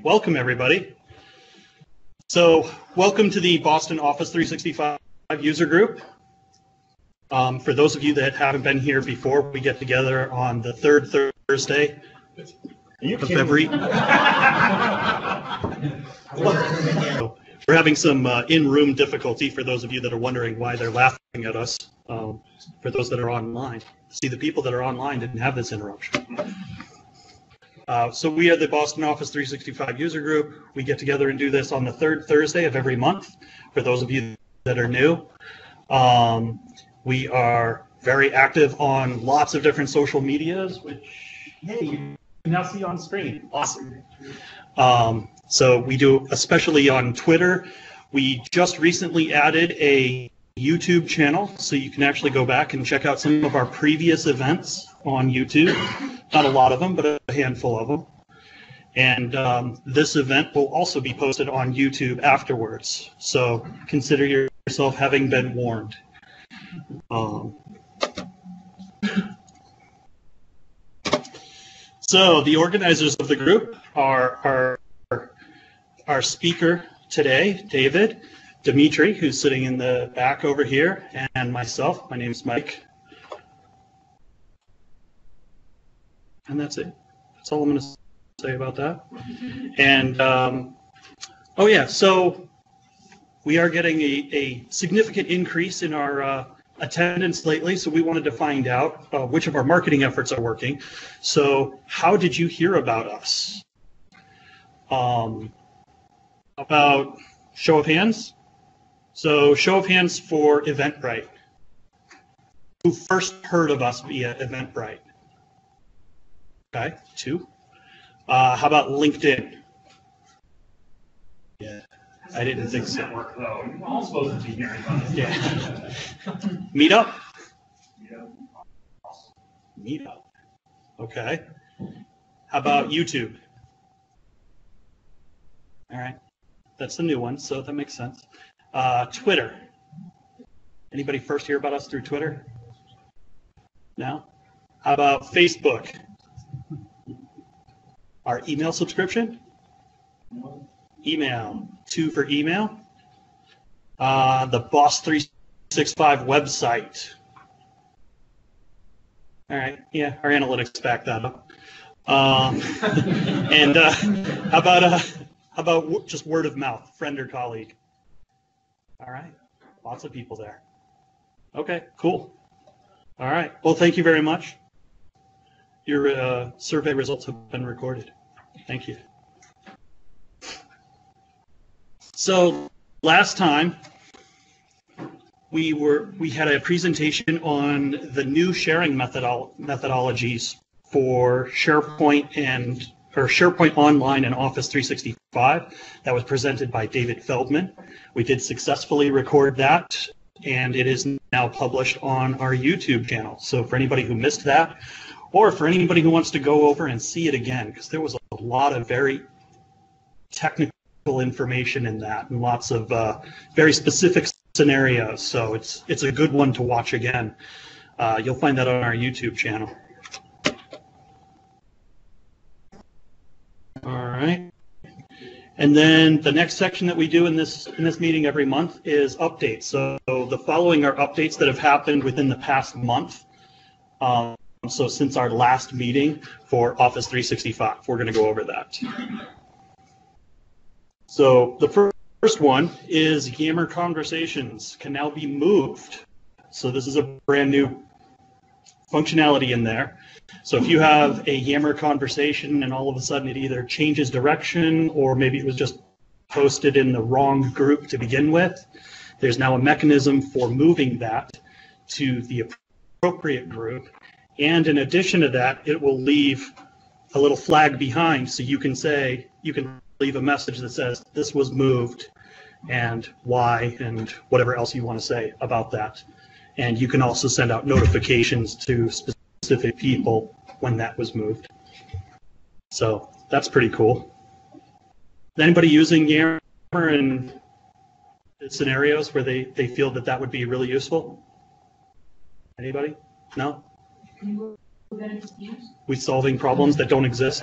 Welcome everybody. So welcome to the Boston Office 365 user group. For those of you that haven't been here before, we get together on the third Thursday of every. We're having some in-room difficulty for those of you that are wondering why they're laughing at us. For those that are online, see, the people that are online didn't have this interruption. So we are the Boston Office 365 user group. We get together and do this on the third Thursday of every month. For those of you that are new, we are very active on lots of different social medias, which, hey, you can now see on screen. Awesome. So we do, especially on Twitter. We just recently added a YouTube channel, so you can actually go back and check out some of our previous events on YouTube. Not a lot of them, but a handful of them. And this event will also be posted on YouTube afterwards. So consider yourself having been warned. So the organizers of the group are our speaker today, David, Dimitri, who's sitting in the back over here, and myself. My name's Mike. And that's it. That's all I'm going to say about that. And, oh yeah, so we are getting a significant increase in our attendance lately, so we wanted to find out which of our marketing efforts are working. So how did you hear about us? About show of hands? So show of hands for Eventbrite. Who first heard of us via Eventbrite? Okay, 2. How about LinkedIn? Yeah, I didn't think so. Network, though. We're all supposed to be hearing about it. Yeah. Meetup? Meetup. Okay. How about YouTube? All right. That's the new one, so that makes sense. Twitter. Anybody first hear about us through Twitter? No? How about Facebook? Our email subscription? Email. 2 for email. The Boss 365 website. All right. Yeah, our analytics back that up. And how about just word of mouth, friend or colleague? All right. Lots of people there. Okay, cool. All right. Well, thank you very much. Your survey results have been recorded. Thank you. So last time we had a presentation on the new sharing methodologies for SharePoint SharePoint Online and Office 365. That was presented by David Feldman. We did successfully record that, and it is now published on our YouTube channel. So for anybody who missed that, or for anybody who wants to go over and see it again, because there was a lot of very technical information in that and lots of very specific scenarios. So it's a good one to watch again. You'll find that on our YouTube channel. All right. And then the next section that we do in this meeting every month is updates. So the following are updates that have happened within the past month. So since our last meeting for Office 365, we're going to go over that. So the first one is Yammer Conversations can now be moved. So this is a brand new functionality in there. So if you have a Yammer conversation and all of a sudden it either changes direction or maybe it was just posted in the wrong group to begin with, there's now a mechanism for moving that to the appropriate group. And in addition to that, it will leave a little flag behind, so you can leave a message that says this was moved and why and whatever else you want to say about that. And you can also send out notifications to specific people when that was moved. So that's pretty cool. Is anybody using Yammer in scenarios where they feel that would be really useful? Anybody? No? We solving problems that don't exist.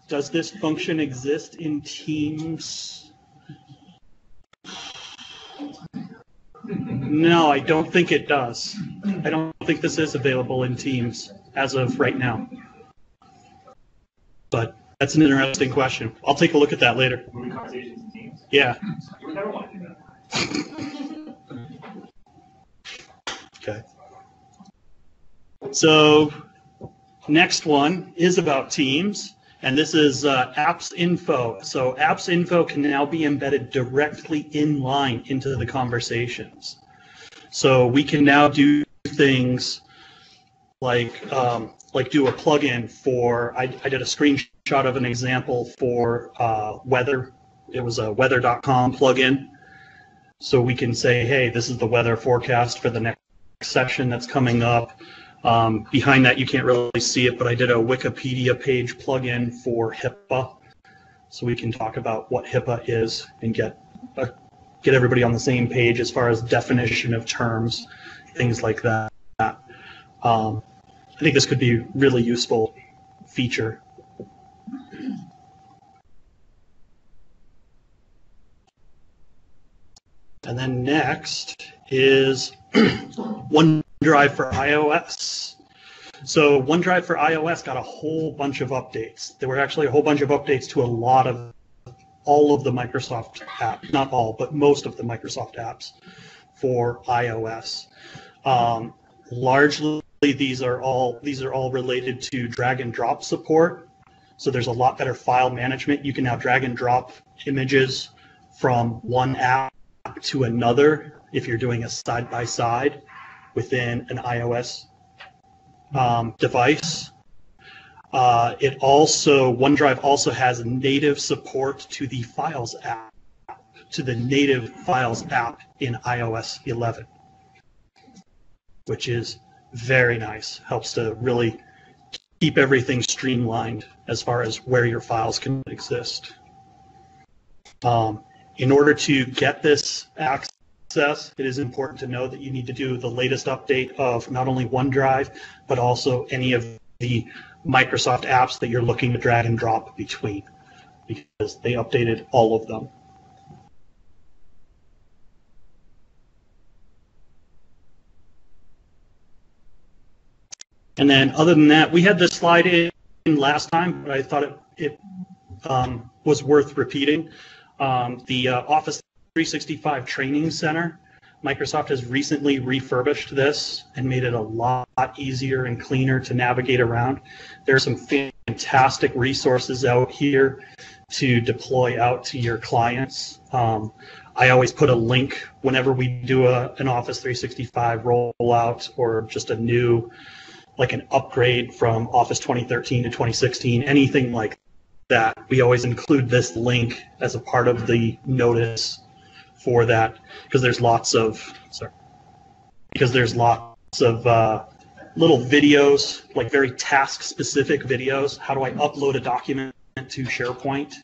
Does this function exist in Teams? No, I don't think it does. I don't think this is available in Teams as of right now. But that's an interesting question. I'll take a look at that later. Moving conversations in Teams? Yeah. You would never want to do that. Okay. So next one is about Teams, and this is apps info. So apps info can now be embedded directly in line into the conversations. So we can now do things like do a plugin for, I did a screenshot of an example for weather. It was a weather.com plugin. So we can say, hey, this is the weather forecast for the next session that's coming up. Behind that, you can't really see it, but I did a Wikipedia page plugin for HIPAA. So we can talk about what HIPAA is and get everybody on the same page as far as definition of terms, things like that. I think this could be a really useful feature. And then next is OneDrive for iOS. So OneDrive for iOS got a whole bunch of updates. There were actually a whole bunch of updates to all of the Microsoft apps, not all, but most of the Microsoft apps for iOS. Largely, these are all related to drag and drop support. So there's a lot better file management. You can now drag and drop images from one app to another if you're doing a side-by-side within an iOS device. OneDrive also has native support to the Files app, to the native Files app in iOS 11, which is very nice. Helps to really keep everything streamlined as far as where your files can exist. In order to get this access, it is important to know that you need to do the latest update of not only OneDrive, but also any of the Microsoft apps that you're looking to drag and drop between, because they updated all of them. And then other than that, we had this slide in last time, but I thought it was worth repeating. The Office 365 Training Center, Microsoft has recently refurbished this and made it a lot easier and cleaner to navigate around. There are some fantastic resources out here to deploy out to your clients. I always put a link whenever we do an Office 365 rollout or just a new, like an upgrade from Office 2013 to 2016, anything like that. We always include this link as a part of the notice for that, because there's lots of little videos, like very task-specific videos. How do I upload a document to SharePoint?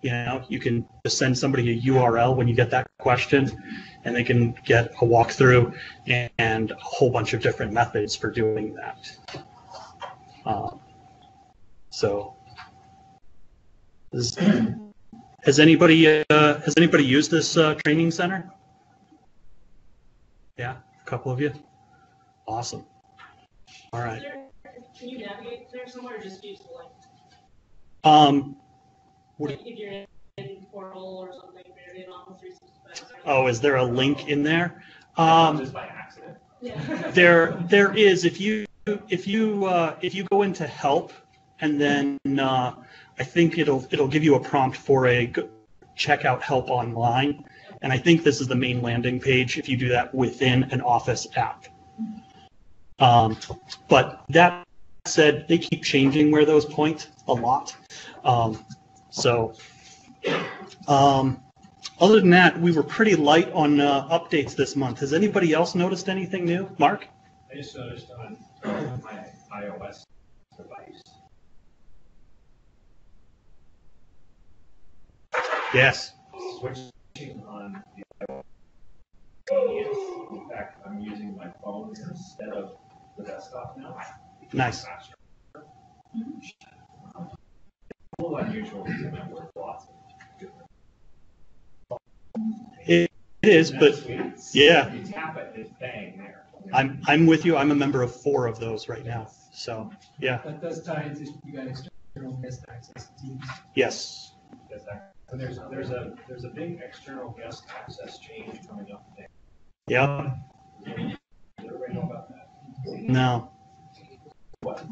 You know, you can just send somebody a URL when you get that question, and they can get a walkthrough and a whole bunch of different methods for doing that. Has anybody used this training center? Yeah, a couple of you. Awesome. All right. Can you navigate there somewhere, or just use the link? Like if you're in Portal or something, maybe in Office 365. Oh, is there a link in there? Just by accident. Yeah. There is. If you go into Help, and then I think it'll give you a prompt for a checkout help online, and I think this is the main landing page if you do that within an Office app. But that said, they keep changing where those point a lot. Other than that, we were pretty light on updates this month. Has anybody else noticed anything new? Mark? I just noticed on my iOS device. Yes. Switching on the iOS. In fact, I'm using my phone instead of the desktop now. Nice. Faster. A little unusual because I work lots. It is, but yeah, You tap it, it's bang there. I'm with you. I'm a member of 4 of those right now. So yeah. That does tie into you got external guest access to Teams. Yes. And there's a big external guest access change coming up there. Yeah. Does everybody know about that? No. What?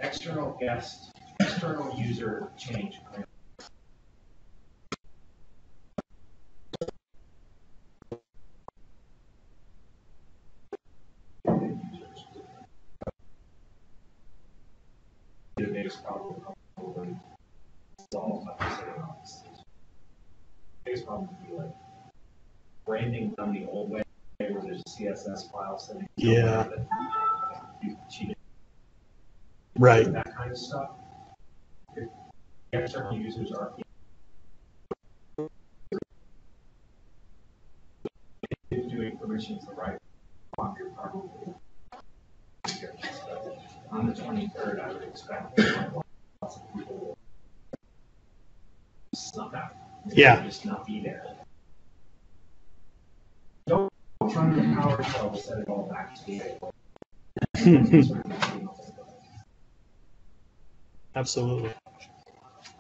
External user change. The biggest problem probably solved by setting up the biggest problem would be like branding done the old way where there's a CSS file sitting Yeah. that you cheated. Right. That kind of stuff. If external users are doing permissions the right on your probably on the 23rd, I would expect lots of people will snuff out. Yeah. Just not be there. Don't try to PowerShell will set it all back to the Absolutely.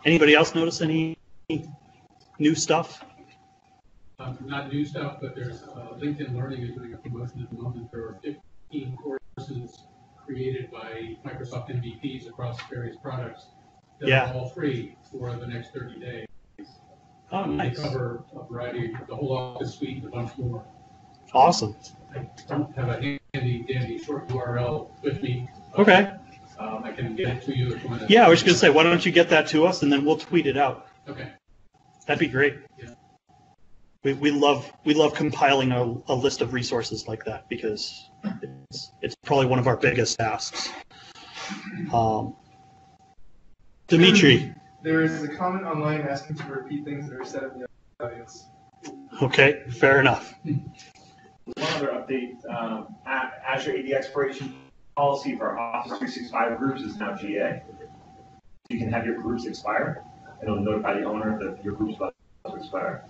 Anybody else notice any new stuff? Not new stuff, but there's LinkedIn Learning is doing a promotion at the moment. There are 15 courses created by Microsoft MVPs across various products that Yeah. are all free for the next 30 days. Oh, nice. They cover a variety, the whole Office suite and a bunch more. Awesome. I don't have a handy dandy short URL with me. Okay. I can get it to you if you want to. Yeah, I was just gonna say, why don't you get that to us and then we'll tweet it out. Okay. That'd be great. Yeah. We love compiling a list of resources like that because it's probably one of our biggest tasks. Dimitri. There is a comment online asking to repeat things that are said in the audience. Okay, fair enough. One other update, Azure AD expiration policy for Office 365 groups is now GA. You can have your groups expire, and it'll notify the owner that your group's about to expire.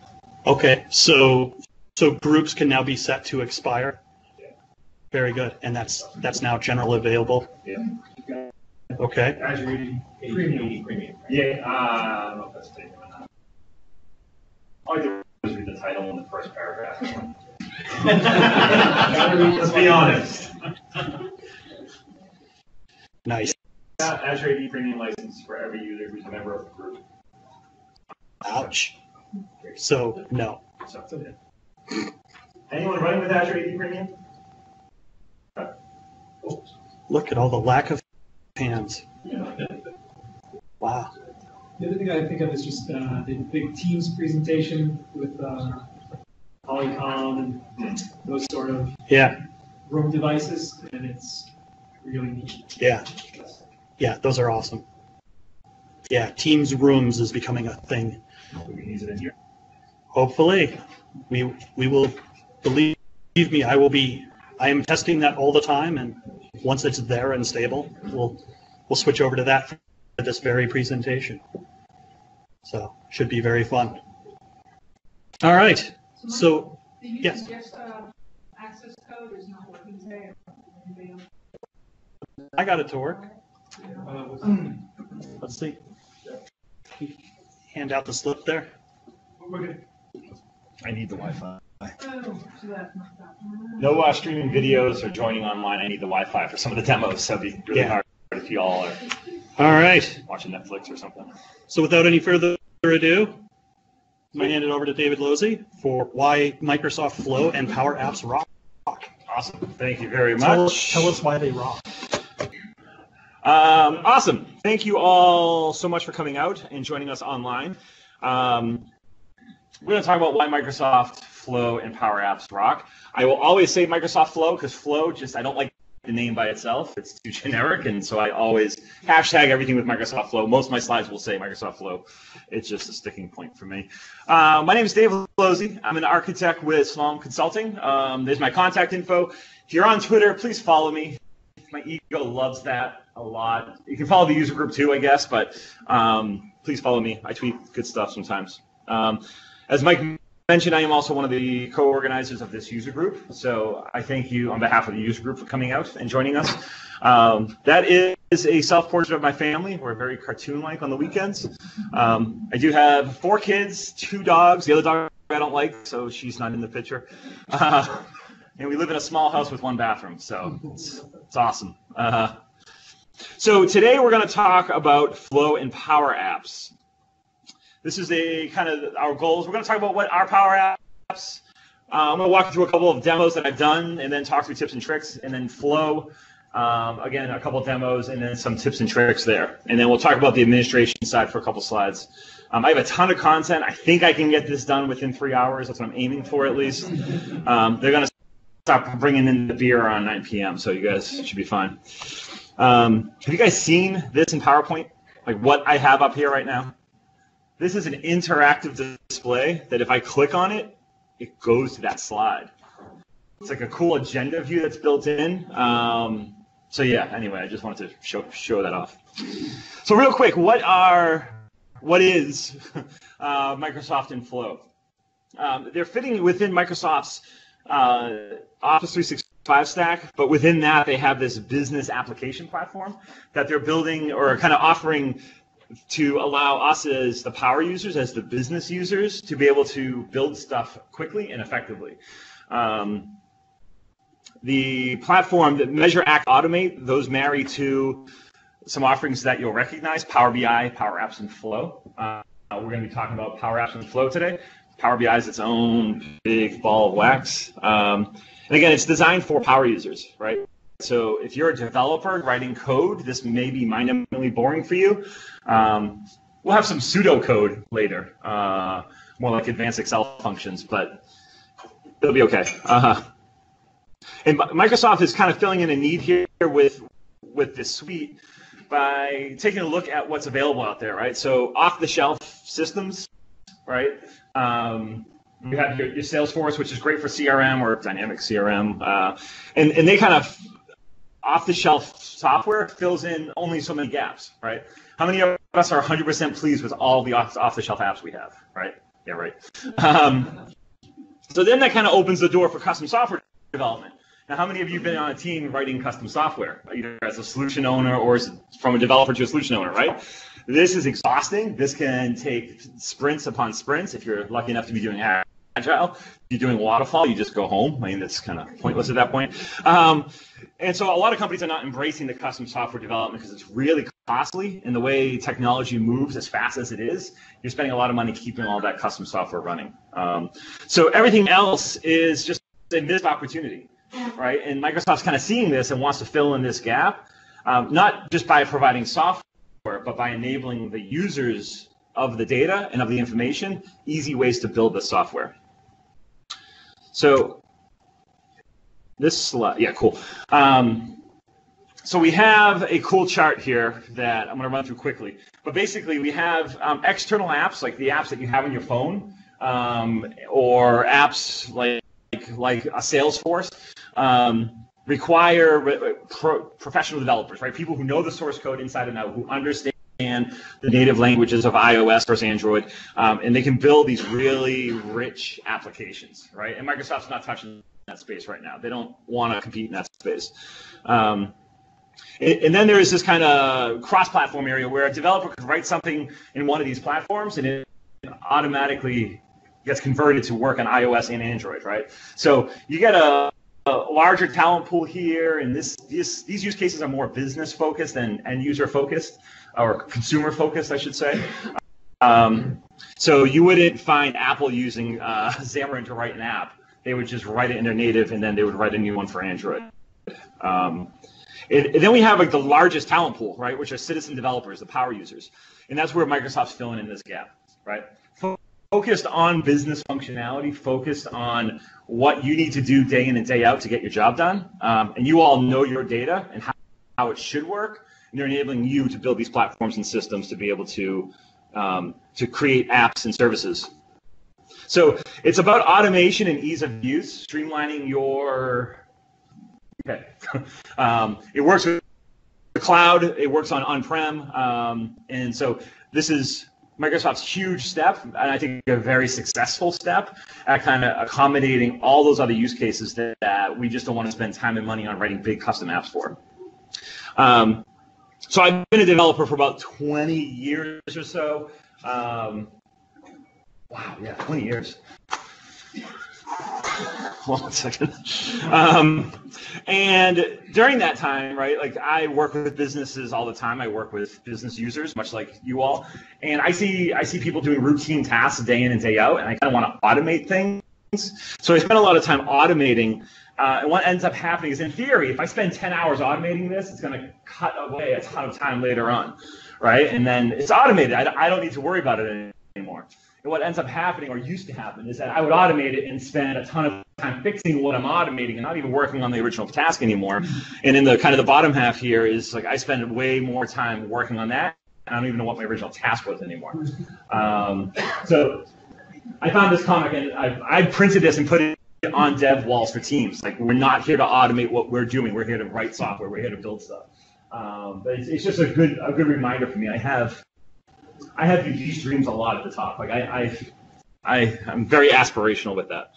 Okay, so groups can now be set to expire. Yeah. Very good, and that's now generally available. Yeah. Okay. Azure AD Premium. Yeah, I don't know if that's taken or not. All I did was read the title in the first paragraph. Let's be honest. Nice. Azure AD Premium license for every user who's a member of the group. Ouch. So no. So, anyone running with Azure AD Premium? Look at all the lack of hands. Wow. The other thing I think of is just the big Teams presentation with Polycom and those sort of room devices, and it's really neat. Yeah. Yeah, those are awesome. Yeah, Teams Rooms is becoming a thing. We can use it in here. Hopefully. We will, believe me, I am testing that all the time, and once it's there and stable, we'll switch over to that for this very presentation. So, should be very fun. All right. So, yes. Access code is not working today. I got it to work. Let's see. Hand out the slip there. I need the Wi-Fi. Oh, so that's not that. No streaming videos or joining online. I need the Wi-Fi for some of the demos, so it'd be really hard if you all are All right. watching Netflix or something. So without any further ado, I'm going to hand it over to David Lozzi for why Microsoft Flow and PowerApps rock. Awesome. Thank you very much. Tell us why they rock. Awesome. Thank you all so much for coming out and joining us online. We're going to talk about why Microsoft Flow and PowerApps rock. I will always say Microsoft Flow because Flow I don't like the name by itself. It's too generic, and so I always hashtag everything with Microsoft Flow. Most of my slides will say Microsoft Flow. It's just a sticking point for me. My name is Dave Lozzi. I'm an architect with Slom Consulting. There's my contact info. If you're on Twitter, please follow me. My ego loves that a lot. You can follow the user group too, I guess, but please follow me. I tweet good stuff sometimes. As Mike mentioned, I am also one of the co-organizers of this user group, so I thank you on behalf of the user group for coming out and joining us. That is a self-portrait of my family. We're very cartoon-like on the weekends. I do have 4 kids, 2 dogs. The other dog I don't like, so she's not in the picture. And we live in a small house with 1 bathroom, so it's awesome. So today we're going to talk about Flow and PowerApps. This is a kind of our goals. We're going to talk about what are PowerApps. I'm going to walk you through a couple of demos that I've done, and then talk through tips and tricks, and then Flow. Again, a couple of demos, and then some tips and tricks there. And then we'll talk about the administration side for a couple slides. I have a ton of content. I think I can get this done within 3 hours. That's what I'm aiming for, at least. They're going to stop bringing in the beer around 9 p.m., so you guys should be fine. Have you guys seen this in PowerPoint? Like what I have up here right now? This is an interactive display that if I click on it, it goes to that slide. It's like a cool agenda view that's built in. So yeah, anyway, I just wanted to show that off. So real quick, what is Microsoft and Flow? They're fitting within Microsoft's Office 365 stack, but within that they have this business application platform that they're building or kind of offering to allow us as the power users, as the business users, to be able to build stuff quickly and effectively. The platform that Measure, Act, Automate, those marry to some offerings that you'll recognize: Power BI, PowerApps, and Flow. We're going to be talking about PowerApps and Flow today. Power BI is its own big ball of wax. And again, it's designed for power users, right? So if you're a developer writing code, this may be mind-numbingly boring for you. We'll have some pseudocode later, more like advanced Excel functions, but it'll be okay. And Microsoft is kind of filling in a need here with this suite by taking a look at what's available out there, right? So off-the-shelf systems, right? You have your Salesforce, which is great for CRM or dynamic CRM, and they kind of off-the-shelf software fills in only so many gaps, right? How many of us are 100% pleased with all the off-the-shelf apps we have, right? Yeah, right. So then that kind of opens the door for custom software development. Now, how many of you have been on a team writing custom software, either as a solution owner or from a developer to a solution owner, right? This is exhausting. This can take sprints upon sprints. If you're lucky enough to be doing Agile, if you're doing waterfall, you just go home. I mean, that's kind of pointless at that point. And so a lot of companies are not embracing the custom software development because it's really costly. And the way technology moves as fast as it is, you're spending a lot of money keeping all that custom software running. So everything else is just a missed opportunity, right? And Microsoft's kind of seeing this and wants to fill in this gap, not just by providing software, but by enabling the users of the data and of the information easy ways to build the software. So this slide, yeah, cool. So we have a cool chart here that I'm going to run through quickly. But basically, we have external apps, like the apps that you have on your phone, or apps like a Salesforce, require professional developers, right? People who know the source code inside and out, who understand the native languages of iOS versus Android, and they can build these really rich applications, right? And Microsoft's not touching that space right now. They don't want to compete in that space. And then there is this kind of cross-platform area where a developer could write something in one of these platforms and it automatically gets converted to work on iOS and Android, right? So you get a larger talent pool here, and these use cases are more business-focused than end-user-focused, or consumer-focused, I should say. So you wouldn't find Apple using Xamarin to write an app. They would just write it in their native, and then they would write a new one for Android. And then we have like the largest talent pool, right, which are citizen developers, the power users. And that's where Microsoft's filling in this gap, right? Focused on business functionality, focused on what you need to do day in and day out to get your job done. And you all know your data and how it should work. And they're enabling you to build these platforms and systems to be able to create apps and services. So it's about automation and ease of use, streamlining your Okay. It works with the cloud. It works on-prem, and so this is Microsoft's huge step, and I think a very successful step at kind of accommodating all those other use cases that we just don't want to spend time and money on writing big custom apps for. So I've been a developer for about 20 years or so. Wow, yeah, 20 years. Hold on a second. And during that time, right, like I work with businesses all the time. I work with business users, much like you all, and I see people doing routine tasks day in and day out, and I kind of want to automate things. So I spend a lot of time automating. And what ends up happening is, in theory, if I spend 10 hours automating this, it's going to cut away a ton of time later on, right? And then it's automated. I don't need to worry about it anymore. And what ends up happening, or used to happen, is that I would automate it and spend a ton of time fixing what I'm automating and not even working on the original task anymore. And in the kind of the bottom half here is like I spend way more time working on that. I don't even know what my original task was anymore. So I found this comic, and I printed this and put it on dev walls for teams. Like, we're not here to automate what we're doing. We're here to write software. We're here to build stuff. But it's just a good reminder for me. I have these dreams a lot at the top. Like I'm very aspirational with that.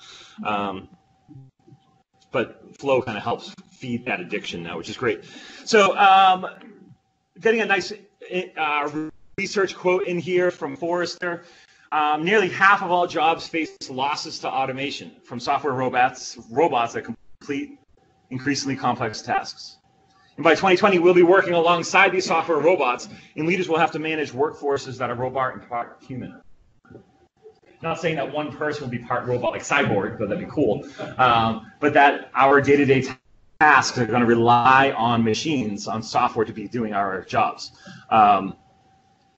But Flow kind of helps feed that addiction now, which is great. So getting a nice research quote in here from Forrester. Nearly half of all jobs face losses to automation from software robots that complete increasingly complex tasks. And by 2020, we'll be working alongside these software robots, and leaders will have to manage workforces that are robot and part human. Not saying that one person will be part robot like Cyborg, but that'd be cool. But that our day-to-day tasks are going to rely on machines, on software to be doing our jobs.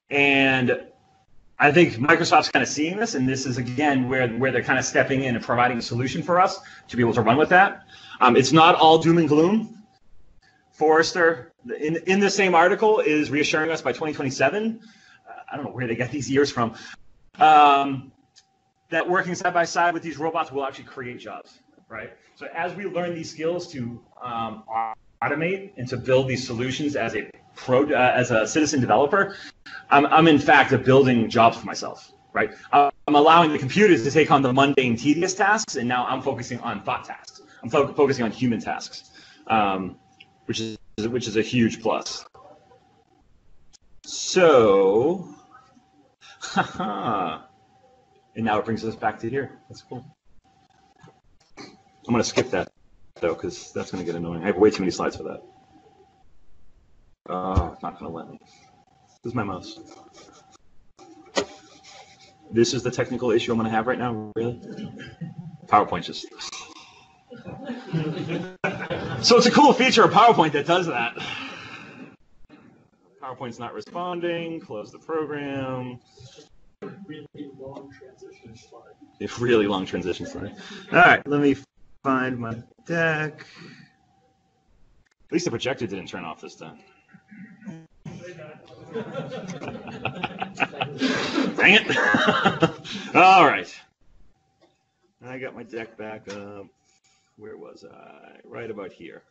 And I think Microsoft's kind of seeing this, and this is, again, where they're kind of stepping in and providing a solution for us to be able to run with that. It's not all doom and gloom. Forrester, in the same article, is reassuring us by 2027, I don't know where they get these years from, that working side by side with these robots will actually create jobs, right? So as we learn these skills to automate and to build these solutions as a citizen developer, I'm in fact building jobs for myself, right? I'm allowing the computers to take on the mundane, tedious tasks, and now I'm focusing on thought tasks. I'm focusing on human tasks, which is a huge plus. So, and now it brings us back to here. That's cool. I'm going to skip that, though, because that's going to get annoying. I have way too many slides for that. It's not going to let me. This is my mouse. This is the technical issue I'm going to have right now, really? PowerPoint just... So it's a cool feature of PowerPoint that does that. PowerPoint's not responding. Close the program. Really long transition slide. It's really long transition slide. All right, let me find my deck. At least the projector didn't turn off this time. Dang it. All right. I got my deck back up. Where was I? Right about here.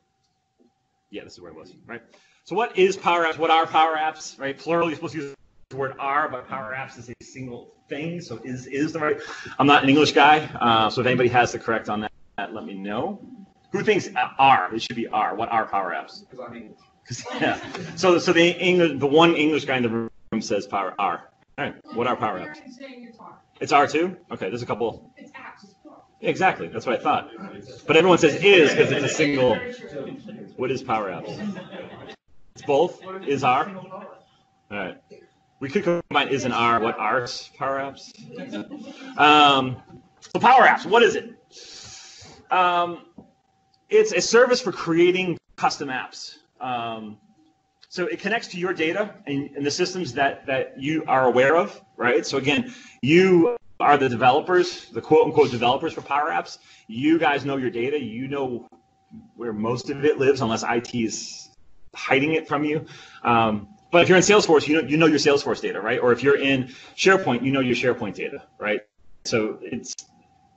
Yeah, this is where I was, right? So what is PowerApps? What are PowerApps, right? Plural, you're supposed to use the word are, but PowerApps is a single thing, so is the right. I'm not an English guy, so if anybody has the correct on that, let me know. Who thinks are? It should be are. What are PowerApps? Because I'm English. Yeah. So the one English guy in the room says are. All right. What are PowerApps? It's R too? Okay, there's a couple. It's apps, it's plural. Exactly, that's what I thought. But everyone says is because it's a single. What is PowerApps? It's both. Is R. All right. We could combine is and R. What are PowerApps? So PowerApps, what is it? It's a service for creating custom apps. So it connects to your data and the systems that you are aware of, right? So again, you are the developers, the quote-unquote developers for PowerApps. You guys know your data. You know where most of it lives, unless IT is hiding it from you. But if you're in Salesforce, you know your Salesforce data, right? Or if you're in SharePoint, you know your SharePoint data, right? So it's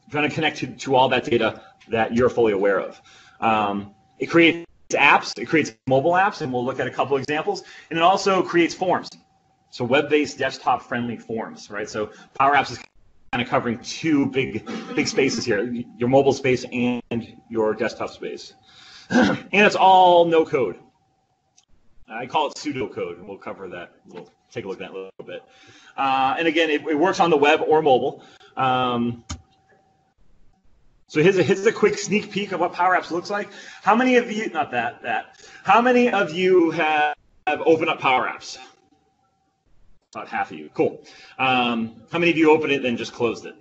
going to connect to all that data that you're fully aware of. It creates apps, it creates mobile apps, and we'll look at a couple examples. And it also creates forms. So web-based, desktop-friendly forms, right? So PowerApps is kind of covering two big spaces here, your mobile space and your desktop space. And it's all no code. I call it pseudocode, and we'll cover that. We'll take a look at that a little bit. And again, it works on the web or mobile. So here's a quick sneak peek of what PowerApps looks like. How many of you, not that, how many of you have opened up PowerApps? About half of you. Cool. How many of you opened it and then just closed it?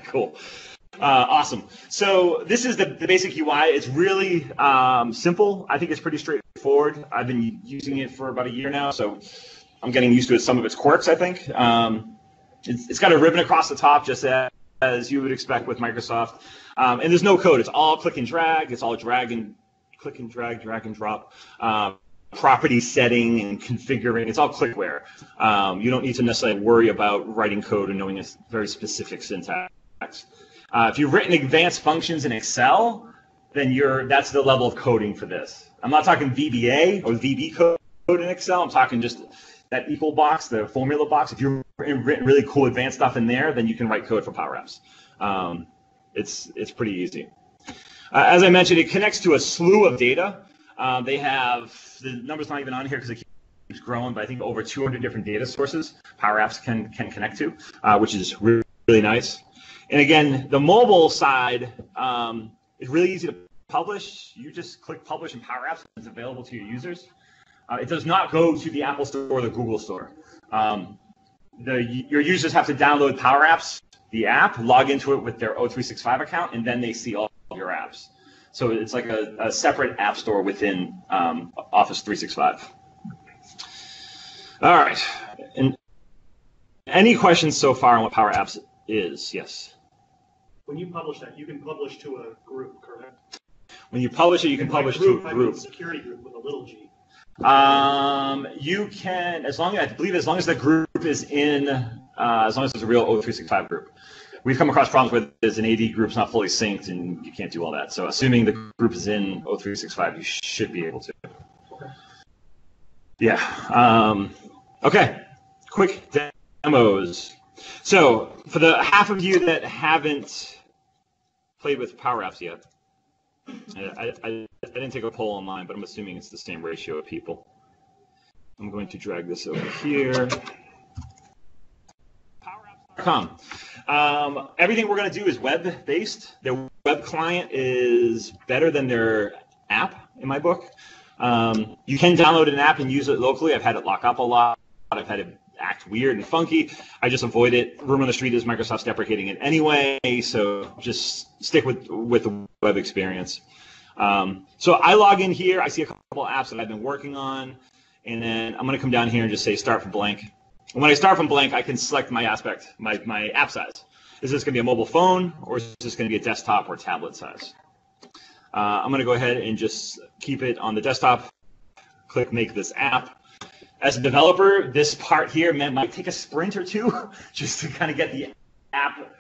Cool. Awesome. So this is the basic UI. It's really simple. I think it's pretty straightforward. I've been using it for about a year now, so I'm getting used to some of its quirks, I think. It's got a ribbon across the top, just as you would expect with Microsoft. And there's no code. It's all click and drag. It's all click and drag and drop. Property setting and configuring. It's all clickware. You don't need to necessarily worry about writing code and knowing a very specific syntax. If you've written advanced functions in Excel, then that's the level of coding for this. I'm not talking VBA or VB code in Excel. I'm talking just that equal box, the formula box. If you've written really cool advanced stuff in there, then you can write code for PowerApps. It's pretty easy. As I mentioned, it connects to a slew of data. They have, the number's not even on here because it keeps growing, but I think over 200 different data sources PowerApps can connect to, which is really, really nice. And again, the mobile side is really easy to publish. You just click publish in PowerApps, and it's available to your users. It does not go to the Apple Store or the Google Store. Your users have to download PowerApps, the app, log into it with their O365 account, and then they see all of your apps. So it's like a separate app store within Office 365. All right. And any questions so far on what PowerApps is? Yes. When you publish that, you can publish to a group, correct? When you publish it, you can publish to a group. Security group with a little g. You can, as long as the group is in, as long as it's a real O365 group. We've come across problems where there's an AD group's not fully synced and you can't do all that. So assuming the group is in O365, you should be able to. Okay. Yeah. Okay. Quick demos. So for the half of you that haven't played with PowerApps yet, I didn't take a poll online, but I'm assuming it's the same ratio of people. I'm going to drag this over here. PowerApps.com. Everything we're going to do is web-based. Their web client is better than their app, in my book. You can download an app and use it locally. I've had it lock up a lot. I've had it act weird and funky. I just avoid it. Rumor on the street is Microsoft's deprecating it anyway, so just stick with the web experience. So I log in here. I see a couple apps that I've been working on, and then I'm going to come down here and just say start from blank. And when I start from blank, I can select my my app size. Is this going to be a mobile phone, or is this going to be a desktop or tablet size? I'm going to go ahead and just keep it on the desktop. Click make this app. As a developer, this part here might take a sprint or two just to kind of get the app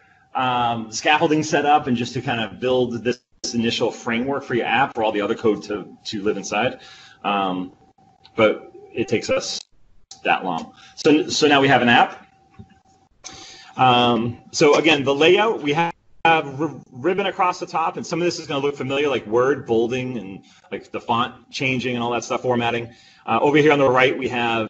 scaffolding set up and just to kind of build this initial framework for your app for all the other code to live inside. But it takes us that long. So now we have an app. So again, the layout, we have ribbon across the top, and some of this is going to look familiar, like Word, bolding, and like the font changing and all that stuff, formatting. Over here on the right, we have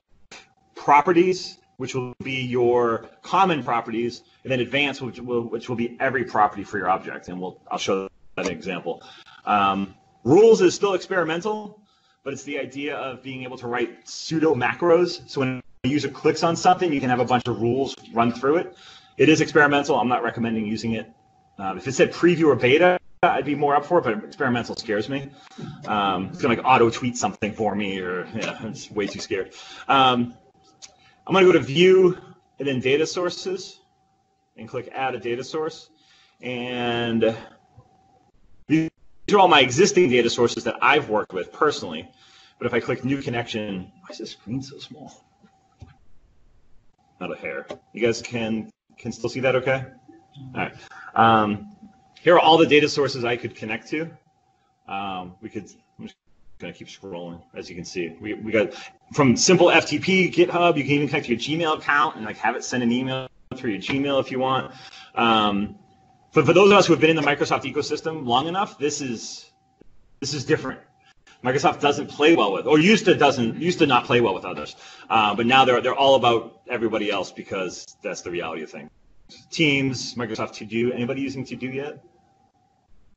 properties, which will be your common properties, and then advanced, which will be every property for your object, and I'll show that example. Rules is still experimental, but it's the idea of being able to write pseudo macros. So when a user clicks on something, you can have a bunch of rules run through it. It is experimental. I'm not recommending using it. If it said preview or beta, I'd be more up for it, but experimental scares me. It's going to like auto tweet something for me, or I'm just way too scared. I'm going to go to view and then data sources and click add a data source. And these are all my existing data sources that I've worked with personally. But if I click new connection, why is this screen so small? Not a hair. You guys can still see that okay? All right. Here are all the data sources I could connect to. I'm just gonna keep scrolling. As you can see, we got from simple FTP, GitHub. You can even connect to your Gmail account and like have it send an email through your Gmail if you want. For those of us who have been in the Microsoft ecosystem long enough, this is different. Microsoft doesn't play well with, or used to not play well with others, but now they're all about everybody else because that's the reality of things. Teams, Microsoft To Do. Anybody using To Do yet?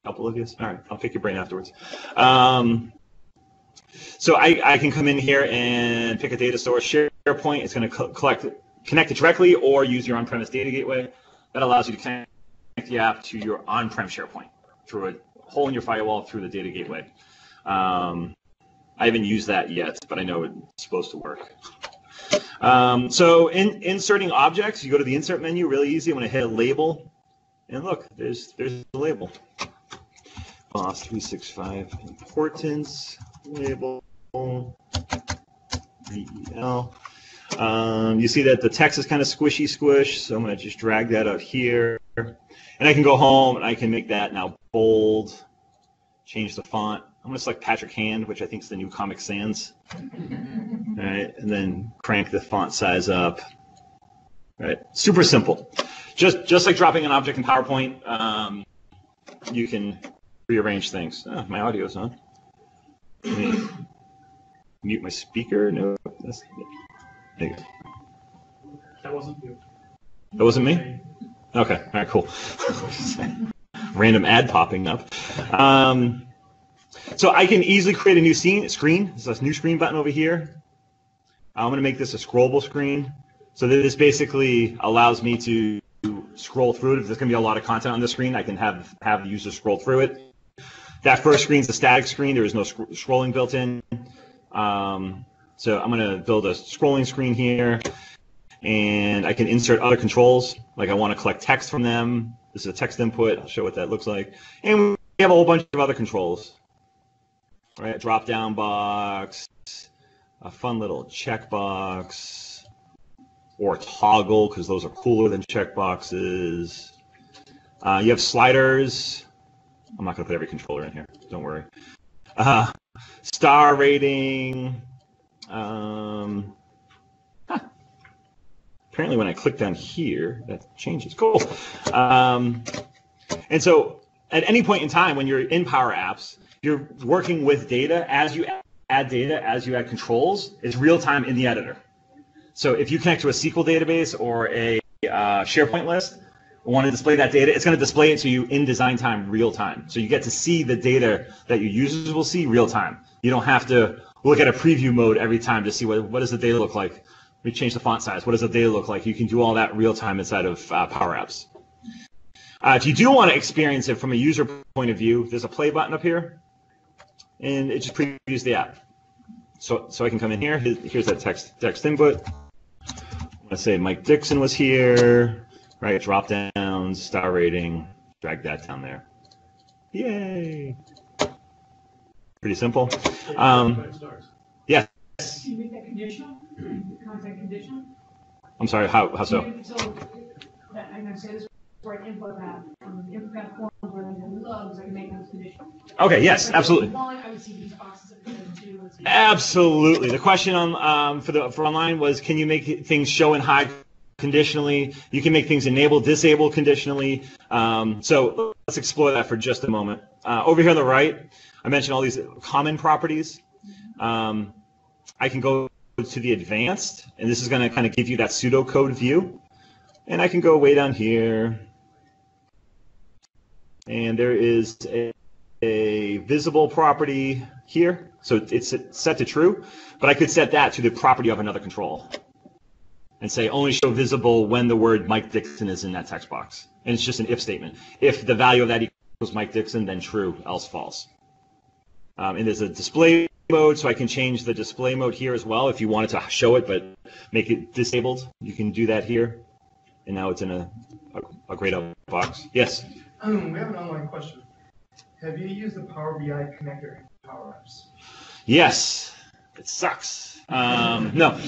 A couple of you. All right, I'll pick your brain afterwards. So I can come in here and pick a data source. SharePoint. It's going to connect it directly, or use your on-premise data gateway. That allows you to connect the app to your on-prem SharePoint through a hole in your firewall through the data gateway. I haven't used that yet, but I know it's supposed to work. So inserting objects, you go to the insert menu, really easy. I'm going to hit a label, and look, there's the label. Boss 365 importance label. VEL. You see that the text is kind of squishy squish, so I'm going to just drag that out here. And I can go home and I can make that now bold, change the font. I'm going to select Patrick Hand, which I think is the new Comic Sans. All right, and then crank the font size up. All right, super simple. Just like dropping an object in PowerPoint, you can rearrange things. Oh, my audio's on. Let me mute my speaker. No, that's there you go. That wasn't you. That wasn't me? Okay, all right, cool. Random ad popping up. So I can easily create a new screen. There's a new screen button over here. I'm going to make this a scrollable screen. So this basically allows me to scroll through it. If there's going to be a lot of content on the screen, I can have the user scroll through it. That first screen is a static screen. There is no scrolling built in. So I'm going to build a scrolling screen here. And I can insert other controls. Like I want to collect text from them. This is a text input. I'll show what that looks like. And we have a whole bunch of other controls. Right, drop down box, a fun little checkbox, or toggle, because those are cooler than checkboxes. You have sliders. I'm not going to put every controller in here, don't worry. Star rating. Apparently when I click down here, that changes. Cool. And so at any point in time when you're in PowerApps, you're working with data. As you add data, as you add controls, it's real time in the editor. So if you connect to a SQL database or a SharePoint list and want to display that data, it's going to display it to you in design time, real time. So you get to see the data that your users will see real time. You don't have to look at a preview mode every time to see what does the data look like. Let me change the font size. What does the data look like? You can do all that real time inside of PowerApps. If you do want to experience it from a user point of view, there's a play button up here. And it just previews the app. So I can come in here. Here's that text input. Let's say Mike Dixon was here. Right, drop down, star rating, drag that down there. Yay! Pretty simple. Yes. Can you make that conditional? Content conditional? I'm sorry. How so? So I'm going to say this for an input path. Input path form where they have logs, I can make those conditional. Okay. Yes. Absolutely. I would see these boxes at the end too. Absolutely. The question on for online was, can you make things show and hide conditionally? You can make things enable, disable conditionally. So let's explore that for just a moment. Over here on the right, I mentioned all these common properties. I can go to the advanced, and this is going to kind of give you that pseudocode view. And I can go way down here, and there is a visible property here. So it's set to true, but I could set that to the property of another control and say only show visible when the word Mike Dixon is in that text box. And it's just an if statement. If the value of that equals Mike Dixon, then true, else false. And there's a display mode, so I can change the display mode here as well. If you wanted to show it but make it disabled, you can do that here. And now it's in a grayed out box. Yes? We have an online question. Have you used the Power BI connector in PowerApps? Yes. It sucks. No.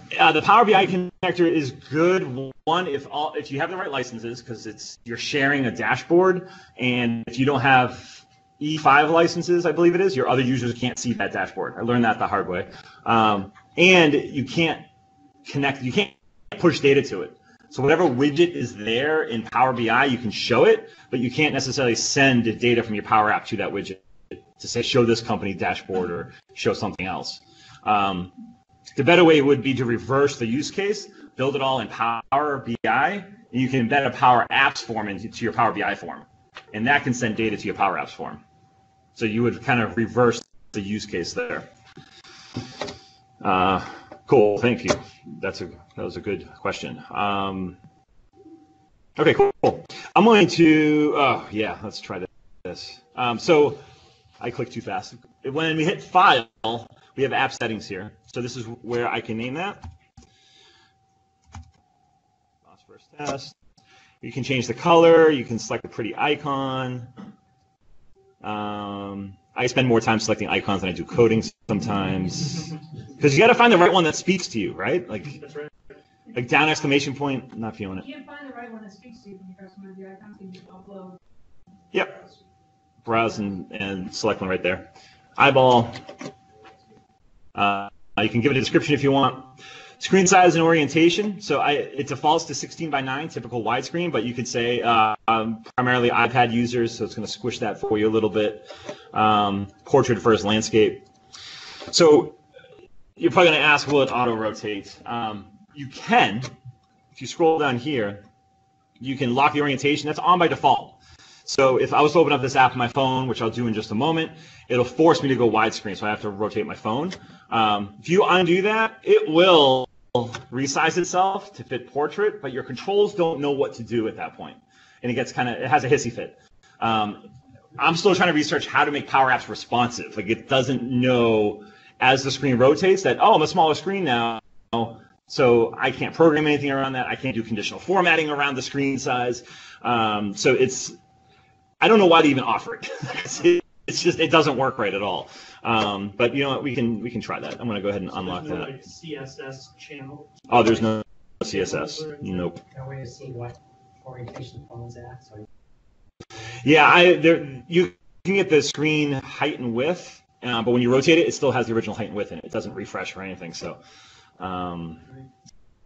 The Power BI connector is good. One, if you have the right licenses, because you're sharing a dashboard, and if you don't have E5 licenses, I believe it is, your other users can't see that dashboard. I learned that the hard way. And you can't push data to it. So whatever widget is there in Power BI, you can show it, but you can't necessarily send data from your Power App to that widget to say, show this company dashboard or show something else. The better way would be to reverse the use case, build it all in Power BI, and you can embed a Power Apps form into your Power BI form. And that can send data to your Power Apps form. So you would kind of reverse the use case there. Cool, thank you. That was a good question. Okay, cool. I'm going to, let's try this. So I clicked too fast. When we hit File, we have App Settings here. So this is where I can name that. First test. You can change the color. You can select a pretty icon. I spend more time selecting icons than I do coding sometimes, because you got to find the right one that speaks to you, right? Like, That's right. like down exclamation point, not feeling it. You can't find the right one that speaks to you when you customize the icons, you can upload. Yep. Browse and select one right there. Eyeball. You can give it a description if you want. Screen size and orientation. So it defaults to 16:9, typical widescreen, but you could say primarily iPad users, so it's going to squish that for you a little bit. Portrait versus landscape. So you're probably going to ask, will it auto-rotate? You can. If you scroll down here, you can lock the orientation. That's on by default. So if I was to open up this app on my phone, which I'll do in just a moment, it'll force me to go widescreen, so I have to rotate my phone. If you undo that, it will resize itself to fit portrait, but your controls don't know what to do at that point. And it has a hissy fit. I'm still trying to research how to make Power Apps responsive. Like, it doesn't know as the screen rotates that, oh, I'm a smaller screen now, so I can't program anything around that. I can't do conditional formatting around the screen size. So I don't know why to even offer it. It's just, it doesn't work right at all. But you know what, we can try that. I'm going to go ahead and unlock that. Like CSS channel. Oh, there's no CSS. Nope. No way to see what orientation the phone's at. So. Yeah, you can get the screen height and width, but when you rotate it, it still has the original height and width in it. It doesn't refresh or anything. So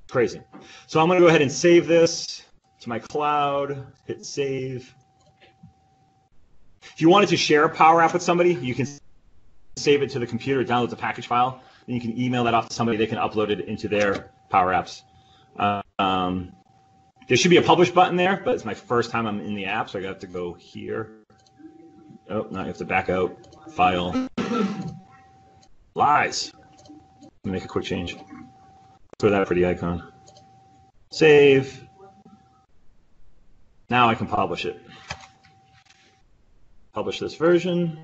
crazy. So I'm going to go ahead and save this to my cloud. Hit save. If you wanted to share a Power App with somebody, you can save it to the computer, download the package file, then you can email that off to somebody. They can upload it into their Power Apps. There should be a publish button there, but it's my first time I'm in the app, so I have to go here. Oh, now you have to back out, file. Lies. Let me make a quick change. Throw that pretty icon. Save. Now I can publish it. Publish this version.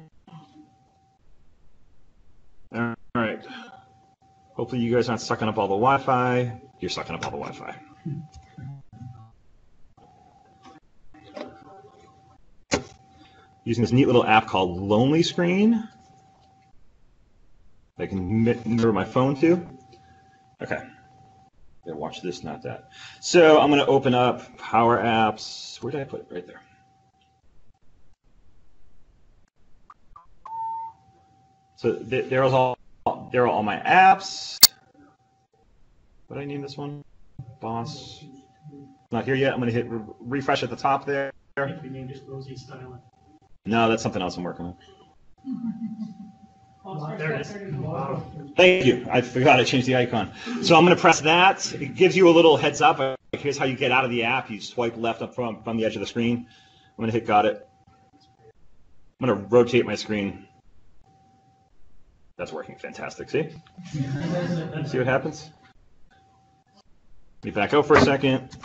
All right. Hopefully you guys aren't sucking up all the Wi-Fi. You're sucking up all the Wi-Fi. Using this neat little app called Lonely Screen. I can mirror my phone to. Okay. Yeah, watch this, not that. So I'm going to open up Power Apps. Where did I put it? Right there. So there are all my apps. What did I name this one? Boss. Not here yet. I'm going to hit refresh at the top there. If we named it Lozzi Styling. No, that's something else I'm working on. There it is. Wow. Thank you. I forgot I changed the icon. So I'm going to press that. It gives you a little heads up. Like, here's how you get out of the app. You swipe left up from the edge of the screen. I'm going to hit got it. I'm going to rotate my screen. That's working fantastic. See? See what happens? Let me back out for a second.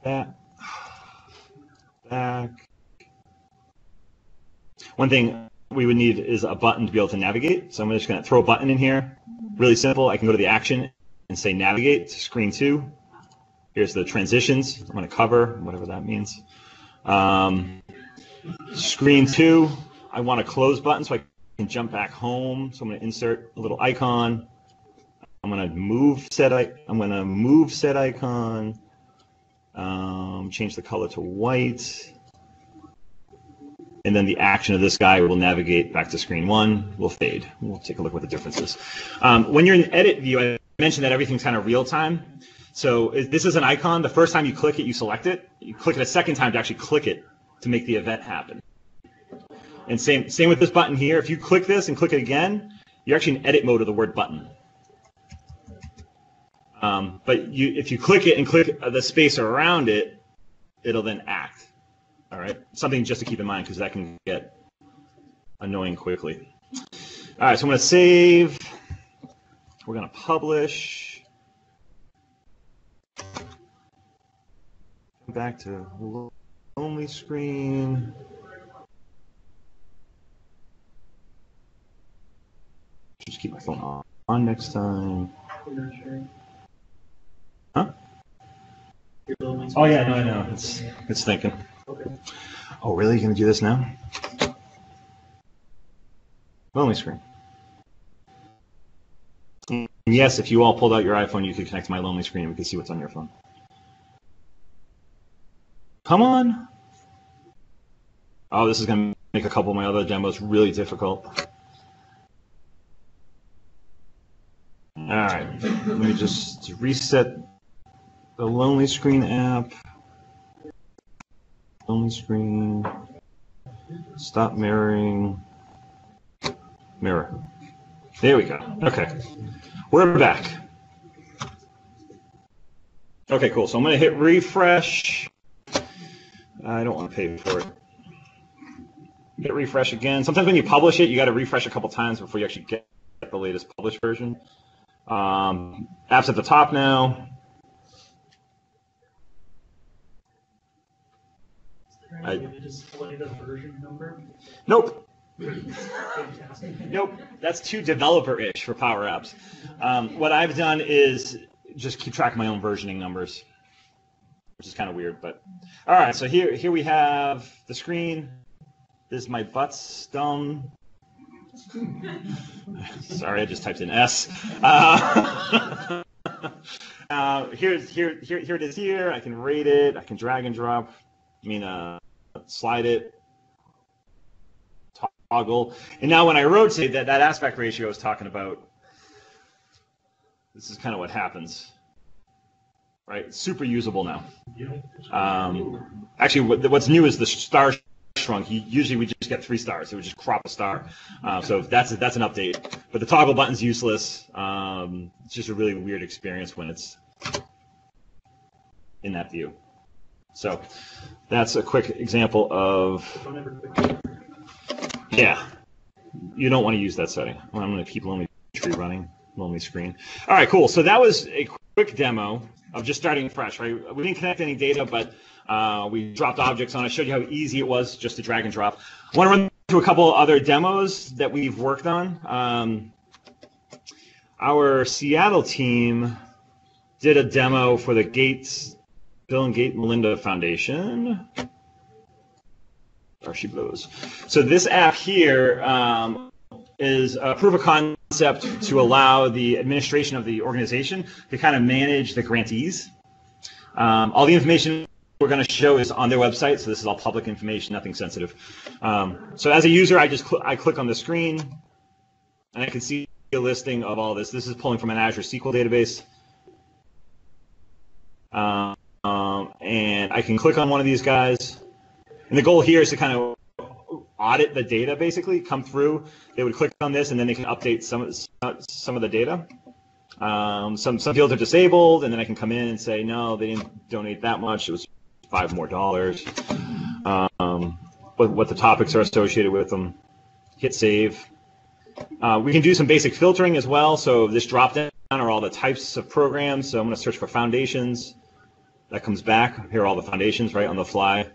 Back. One thing we would need is a button to be able to navigate. So I'm just going to throw a button in here. Really simple. I can go to the action and say navigate to screen 2. Here's the transitions. I'm going to cover, whatever that means. Screen 2. I want a close button so I can jump back home. So I'm going to insert a little icon. I'm going to move said icon. Change the color to white. and then the action of this guy will navigate back to screen 1, will fade. We'll take a look what the difference is. When you're in edit view, I mentioned that everything's kind of real time. So this is an icon. The first time you click it, you select it. You click it a second time to actually click it to make the event happen. And same with this button here. If you click this and click it again, you're actually in edit mode of the word button. But if you click it and click the space around it, it'll then act. All right, something just to keep in mind because that can get annoying quickly. All right, so I'm going to save. We're going to publish. Back to lonely screen. Just keep my phone on next time. Huh? Oh yeah, no, I know. It's thinking. Okay. Oh really? You're gonna do this now? Lonely screen. And yes, if you all pulled out your iPhone, you could connect to my lonely screen and we could see what's on your phone. Come on. Oh, this is gonna make a couple of my other demos really difficult. All right, let me just reset the lonely screen app. Lonely screen. Stop mirroring. Mirror. There we go. Okay, we're back. Okay, cool. So I'm going to hit refresh. I don't want to pay for it. Hit refresh again. Sometimes when you publish it, you got to refresh a couple times before you actually get the latest published version. Apps at the top now. Display the version number. Nope. Nope. That's too developer-ish for PowerApps. What I've done is just keep track of my own versioning numbers, which is kind of weird. But all right. So here we have the screen. This is my butt's dumb. Sorry, I just typed in S. Here it is here. I can rate it. I can drag and drop. Slide it. Toggle. And now when I rotate that aspect ratio I was talking about, this is kind of what happens. Right? It's super usable now. Actually, what's new is the star shrunk. Usually we just get 3 stars. It would just crop a star. So that's an update. But the toggle button's useless. It's just a really weird experience when it's in that view. So that's a quick example of, yeah, you don't want to use that setting. Well, I'm going to keep lonely tree running, lonely screen. All right, cool. So that was a quick demo of just starting fresh, right? We didn't connect any data, but we dropped objects on it. I showed you how easy it was just to drag and drop. I want to run through a couple other demos that we've worked on. Our Seattle team did a demo for the Bill and Kate Melinda Foundation. There she blows. So this app here is a proof of concept to allow the administration of the organization to kind of manage the grantees. All the information we're going to show is on their website, so this is all public information, nothing sensitive. So as a user, I click on the screen, and I can see a listing of all this. This is pulling from an Azure SQL database. And I can click on one of these guys. And the goal here is to kind of audit the data, basically, come through. They would click on this, and then they can update some of the data. Some fields are disabled, and then I can come in and say, no, they didn't donate that much. It was $5 more. What the topics are associated with them. Hit save. We can do some basic filtering as well. So this drop-down are all the types of programs. So I'm going to search for foundations. That comes back. Here are all the foundations right on the fly.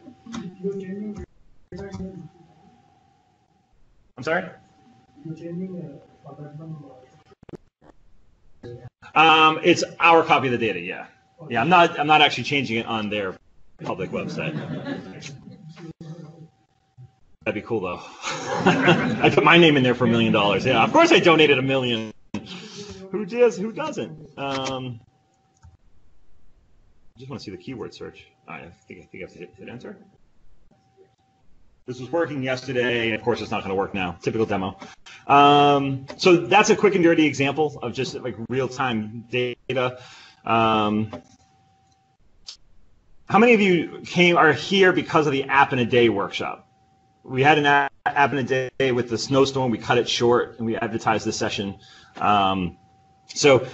I'm sorry? It's our copy of the data, yeah. Yeah, I'm not actually changing it on their public website. That'd be cool though. I put my name in there for $1 million. Yeah, of course I donated $1 million. Who doesn't? I just want to see the keyword search. I think I have to hit enter. This was working yesterday, and of course it's not going to work now. Typical demo. So that's a quick and dirty example of just like real-time data. How many of you are here because of the App in a Day workshop? We had an App in a Day with the snowstorm. We cut it short, and we advertised this session. So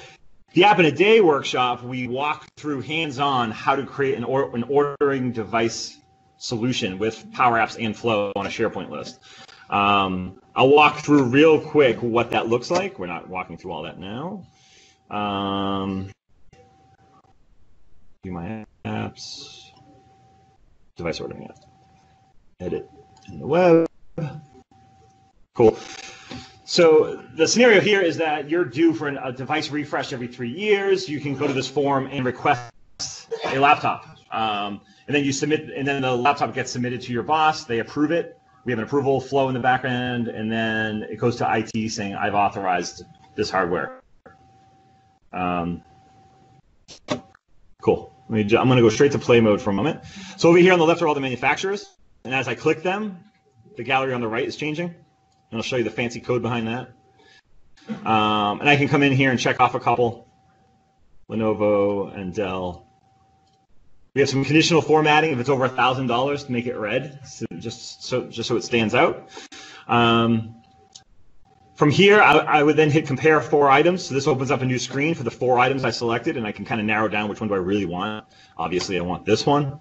the App in a Day workshop, we walked through hands-on how to create an ordering device solution with PowerApps and Flow on a SharePoint list. I'll walk through real quick what that looks like. We're not walking through all that now. Do my apps, device ordering app, edit in the web. Cool. So the scenario here is that you're due for a device refresh every 3 years. You can go to this form and request a laptop. And then you submit, and then the laptop gets submitted to your boss. They approve it. We have an approval flow in the backend, and then it goes to IT saying, I've authorized this hardware. Cool. I'm going to go straight to play mode for a moment. So over here on the left are all the manufacturers. And as I click them, the gallery on the right is changing. And I'll show you the fancy code behind that. And I can come in here and check off a couple. Lenovo and Dell. We have some conditional formatting if it's over $1,000 to make it red, so just so it stands out. From here, I would then hit compare 4 items. So this opens up a new screen for the 4 items I selected, and I can kind of narrow down which one do I really want. Obviously, I want this one.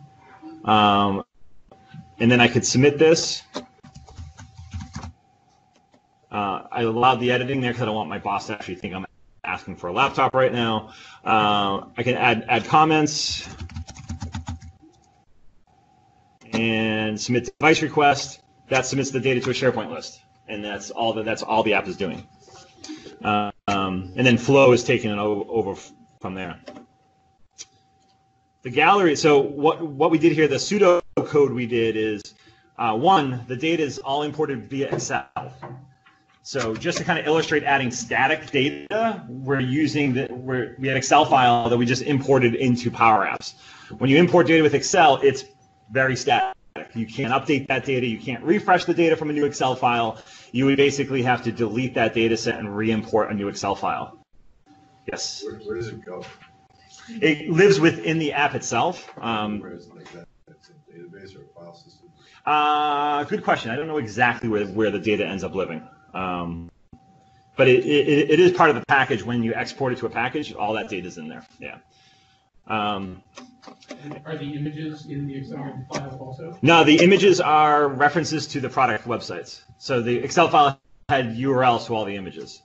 And then I could submit this. I allowed the editing there because I don't want my boss to actually think I'm asking for a laptop right now. I can add comments and submit device request. That submits the data to a SharePoint list, and that's all the app is doing. And then Flow is taking it over from there. The gallery. So what we did here, the pseudo code we did is one, the data is all imported via Excel. So just to kind of illustrate adding static data, we had an Excel file that we just imported into PowerApps. When you import data with Excel, it's very static. You can't update that data. You can't refresh the data from a new Excel file. You would basically have to delete that data set and re-import a new Excel file. Yes? Where does it go? It lives within the app itself. Where is it like that? It's a database or a file system? Good question. I don't know exactly where the data ends up living. But it is part of the package. When you export it to a package, all that data is in there. Yeah. Are the images in the Excel file also? No, the images are references to the product websites. So the Excel file had URLs to all the images.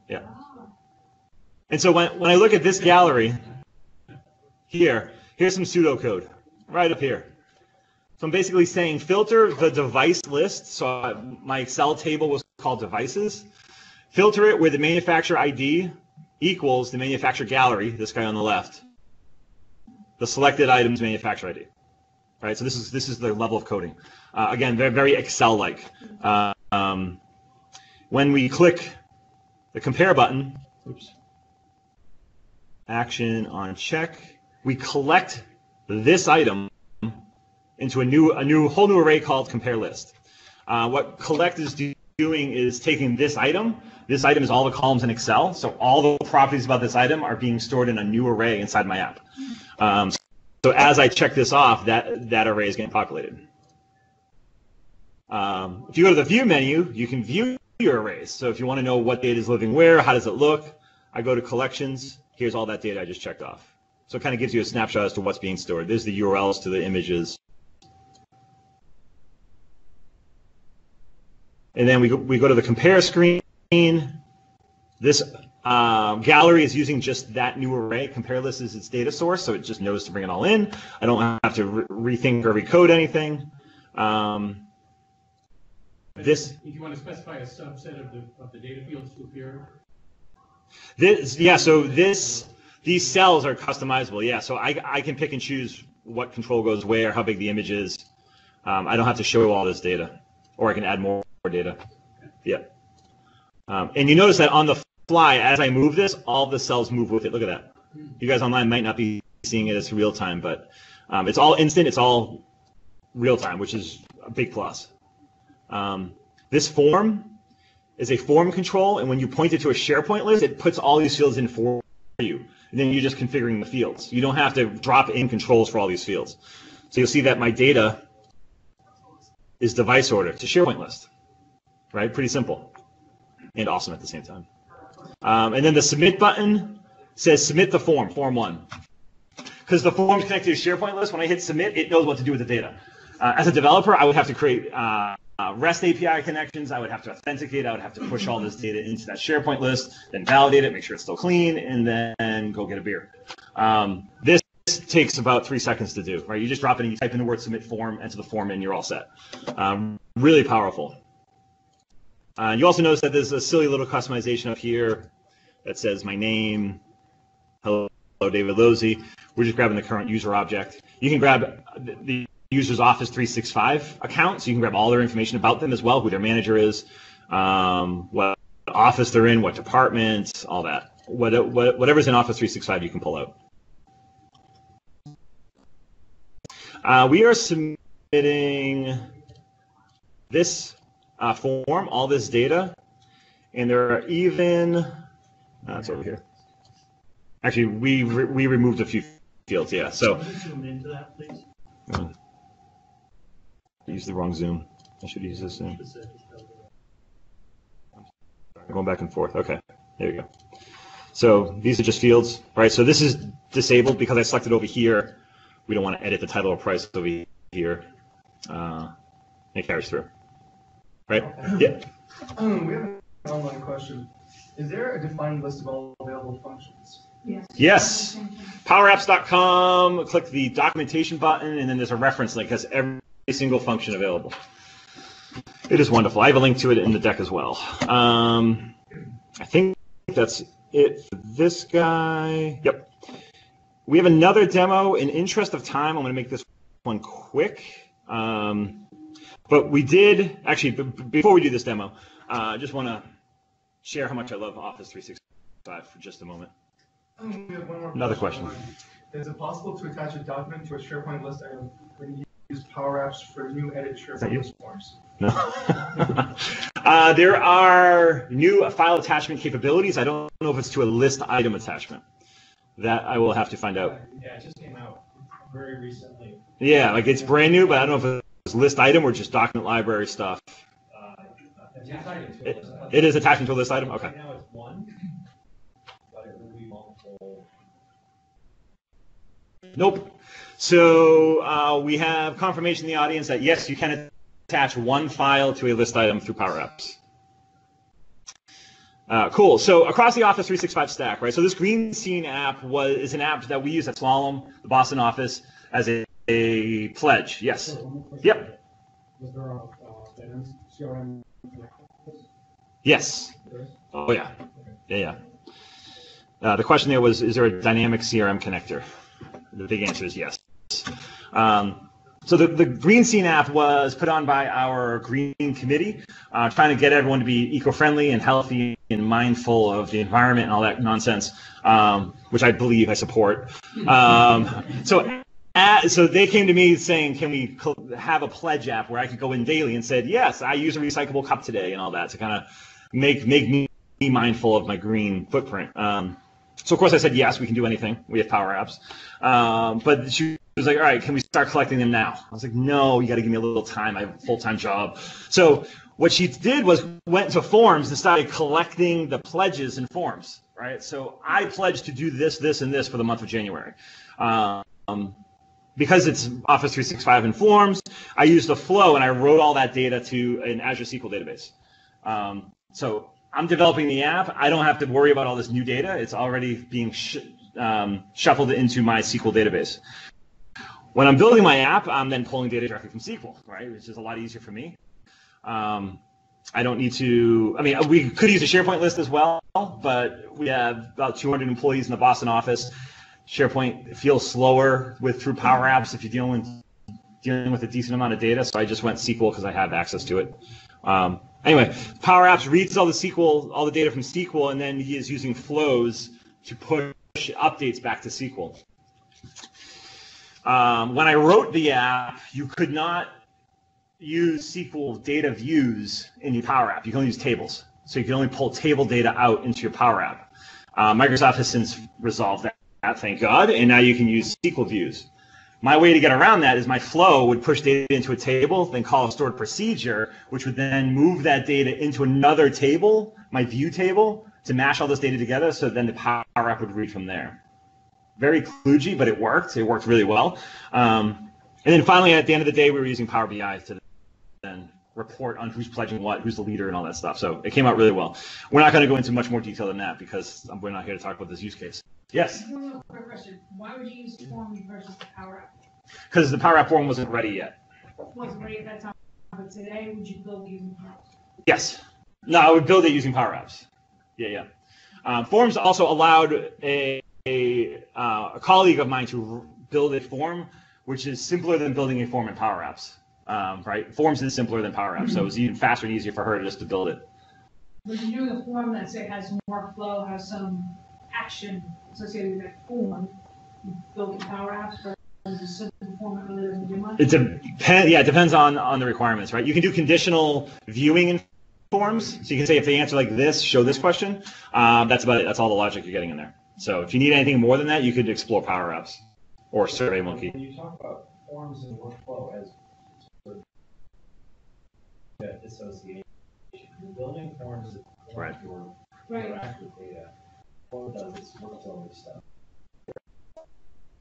Yeah. And so when I look at this gallery here's some pseudocode right up here. So I'm basically saying filter the device list. So my Excel table was called devices. Filter it where the manufacturer ID equals the manufacturer gallery, this guy on the left, the selected items manufacturer ID. Right. So this is the level of coding. Again, very, very Excel-like. When we click the compare button, action on check, we collect this item into a whole new array called compare list. What collect is doing is taking this item. This item is all the columns in Excel, so all the properties about this item are being stored in a new array inside my app. So as I check this off, that array is getting populated. If you go to the View menu, you can view your arrays. So if you want to know what data is living where, how does it look, I go to Collections. Here's all that data I just checked off. So it kind of gives you a snapshot as to what's being stored. There's the URLs to the images. And then we go to the compare screen. This gallery is using just that new array. Compare list is its data source, so it just knows to bring it all in. I don't have to rethink or recode anything. If you want to specify a subset of the data fields to appear. These cells are customizable. Yeah, so I can pick and choose what control goes where, how big the image is. I don't have to show all this data, or I can add more data. Yeah. And you notice that on the fly, as I move this, all the cells move with it. Look at that. You guys online might not be seeing it as real time, but it's all instant. It's all real time, which is a big plus. This form is a form control, and when you point it to a SharePoint list, it puts all these fields in for you. And then you're just configuring the fields. You don't have to drop in controls for all these fields. So you'll see that my data is device order. It's a SharePoint list, right? Pretty simple and awesome at the same time. And then the submit button says submit the form, form 1. Because the form's connected to a SharePoint list, when I hit submit, it knows what to do with the data. As a developer, I would have to create REST API connections. I would have to authenticate. I would have to push all this data into that SharePoint list, then validate it, make sure it's still clean, and then go get a beer. This takes about 3 seconds to do, right? You just drop it and you type in the word submit form, enter the form, and you're all set. Really powerful. You also notice that there's a silly little customization up here that says my name, hello, David Lozzi. We're just grabbing the current user object. You can grab the user's Office 365 account, so you can grab all their information about them as well, who their manager is, what office they're in, what department, all that. Whatever's in Office 365 you can pull out. We are submitting this form, all this data, and there are even, it's over here. Actually, we removed a few fields, yeah. So can you zoom into that, please? I used the wrong zoom. I should use this zoom. I'm going back and forth. Okay, there you go. So these are just fields, right? So this is disabled because I selected over here. We don't want to edit the title or price over here. It carries through, right? Yeah. We have an online question. Is there a defined list of all available functions? Yes. PowerApps.com, click the documentation button, and then there's a reference link that has every single function available. It is wonderful. I have a link to it in the deck as well. I think that's it for this guy. Yep. We have another demo. In interest of time, I'm going to make this one quick. But we did, actually, before we do this demo, I just want to share how much I love Office 365 for just a moment. We have one more Another question. Is it possible to attach a document to a SharePoint list item when you use PowerApps for new edit SharePoint list forms? No. There are new file attachment capabilities. I don't know if it's to a list item attachment. That I will have to find out. Yeah, it just came out very recently. Yeah, like it's brand new, but I don't know if it's list item or just document library stuff. It is attachment to a list item? Okay. Right now it's one, but it will be multiple. Nope. So we have confirmation in the audience that yes, you can attach one file to a list item through PowerApps. Cool. So across the Office 365 stack, right? So this Green Scene app is an app that we use at Slalom, the Boston office, as a pledge. Yes. Yep. Was there a CRM? Yes. Oh yeah. Yeah. The question there was, is there a dynamic CRM connector? The big answer is yes. So the Green Scene app was put on by our Green Committee, trying to get everyone to be eco-friendly and healthy and mindful of the environment and all that nonsense, which I believe I support. So they came to me saying, can we have a pledge app where I could go in daily and said, yes, I use a recyclable cup today and all that to kind of make me mindful of my green footprint. So of course I said, yes, we can do anything. We have PowerApps. But she was like, all right, can we start collecting them now? I was like, no, you got to give me a little time. I have a full-time job. So what she did was went to forms and started collecting the pledges in forms, right? So I pledged to do this, this, and this for the month of January. Because it's Office 365 in forms, I used the flow and I wrote all that data to an Azure SQL database. So I'm developing the app. I don't have to worry about all this new data. It's already being shuffled into my SQL database. When I'm building my app, I'm then pulling data directly from SQL, right? Which is a lot easier for me. I don't need to, I mean, we could use a SharePoint list as well, but we have about 200 employees in the Boston office. SharePoint feels slower through PowerApps if you're dealing with a decent amount of data, so I just went SQL because I have access to it. Anyway, PowerApps reads all the data from SQL, and then he is using flows to push updates back to SQL. When I wrote the app, you could not use SQL data views in your Power App. You can only use tables. So you can only pull table data out into your Power App. Microsoft has since resolved that, thank God, and now you can use SQL views. My way to get around that is my flow would push data into a table, then call a stored procedure, which would then move that data into another table, my view table, to mash all this data together, so then the Power App would read from there. Very kludgy, but it worked. It worked really well. And then finally, at the end of the day, we were using Power BI to then report on who's pledging what, who's the leader, and all that stuff. So it came out really well. We're not going to go into much more detail than that because we're not here to talk about this use case. Yes? One more quick question. Why would you use Forms versus the Power App? Because the Power App form wasn't ready yet. Wasn't ready at that time, but today, would you build using Power Apps? Yes. No, I would build it using Power Apps. Yeah. Forms also allowed a colleague of mine to build a form, which is simpler than building a form in Power Apps. Right? Forms is simpler than Power Apps, so it was even faster and easier for her just to build it. But you're doing a form that say has more flow, has some action associated with that form. You build in Power Apps, but it's a simple form that really doesn't do much. It depends on the requirements, right? You can do conditional viewing in forms, so you can say if they answer like this, show this question. That's about it. That's all the logic you're getting in there. So if you need anything more than that, you could explore Power Apps or SurveyMonkey. When you talk about forms and workflow as sort of that association, building forms that Right. interact with data. Flow does its workflow stuff.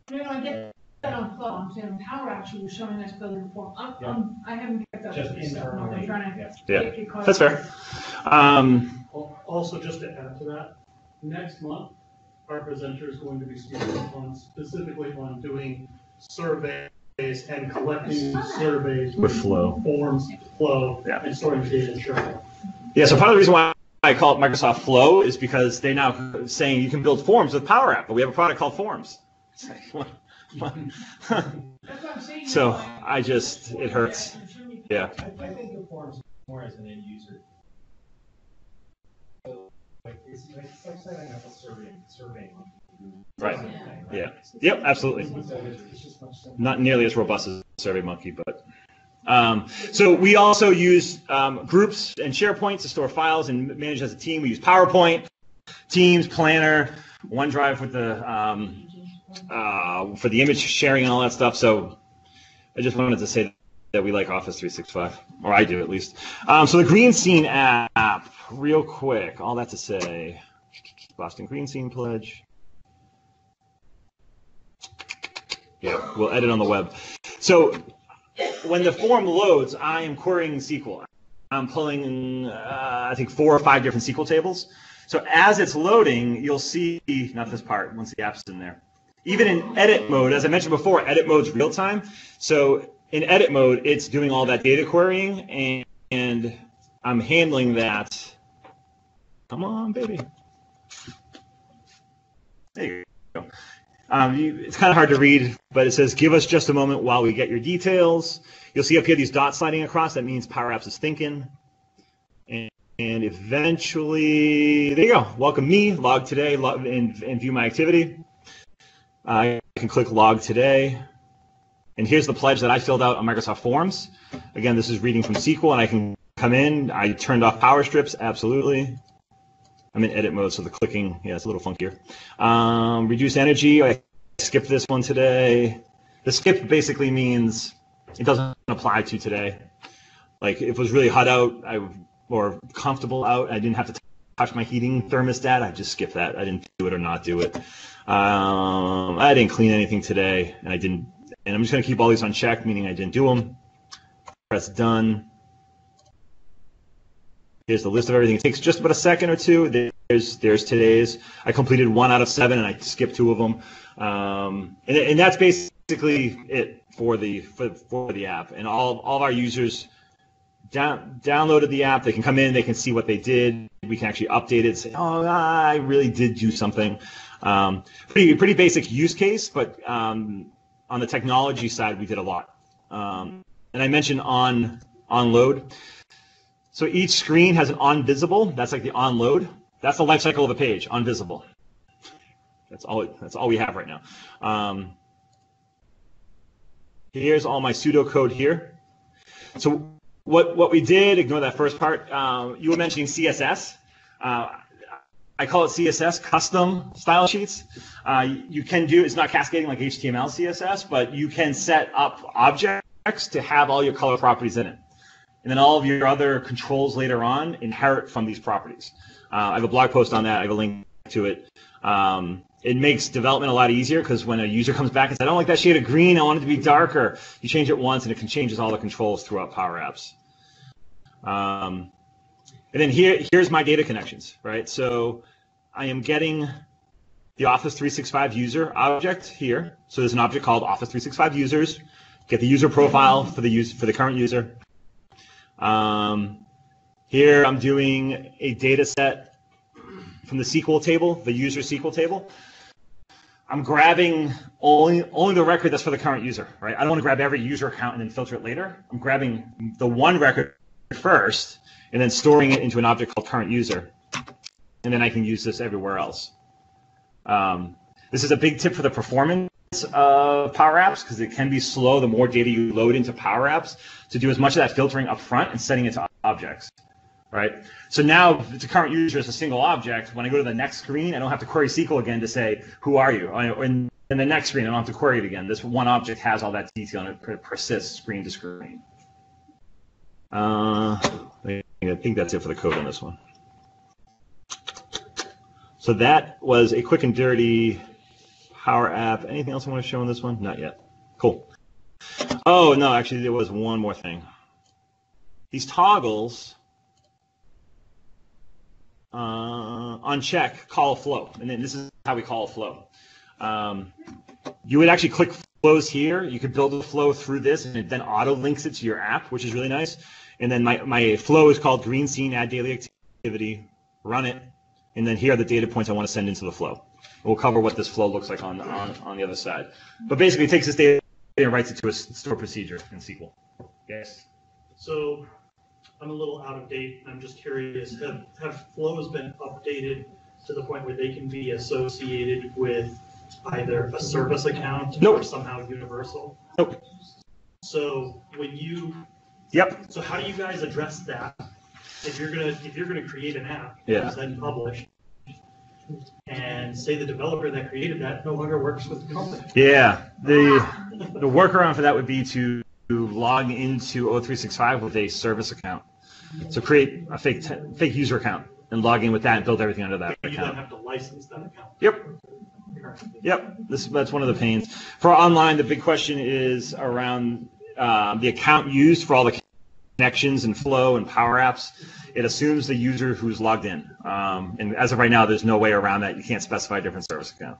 No, I get that on Flow. I'm saying on Power Apps, you were showing us building a form. I haven't kept up Just with this stuff. internally. I'm trying to Yeah, get caught that's up. fair. Also, just to add to that, next month, our presenter is going to be speaking specifically on doing surveys and collecting surveys With Flow. forms, Flow, Yeah. and storing data in SharePoint. Yeah, so part of the reason why I call it Microsoft Flow is because they're now saying you can build forms with Power App, but we have a product called Forms. It's like, what? That's what I'm saying. So it hurts. Yeah. I think of forms more as an end user. So, it's like setting up a survey. Right. Yeah. Yep, absolutely. Not nearly as robust as SurveyMonkey, but so we also use groups and SharePoint to store files and manage as a team. We use PowerPoint, Teams, Planner, OneDrive with the for the image sharing and all that stuff. So I just wanted to say that we like Office 365, or I do at least. So the Green Scene app, real quick, all that to say, Boston Green Scene pledge. Yeah, we'll edit on the web. So when the form loads, I am querying SQL. I'm pulling, I think, 4 or 5 different SQL tables. So as it's loading, you'll see, not this part, once the app's in there. Even in edit mode, as I mentioned before, edit mode's real time. So in edit mode, it's doing all that data querying, and I'm handling that. Come on, baby. There you go. It's kind of hard to read, but it says, give us just a moment while we get your details. You'll see up here these dots sliding across. That means Power Apps is thinking. And eventually, there you go. Welcome me, log today, and view my activity. I can click log today. And here's the pledge that I filled out on Microsoft Forms. Again, this is reading from SQL, and I can come in. I turned off power strips, absolutely. I'm in edit mode, so the clicking, yeah, it's a little funkier. Reduce energy, I skipped this one today. The skip basically means it doesn't apply to today. Like if it was really hot out or comfortable out, I didn't have to touch my heating thermostat, I just skipped that. I didn't do it or not do it. I didn't clean anything today, and I'm just gonna keep all these unchecked, meaning I didn't do them. Press done. Here's the list of everything. It takes just about a second or two. There's today's. I completed 1 out of 7, and I skipped 2 of them. And that's basically it for the app. And all of our users downloaded the app. They can come in. They can see what they did. We can actually update it. Say, oh, I really did do something. Pretty basic use case, but on the technology side, we did a lot. And I mentioned on load. So each screen has an on visible. That's like the on load. That's the life cycle of a page, on visible. That's all we have right now. Here's all my pseudocode here. So what we did, ignore that first part. You were mentioning CSS. I call it CSS, custom style sheets. You can do, it's not cascading like HTML CSS, but you can set up objects to have all your color properties in it. And then all of your other controls later on inherit from these properties. I have a blog post on that. I have a link to it. It makes development a lot easier because when a user comes back and says, I don't like that shade of green, I want it to be darker, you change it once and it changes all the controls throughout PowerApps. And then here's my data connections, right? So I am getting the Office 365 user object here. So there's an object called Office 365 users. Get the user profile for the current user. Here I'm doing a data set from the SQL table, the user SQL table. I'm grabbing only the record that's for the current user, right? I don't want to grab every user account and then filter it later. I'm grabbing the one record first and then storing it into an object called current user. And then I can use this everywhere else. This is a big tip for the performance of PowerApps because it can be slow the more data you load into PowerApps to do as much of that filtering up front and setting it to objects, right? So now if it's a current user as a single object, when I go to the next screen, I don't have to query SQL again to say, who are you? In the next screen, I don't have to query it again. This one object has all that detail and it persists screen to screen. I think that's it for the code on this one. So that was a quick and dirty Power App. Anything else I want to show on this one? Not yet. Cool. Oh, no, actually, there was one more thing. These toggles on check call a flow. And then this is how we call a flow. You would actually click flows here. You could build a flow through this, and it then auto links it to your app, which is really nice. And then my flow is called green scene, add daily activity, run it. And then here are the data points I want to send into the flow. We'll cover what this flow looks like on the other side. But basically, it takes this data and writes it to a stored procedure in SQL. Yes? So I'm a little out of date. I'm just curious, have flows been updated to the point where they can be associated with either a service account or somehow universal? Nope. So when you... Yep. So how do you guys address that? If you're gonna create an app yeah. and then publish, and say the developer that created that no longer works with the company. Yeah, the workaround for that would be to log into O365 with a service account. So create a fake user account and log in with that and build everything under that account. You then have to license that account. Yep. Yep. That's one of the pains. For online, the big question is around the account used for all the connections and Flow and PowerApps. It assumes the user who's logged in. And as of right now, there's no way around that. You can't specify a different service account.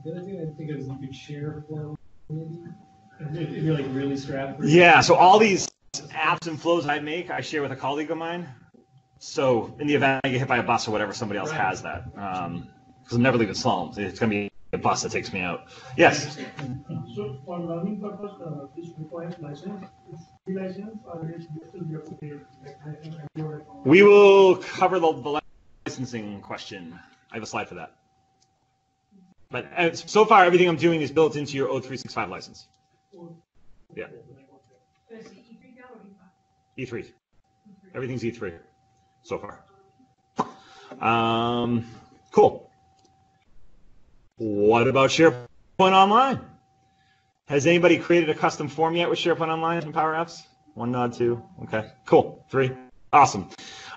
The other thing I think is you could share Flow, maybe? If you're like really strapped. Yeah, so all these apps and flows I make, I share with a colleague of mine. So in the event I get hit by a bus or whatever, somebody else has that. Because I'm never leaving Slum. It's going to be a bus that takes me out. Yes? So for learning purpose, this requires license, free license, or it's still you have to pay? We will cover the licensing question. I have a slide for that. But so far, everything I'm doing is built into your O365 license. Yeah. E3. Everything's E3 so far. Cool. What about SharePoint Online? Has anybody created a custom form yet with SharePoint Online and PowerApps? 1 nod, 2. Okay, cool. 3. Awesome.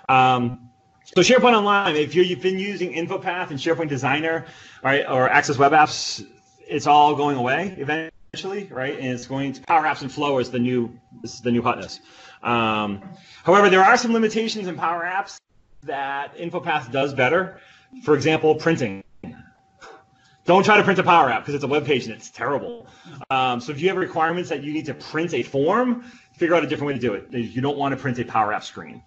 So SharePoint Online, if you've been using InfoPath and SharePoint Designer, right, or Access Web Apps, it's all going away eventually, right? And it's going to PowerApps and Flow is the new hotness. However, there are some limitations in PowerApps that InfoPath does better. For example, printing. Don't try to print a Power App because it's a web page and it's terrible. So if you have requirements that you need to print a form, figure out a different way to do it. You don't want to print a Power App screen.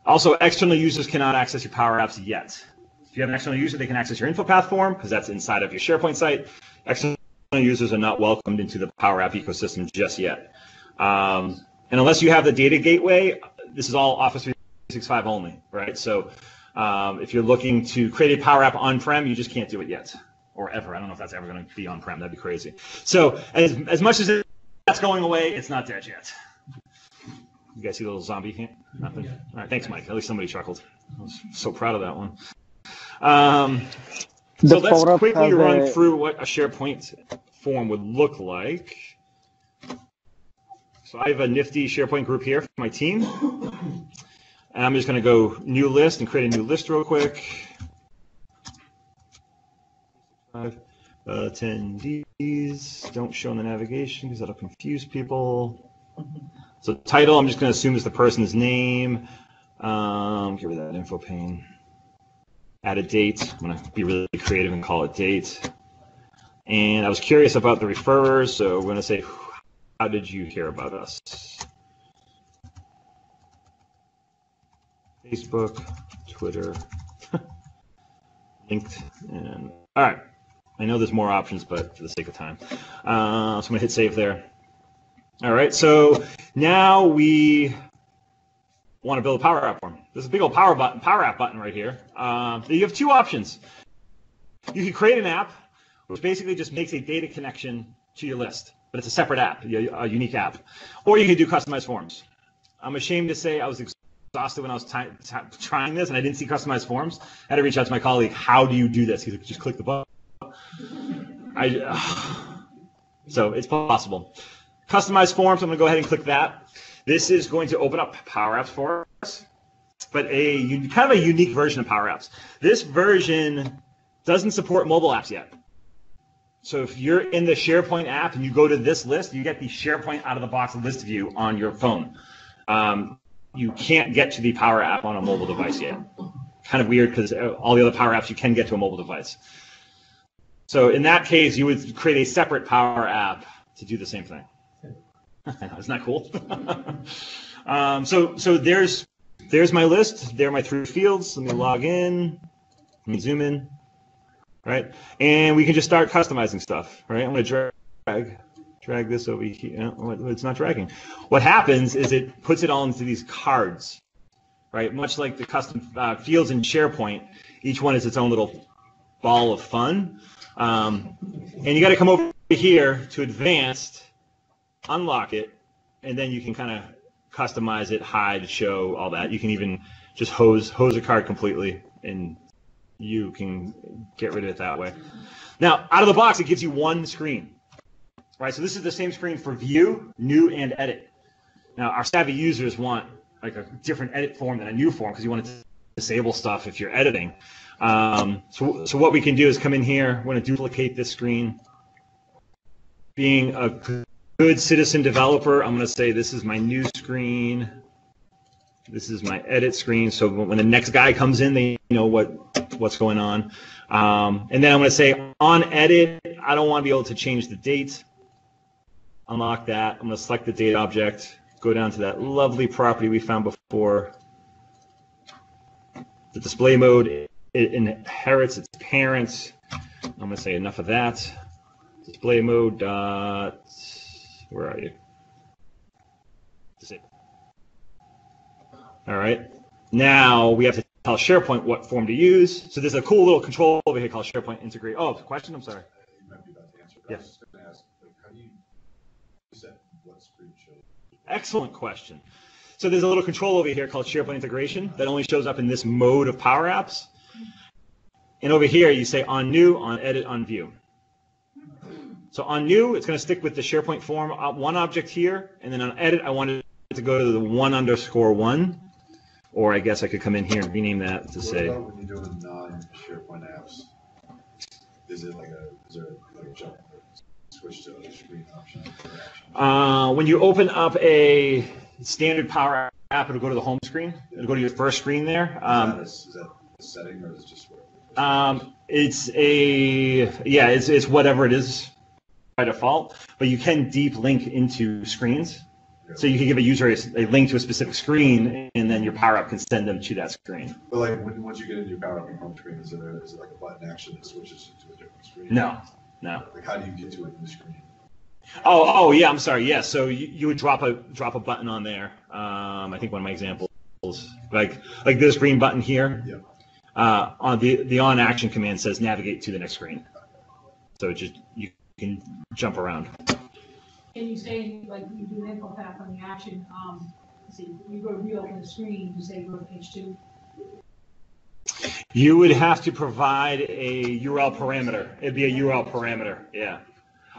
Also, external users cannot access your Power Apps yet. If you have an external user, they can access your InfoPath form because that's inside of your SharePoint site. External users are not welcomed into the Power App ecosystem just yet. And unless you have the data gateway, this is all Office 365 only, right? So if you're looking to create a Power App on-prem, you just can't do it yet, or ever. I don't know if that's ever going to be on-prem. That'd be crazy. So as much as that's going away. It's not dead yet. You guys see the little zombie hand? Nothing. All right, thanks, Mike. At least somebody chuckled. I was so proud of that one. So let's quickly run through what a SharePoint form would look like. So I have a nifty SharePoint group here for my team. And I'm just going to go new list and create a new list real quick. Attendees don't show in the navigation because that'll confuse people. So title, I'm just going to assume is the person's name. Get rid of that info pane. Add a date. I'm going to be really creative and call it date. And I was curious about the referrers, so we're going to say, how did you hear about us? Facebook, Twitter, LinkedIn. All right. I know there's more options, but for the sake of time. So I'm going to hit save there. All right. So now we want to build a Power App form. There's a big old Power App button right here. You have two options. You can create an app, which basically just makes a data connection to your list, but it's a separate app, a unique app. Or you can do customized forms. I'm ashamed to say I was exhausted when I was trying this, and I didn't see customized forms. I had to reach out to my colleague. How do you do this? He's like, just click the button. So it's possible. Customized forms, I'm going to go ahead and click that. This is going to open up Power Apps for us, but kind of a unique version of Power Apps. This version doesn't support mobile apps yet. So if you're in the SharePoint app and you go to this list, you get the SharePoint out of the box list view on your phone. You can't get to the Power App on a mobile device yet. Kind of weird because all the other Power Apps you can get to a mobile device. So in that case, you would create a separate Power App to do the same thing. Isn't that cool? So there's my list. There are my 3 fields. Let me log in. Let me zoom in. Right, and we can just start customizing stuff. Right, I'm going to drag this over here. It's not dragging. What happens is it puts it all into these cards. Right, much like the custom fields in SharePoint. Each one is its own little ball of fun. And you got to come over here to advanced, unlock it, and then you can kind of customize it, hide, show, all that. You can even just hose a card completely, and you can get rid of it that way. Now, out of the box, it gives you one screen. Right, so this is the same screen for view, new, and edit. Now, our savvy users want like a different edit form than a new form because you want to disable stuff if you're editing. So what we can do is come in here. We're going to duplicate this screen. Being a good citizen developer, I'm going to say this is my new screen. This is my edit screen. So when the next guy comes in, they know what's going on. And then I'm going to say on edit, I don't want to be able to change the date. Unlock that. I'm going to select the date object. Go down to that lovely property we found before. The display mode, it inherits its parent. I'm going to say enough of that. Display mode dot, where are you? Disable. All right. Now we have to tell SharePoint what form to use. So there's a cool little control over here called SharePoint Integrate. Oh, question? I'm sorry. You might be about to answer. Yeah. I was just going to ask, how do you set what screen shows? Excellent question. So there's a little control over here called SharePoint Integration that only shows up in this mode of Power Apps. And over here, you say on new, on edit, on view. So on new, it's going to stick with the SharePoint form, one object here, and then on edit, I want it to go to the 1_1, or I guess I could come in here and rename that to say. What about when you're doing non-SharePoint apps? Is there like a jump switch to other screen option? When you open up a standard Power App, it'll go to the home screen. It'll go to your first screen there. Is that a setting or is it just what? It's whatever it is by default, but you can deep link into screens. So you can give a user a link to a specific screen, and then your Power App can send them to that screen. But like once you get into your Power App home screen, is it like a button action that switches to a different screen? No. Like how do you get to it in the screen? Oh yeah, I'm sorry. Yeah, so you would drop a button on there. I think one of my examples, like this green button here. Yep. On the on action command says navigate to the next screen. So you can jump around. Can you say, like, you do an info path on the action, let's see, you go to reopen the screen, you say go to page 2. You would have to provide a URL parameter. It'd be a URL parameter, yeah.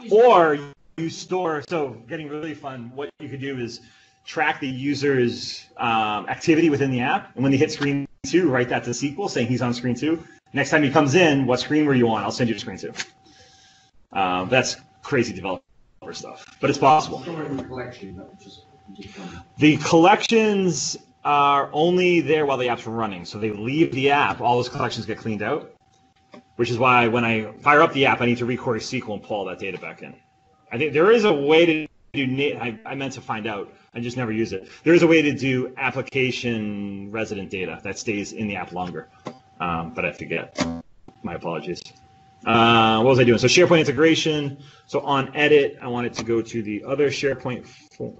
Or you store, so getting really fun, what you could do is track the user's activity within the app, and when they hit screen 2, write that to SQL saying he's on screen 2. Next time he comes in, what screen were you on? I'll send you to screen 2. That's crazy developer stuff, but it's possible. The collections are only there while the app's running, so they leave the app, all those collections get cleaned out, which is why when I fire up the app, I need to record a SQL and pull all that data back in. I think there is a way to do, I meant to find out, I just never use it. There is a way to do application resident data that stays in the app longer, but I forget. My apologies. What was I doing? So SharePoint integration. So on edit, I want it to go to the other SharePoint form.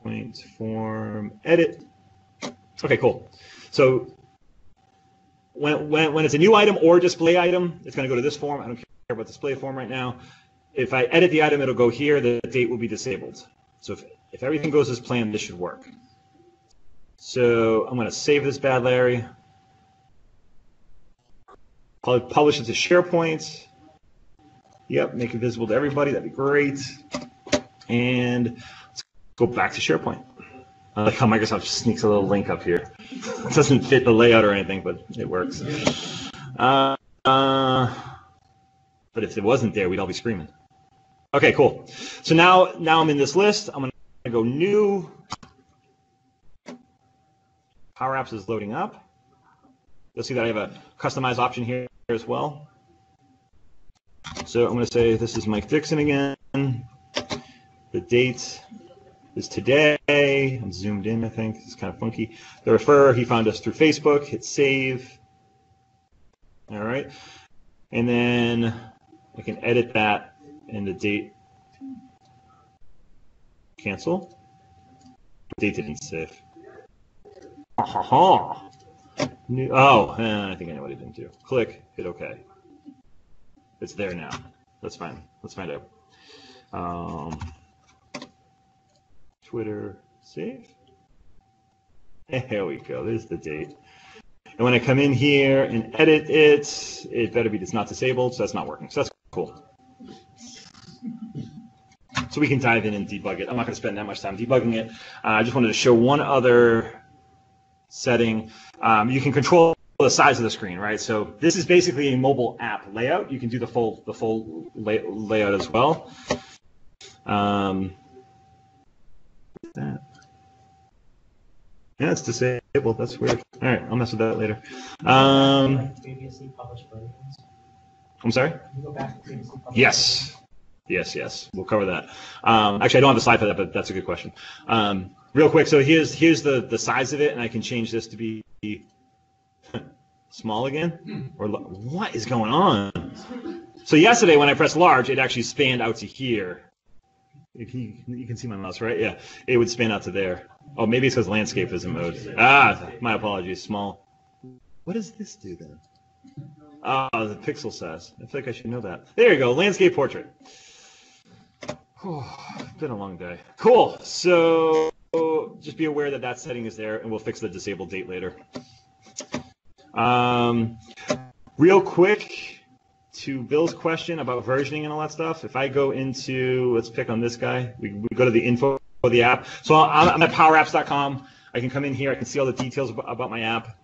SharePoint form edit. Okay, cool. So when it's a new item or display item, it's going to go to this form. I don't care about display form right now. If I edit the item, it'll go here. The date will be disabled. So if everything goes as planned, this should work. So I'm going to save this bad Larry. Publish it to SharePoint. Yep, make it visible to everybody. That'd be great. And let's go back to SharePoint. I like how Microsoft just sneaks a little link up here. It doesn't fit the layout or anything, but it works. But if it wasn't there, we'd all be screaming. Okay, cool. So now I'm in this list. I'm going to go new. PowerApps is loading up. You'll see that I have a customize option here as well. So I'm going to say this is Mike Dixon again. The date is today. I'm zoomed in, I think. It's kind of funky. The refer, he found us through Facebook. Hit save. All right. And then I can edit that and the date. Cancel. The date didn't save. New, I think I know what he didn't do. Click, hit OK. It's there now. That's fine. Let's find out. Twitter, save. There we go. There's the date. And when I come in here and edit it, it better be it's not disabled, so that's not working. So that's cool. So we can dive in and debug it. I'm not going to spend that much time debugging it. I just wanted to show one other setting. You can control the size of the screen, right? So this is basically a mobile app layout. You can do the full layout as well. That. Yeah, it's disabled. That's weird. All right, I'll mess with that later. Previously published versions. I'm sorry? Can you go back to previously published Yes. Yes. We'll cover that. Actually, I don't have a slide for that, but that's a good question. Real quick, so here's the size of it, and I can change this to be small again. Or what is going on? So yesterday, when I pressed large, it actually spanned out to here. You can see my mouse, right? Yeah, it would span out to there. Oh, maybe it's because landscape is in mode. My apologies. Small. What does this do then? The pixel size. I feel like I should know that. There you go. Landscape portrait. It's been a long day. Cool. So just be aware that that setting is there, and we'll fix the disabled date later. Real quick, to Bill's question about versioning and all that stuff, if I go into, let's pick on this guy, we go to the info of the app. So I'm at PowerApps.com. I can come in here. I can see all the details about my app.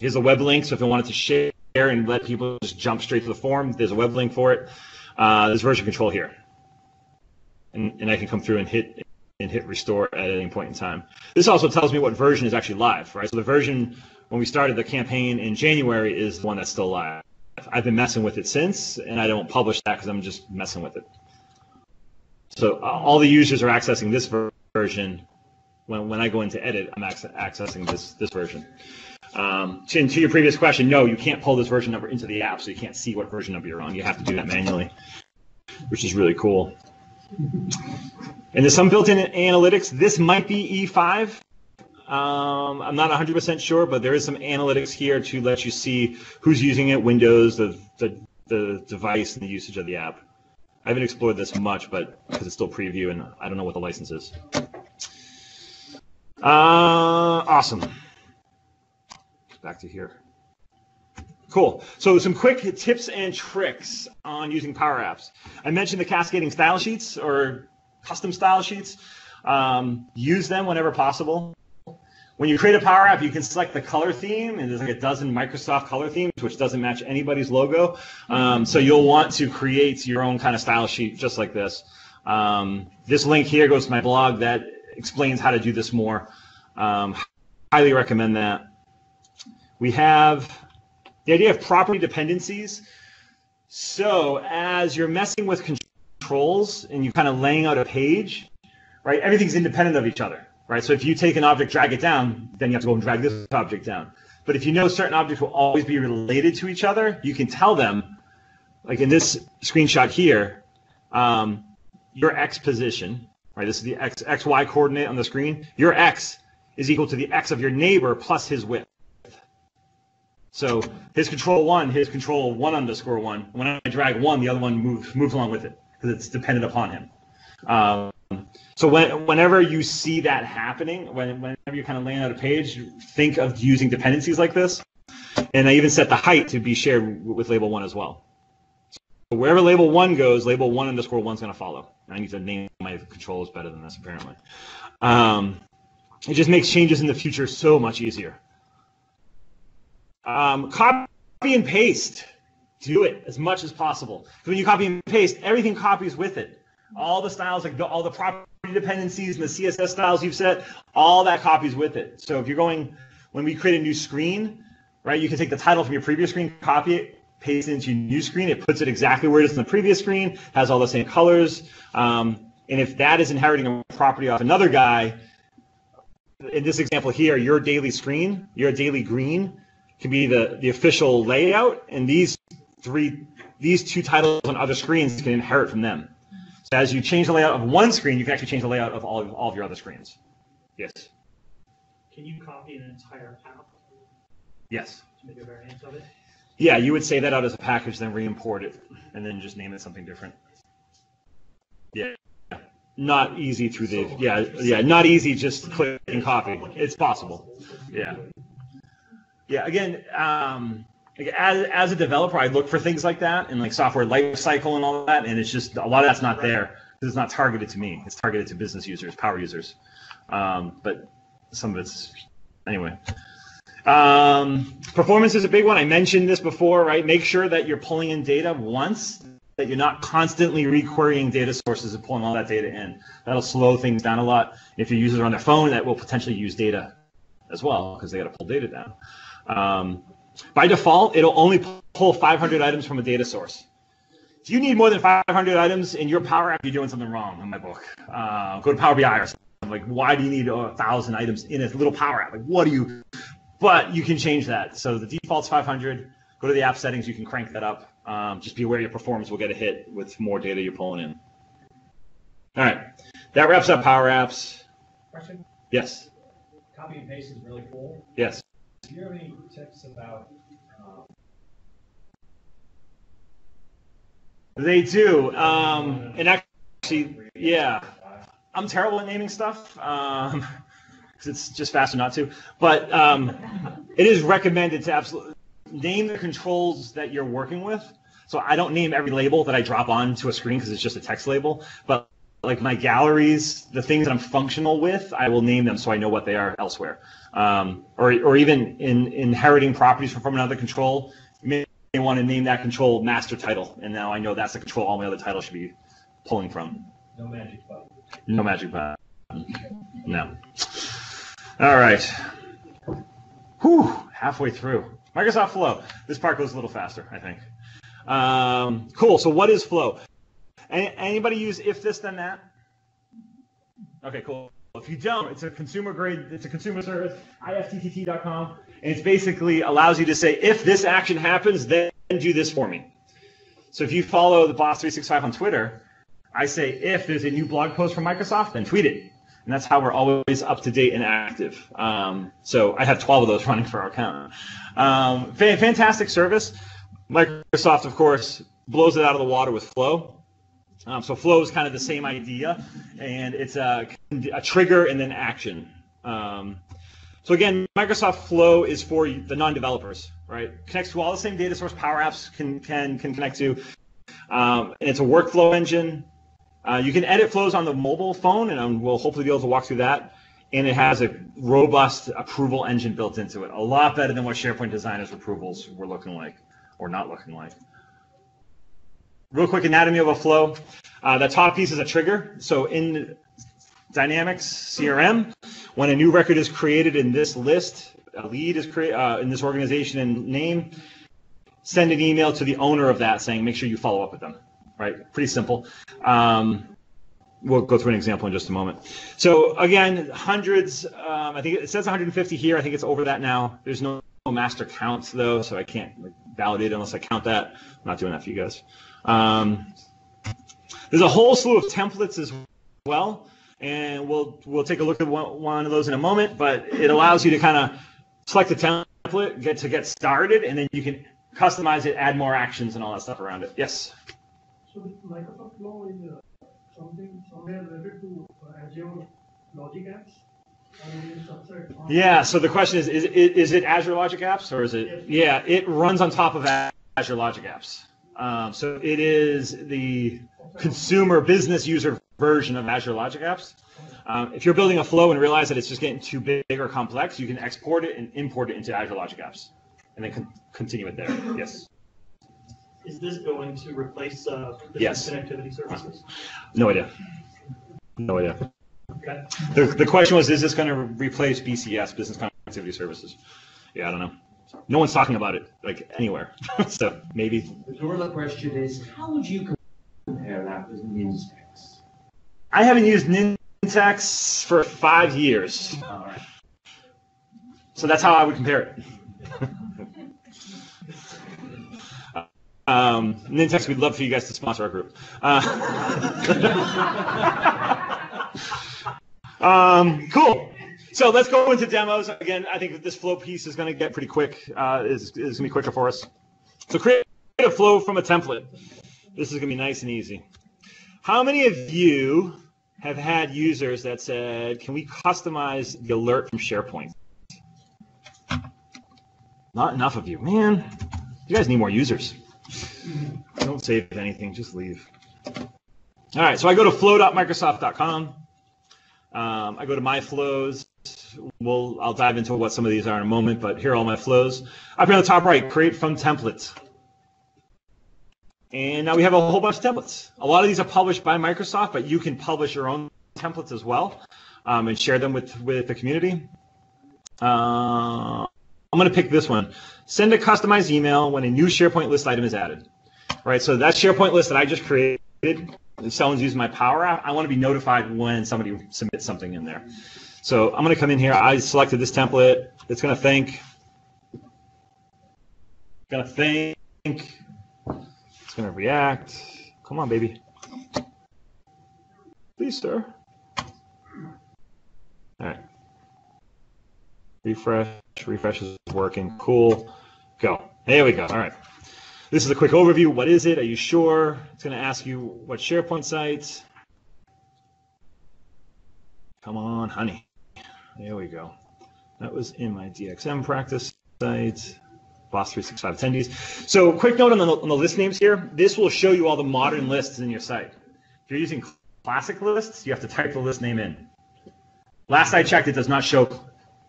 Here's a web link, so if I wanted to share and let people just jump straight to the form, there's a web link for it. There's version control here. And I can come through and hit restore at any point in time. This also tells me what version is actually live, right? So the version when we started the campaign in January is the one that's still live. I've been messing with it since, and I don't publish that because I'm just messing with it. So all the users are accessing this version. When I go into edit, I'm accessing this version. To your previous question, no, you can't pull this version number into the app, so you can't see what version number you're on. You have to do that manually, which is really cool. And there's some built-in analytics. This might be E5. I'm not 100% sure, but there is some analytics here to let you see who's using it, Windows, the device, and the usage of the app. I haven't explored this much, but because it's still preview and I don't know what the license is. Awesome. Back to here. Cool. So some quick tips and tricks on using PowerApps. I mentioned the cascading style sheets or custom style sheets. Use them whenever possible. When you create a Power App, you can select the color theme, and there's like a dozen Microsoft color themes, which doesn't match anybody's logo. So you'll want to create your own kind of style sheet just like this. This link here goes to my blog that explains how to do this more. Highly recommend that. We have the idea of property dependencies. So as you're messing with controls and you're kind of laying out a page, right, everything's independent of each other. Right, so if you take an object, drag it down, then you have to go and drag this object down. But if you know certain objects will always be related to each other, you can tell them, like in this screenshot here, your X position, right? This is the XY coordinate on the screen. Your X is equal to the X of your neighbor plus his width. So his control 1 underscore 1. When I drag 1, the other one moves along with it because it's dependent upon him. So whenever you see that happening, whenever you're kind of laying out a page, think of using dependencies like this. And I even set the height to be shared with label 1 as well. So wherever label 1 goes, label 1 underscore 1 is going to follow. I need to name my controls better than this, apparently. It just makes changes in the future so much easier. Copy and paste. Do it as much as possible. When you copy and paste, everything copies with it. All the styles, like all the property dependencies and the CSS styles you've set, all that copies with it. So if you're going, when we create a new screen, right, you can take the title from your previous screen, copy it, paste it into your new screen. It puts it exactly where it is in the previous screen, has all the same colors. And if that is inheriting a property off another guy, in this example here, your daily screen, your daily green, can be the official layout, and these two titles on other screens can inherit from them. So as you change the layout of one screen, you can actually change the layout of all of your other screens. Yes? Can you copy an entire app? Yes. To make a variant of it? Yeah, you would save that out as a package, then re-import it, and then just name it something different. Yeah. Not easy through the, not easy just click and copy. It's possible. Yeah. Yeah, again, as a developer, I look for things like that and like software life cycle and all that, and it's just a lot of that's not there because it's not targeted to me. It's targeted to business users, power users. But some of it's anyway. Performance is a big one. I mentioned this before, right? Make sure that you're pulling in data once, that you're not constantly requerying data sources and pulling all that data in. That'll slow things down a lot. If your users are on their phone, that will potentially use data as well because they got to pull data down. By default, it'll only pull 500 items from a data source. If you need more than 500 items in your Power App, you're doing something wrong in my book. Go to Power BI or something. Like, why do you need 1,000 items in a little Power App? Like, what do you? But you can change that. So the default's 500. Go to the app settings. You can crank that up. Just be aware your performance will get a hit with more data you're pulling in. All right. That wraps up Power Apps. Question? Yes. Copy and paste is really cool. Yes. Do you have any tips about? They do. And actually, yeah. I'm terrible at naming stuff because it's just faster not to. But it is recommended to absolutely name the controls that you're working with. So I don't name every label that I drop onto a screen because it's just a text label. But like my galleries, the things that I'm functional with, I will name them so I know what they are elsewhere. Or even in inheriting properties from another control, you may want to name that control master title. And now I know that's the control all my other titles should be pulling from. No magic button. No magic button. No. All right. Whew, halfway through. Microsoft Flow. This part goes a little faster, I think. Cool. So what is Flow? Anybody use if this then that? Okay, cool. If you don't, it's a consumer grade, it's a consumer service, ifttt.com, and it basically allows you to say, if this action happens, then do this for me. So if you follow the Boss 365 on Twitter, I say, if there's a new blog post from Microsoft, then tweet it. And that's how we're always up to date and active. So I have 12 of those running for our account. Fantastic service. Microsoft, of course, blows it out of the water with Flow. So flow is kind of the same idea, and it's a trigger and then action. So again, Microsoft Flow is for the non-developers, right? Connects to all the same data source PowerApps can connect to. And it's a workflow engine. You can edit flows on the mobile phone, and we'll hopefully be able to walk through that. And it has a robust approval engine built into it. A lot better than what SharePoint Designer's approvals were looking like, or not looking like. Real quick anatomy of a flow. The top piece is a trigger. So in Dynamics CRM, when a new record is created in this list, a lead is created in this organization and name, send an email to the owner of that saying, make sure you follow up with them, right? Pretty simple. We'll go through an example in just a moment. So again, hundreds, I think it says 150 here. I think it's over that now. There's no master counts though, so I can't validate it unless I count that. I'm not doing that for you guys. There's a whole slew of templates as well, and we'll take a look at one of those in a moment, but it allows you to kind of select a template, get started, and then you can customize it, add more actions and all that stuff around it. Yes? So Microsoft Flow is somewhere related to Azure Logic Apps? Yeah, so the question is it Azure Logic Apps, or is it? Yeah, it runs on top of Azure Logic Apps. So it is the consumer business user version of Azure Logic Apps. If you're building a flow and realize that it's just getting too big or complex, you can export it and import it into Azure Logic Apps, and then continue it there. Yes? Is this going to replace business connectivity services? No idea. No idea. Okay. The question was, is this going to replace BCS, business connectivity services? Yeah, I don't know. No one's talking about it like anywhere. So maybe. The core of the question is, how would you compare that with Nintex? I haven't used Nintex for 5 years. All right. So that's how I would compare it. Nintex, we'd love for you guys to sponsor our group. Cool. So let's go into demos. Again, I think that this flow piece is going to get pretty quick. Is going to be quicker for us. So create a flow from a template. This is going to be nice and easy. How many of you have had users that said, can we customize the alert from SharePoint? Not enough of you. Man, you guys need more users. Don't save anything, just leave. All right, so I go to flow.microsoft.com. I go to my flows. I'll dive into what some of these are in a moment, but here are all my flows. Up here on the top right, create from templates. And now we have a whole bunch of templates. A lot of these are published by Microsoft, but you can publish your own templates as well and share them with the community. I'm going to pick this one. Send a customized email when a new SharePoint list item is added. All right, so that SharePoint list that I just created, if someone's using my Power App, I want to be notified when somebody submits something in there. So I'm going to come in here. I selected this template. It's going to thank. It's going to react. Come on, baby. Please, sir. All right. Refresh. Refresh is working. Cool. Go. There we go. All right. This is a quick overview. What is it? Are you sure? It's going to ask you what SharePoint sites. Come on, honey. There we go. That was in my DXM practice site. Boss 365 attendees. So quick note on the list names here. This will show you all the modern lists in your site. If you're using classic lists, you have to type the list name in. Last I checked, it does not show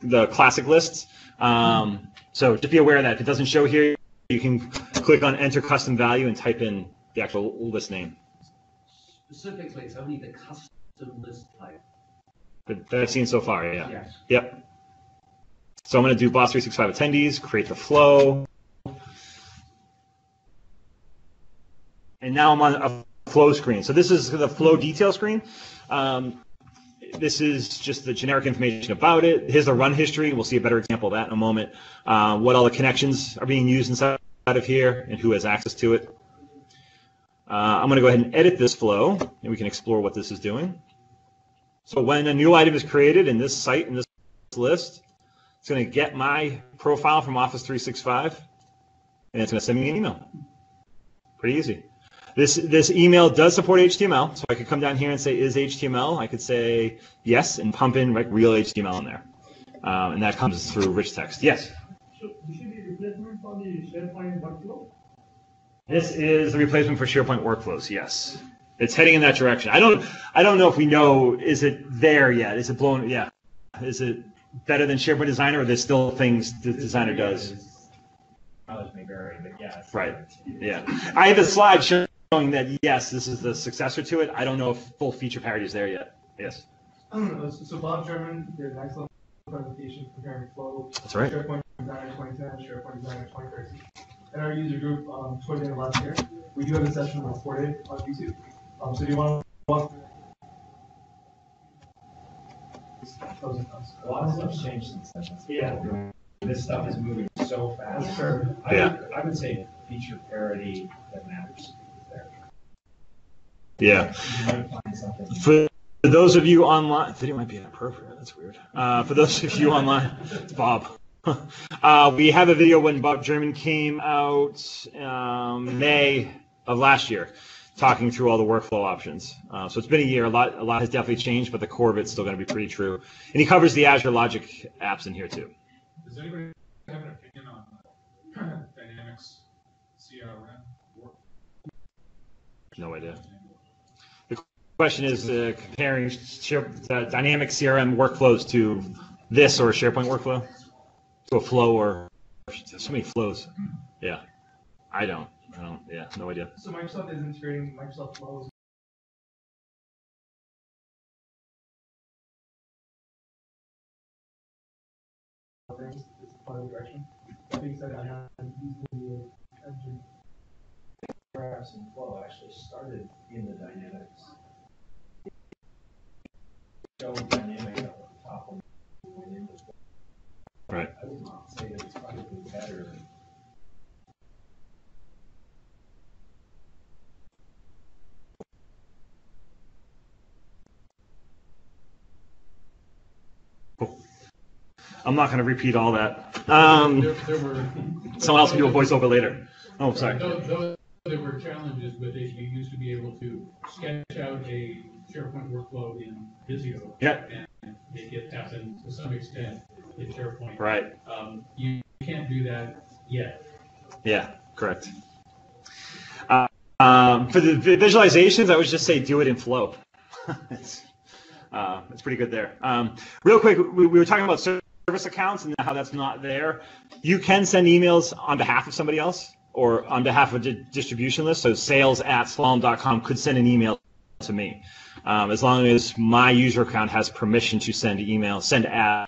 the classic lists. So just be aware of that. If it doesn't show here, you can click on Enter Custom Value and type in the actual list name. Specifically, it's only the custom list type. That I've seen so far, yeah. Yes. Yep. So I'm going to do Boss 365 attendees, create the flow. And now I'm on a flow screen. So this is the flow detail screen. This is just the generic information about it. Here's the run history. We'll see a better example of that in a moment. What all the connections are being used inside of here and who has access to it. I'm going to go ahead and edit this flow, and we can explore what this is doing. So when a new item is created in this site, in this list, it's going to get my profile from Office 365, and it's going to send me an email. Pretty easy. This email does support HTML, so I could come down here and say is HTML. I could say yes and pump in like real HTML in there, and that comes through rich text. Yes. So this is the replacement for the SharePoint workflow? This is the replacement for SharePoint workflows. Yes, it's heading in that direction. I don't know if we know, is it there yet? Is it blown? Yeah. Is it better than SharePoint Designer, or there's still things the designer does? Knowledge may vary, but yeah. Right. Yeah. I have a slide showing that yes, this is the successor to it. I don't know if full feature parity is there yet. Yes. So Bob German did an excellent presentation comparing Flow. That's right. SharePoint Designer 2010, SharePoint Designer 2013. In our user group, toward the end of last year, we do have a session recorded on YouTube. So do you want to walk? A lot of stuff's changed since then. Yeah. This stuff is moving so fast. Sure. I would say feature parity that matters there. Yeah. You might find something. For those of you online, video might be inappropriate. That's weird. For those of you online, it's Bob. We have a video when Bob German came out May of last year, talking through all the workflow options. So it's been a year. A lot has definitely changed, but the core of it's still going to be pretty true. And he covers the Azure Logic apps in here too. Does anybody have an opinion on Dynamics CRM? No idea. The question is comparing Dynamic CRM workflows to this or a SharePoint workflow, to a flow, or so many flows. Yeah, I don't. Yeah, no idea. So Microsoft is integrating Microsoft Flow. Things. It's part of the direction. That being said, I have used the engine. PowerApps and Flow actually started in the Dynamics. Show dynamic up at the top when you went into Flow. Right. I would not say that it's probably better. I'm not going to repeat all that. There were Someone else can do a voiceover later. Oh, sorry. Though there were challenges with it, you used to be able to sketch out a SharePoint workflow in Visio. Yeah. And make it happen to some extent in SharePoint. Right. You can't do that yet. Yeah, correct. For the visualizations, I would just say do it in Flow. It's pretty good there. Real quick, we were talking about service accounts and how that's not there. You can send emails on behalf of somebody else or on behalf of a distribution list. So sales@slalom.com could send an email to me, as long as my user account has permission to send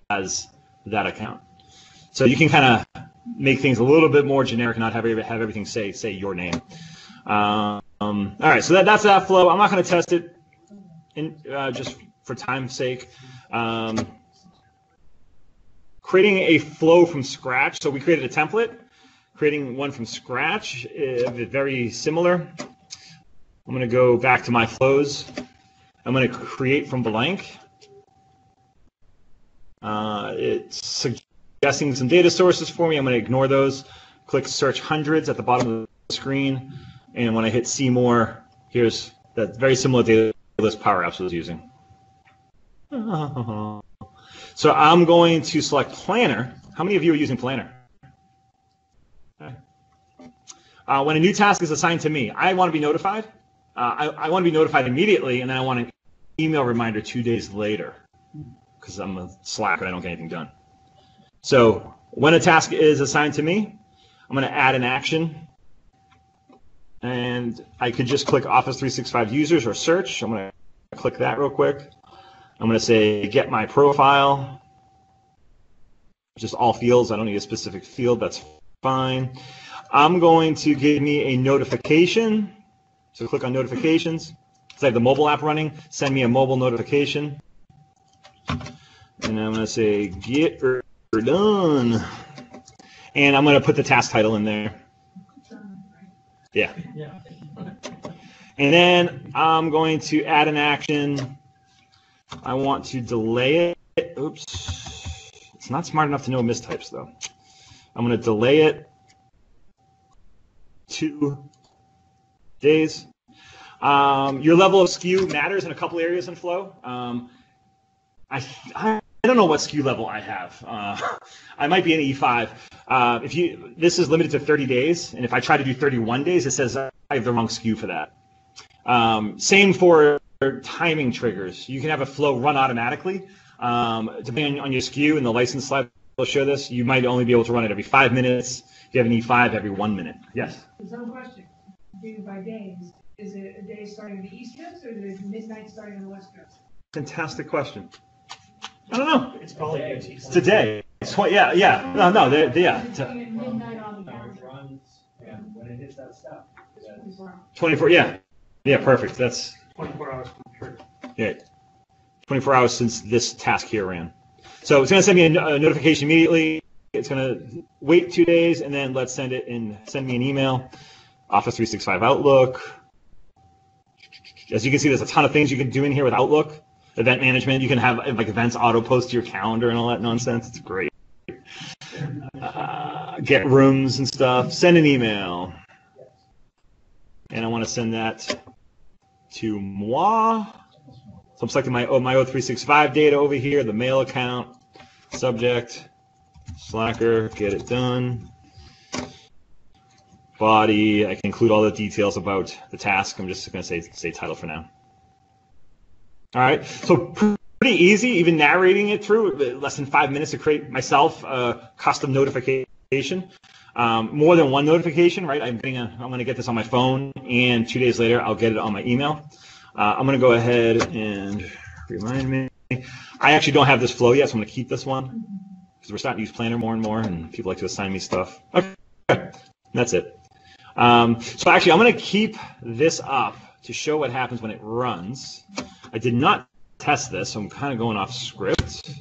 as that account. So you can kind of make things a little bit more generic and not have everything say your name. All right, so that's that flow. I'm not going to test it just for time's sake. Creating a flow from scratch. So we created a template. Creating one from scratch is very similar. I'm going to go back to my flows. I'm going to create from blank. It's suggesting some data sources for me. I'm going to ignore those. Click search hundreds at the bottom of the screen. And when I hit see more, here's that very similar data list PowerApps was using. So I'm going to select Planner. How many of you are using Planner? Okay. When a new task is assigned to me, I want to be notified. I want to be notified immediately, and then I want an email reminder 2 days later because I'm a slacker and I don't get anything done. So when a task is assigned to me, I'm going to add an action. And I could just click Office 365 users or search. I'm going to click that real quick. I'm going to say get my profile. Just all fields. I don't need a specific field. That's fine. I'm going to give me a notification. So click on notifications. Because I have the mobile app running. Send me a mobile notification. And I'm going to say get done. And I'm going to put the task title in there. Yeah. And then I'm going to add an action. I want to delay it. Oops. It's not smart enough to know mistypes, though. I'm going to delay it 2 days. Your level of skew matters in a couple areas in Flow. I don't know what skew level I have. I might be an E5. This is limited to 30 days, and if I try to do 31 days, it says I have the wrong skew for that. Same for timing triggers. You can have a flow run automatically. Depending on your skew, and the license slide will show this, you might only be able to run it every 5 minutes. If you have an E5, every 1 minute. Yes? There's no question. Being by days, is it a day starting on the East Coast, or is it midnight starting on the West Coast? Fantastic question. I don't know. It's probably UT. It's today. It's yeah. No, yeah. Midnight on the calendar. Yeah, when it hits that step. 24. Yeah. Perfect. That's 24 hours. Sure. yeah. 24 hours since this task here ran. So it's going to send me a notification immediately. It's going to wait 2 days, and then let's send me an email. Office 365 Outlook. As you can see, there's a ton of things you can do in here with Outlook. Event management, you can have like events auto post to your calendar and all that nonsense. It's great. Get rooms and stuff. Send an email. And I want to send that to moi. So I'm selecting my O365 data over here, the mail account, subject, Slacker, get it done. Body, I can include all the details about the task. I'm just going to say title for now. All right, so pretty easy, even narrating it through, less than 5 minutes to create myself a custom notification. More than one notification, right? I'm going to get this on my phone, and 2 days later, I'll get it on my email. I'm going to go ahead and remind me. I actually don't have this flow yet, so I'm going to keep this one because we're starting to use Planner more and more, and people like to assign me stuff. Okay, that's it. So actually, I'm going to keep this up to show what happens when it runs. I did not test this, so I'm kind of going off script.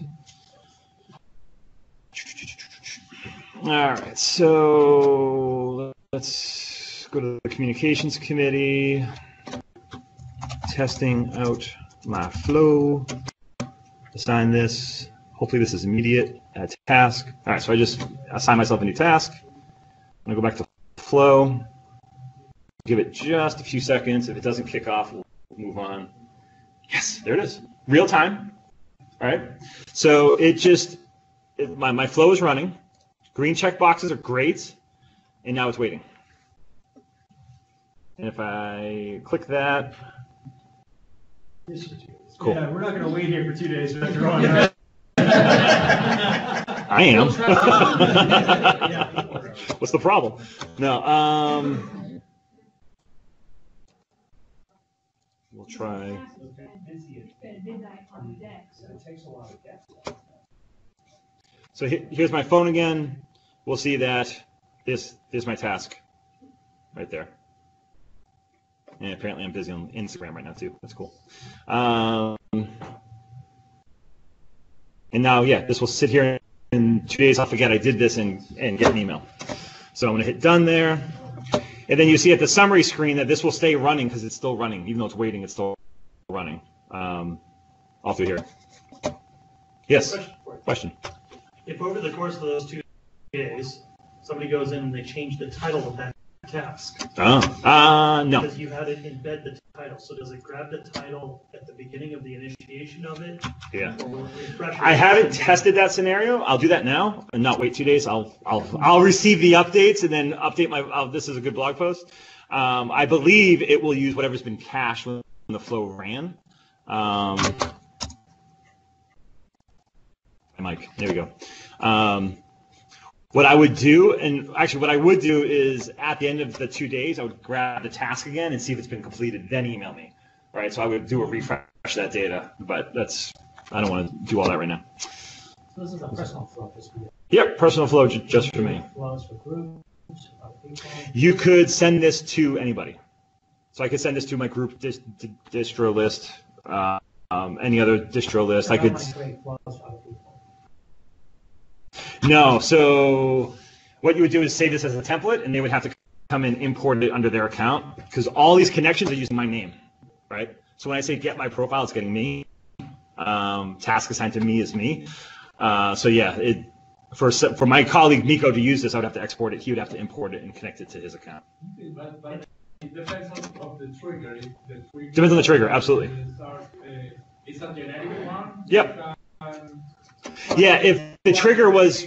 All right, so let's go to the communications committee. Testing out my flow. Assign this. Hopefully this is immediate. Add task. All right, so I just assign myself a new task. I'm going to go back to flow. Give it just a few seconds. If it doesn't kick off, we'll move on. Yes, there it is. Real time. All right. So my flow is running. Green check boxes are great. And now it's waiting. And if I click that. Cool. Yeah, we're not going to wait here for 2 days after all. I am. What's the problem? No. We'll try. So here's my phone again. We'll see that this is my task right there. And apparently I'm busy on Instagram right now too. That's cool. And now, yeah, this will sit here in 2 days. I'll forget I did this and get an email. So I'm going to hit done there. And then you see at the summary screen that this will stay running because it's still running. Even though it's waiting, it's still running. All through here. Yes? Question. If over the course of those 2 days, somebody goes in and they change the title of that task. No. Because you had it embed the title. So does it grab the title at the beginning of the initiation of it? Yeah. Or will it refresh I haven't tested that scenario. I'll do that now and not wait 2 days. I'll receive the updates and then update my. This is a good blog post. I believe it will use whatever's been cached when the flow ran. Mike, there we go. What I would do, is at the end of the 2 days, I would grab the task again and see if it's been completed, then email me. All right, so I would do a refresh that data, but I don't want to do all that right now. So this is a personal flow just for you. Yep, personal flow just for me. Flows for groups, people. You could send this to anybody. So I could send this to my group distro list, any other distro list. I could. No, so what you would do is save this as a template, and they would have to come and import it under their account, because all these connections are using my name, right? So when I say get my profile, it's getting me. Task assigned to me is me. So yeah, for my colleague Miko to use this, I would have to export it. He would have to import it and connect it to his account. By it depends on the trigger. If the trigger Depends on the trigger, absolutely. It's a generic one. Yep. Yeah, if the trigger was,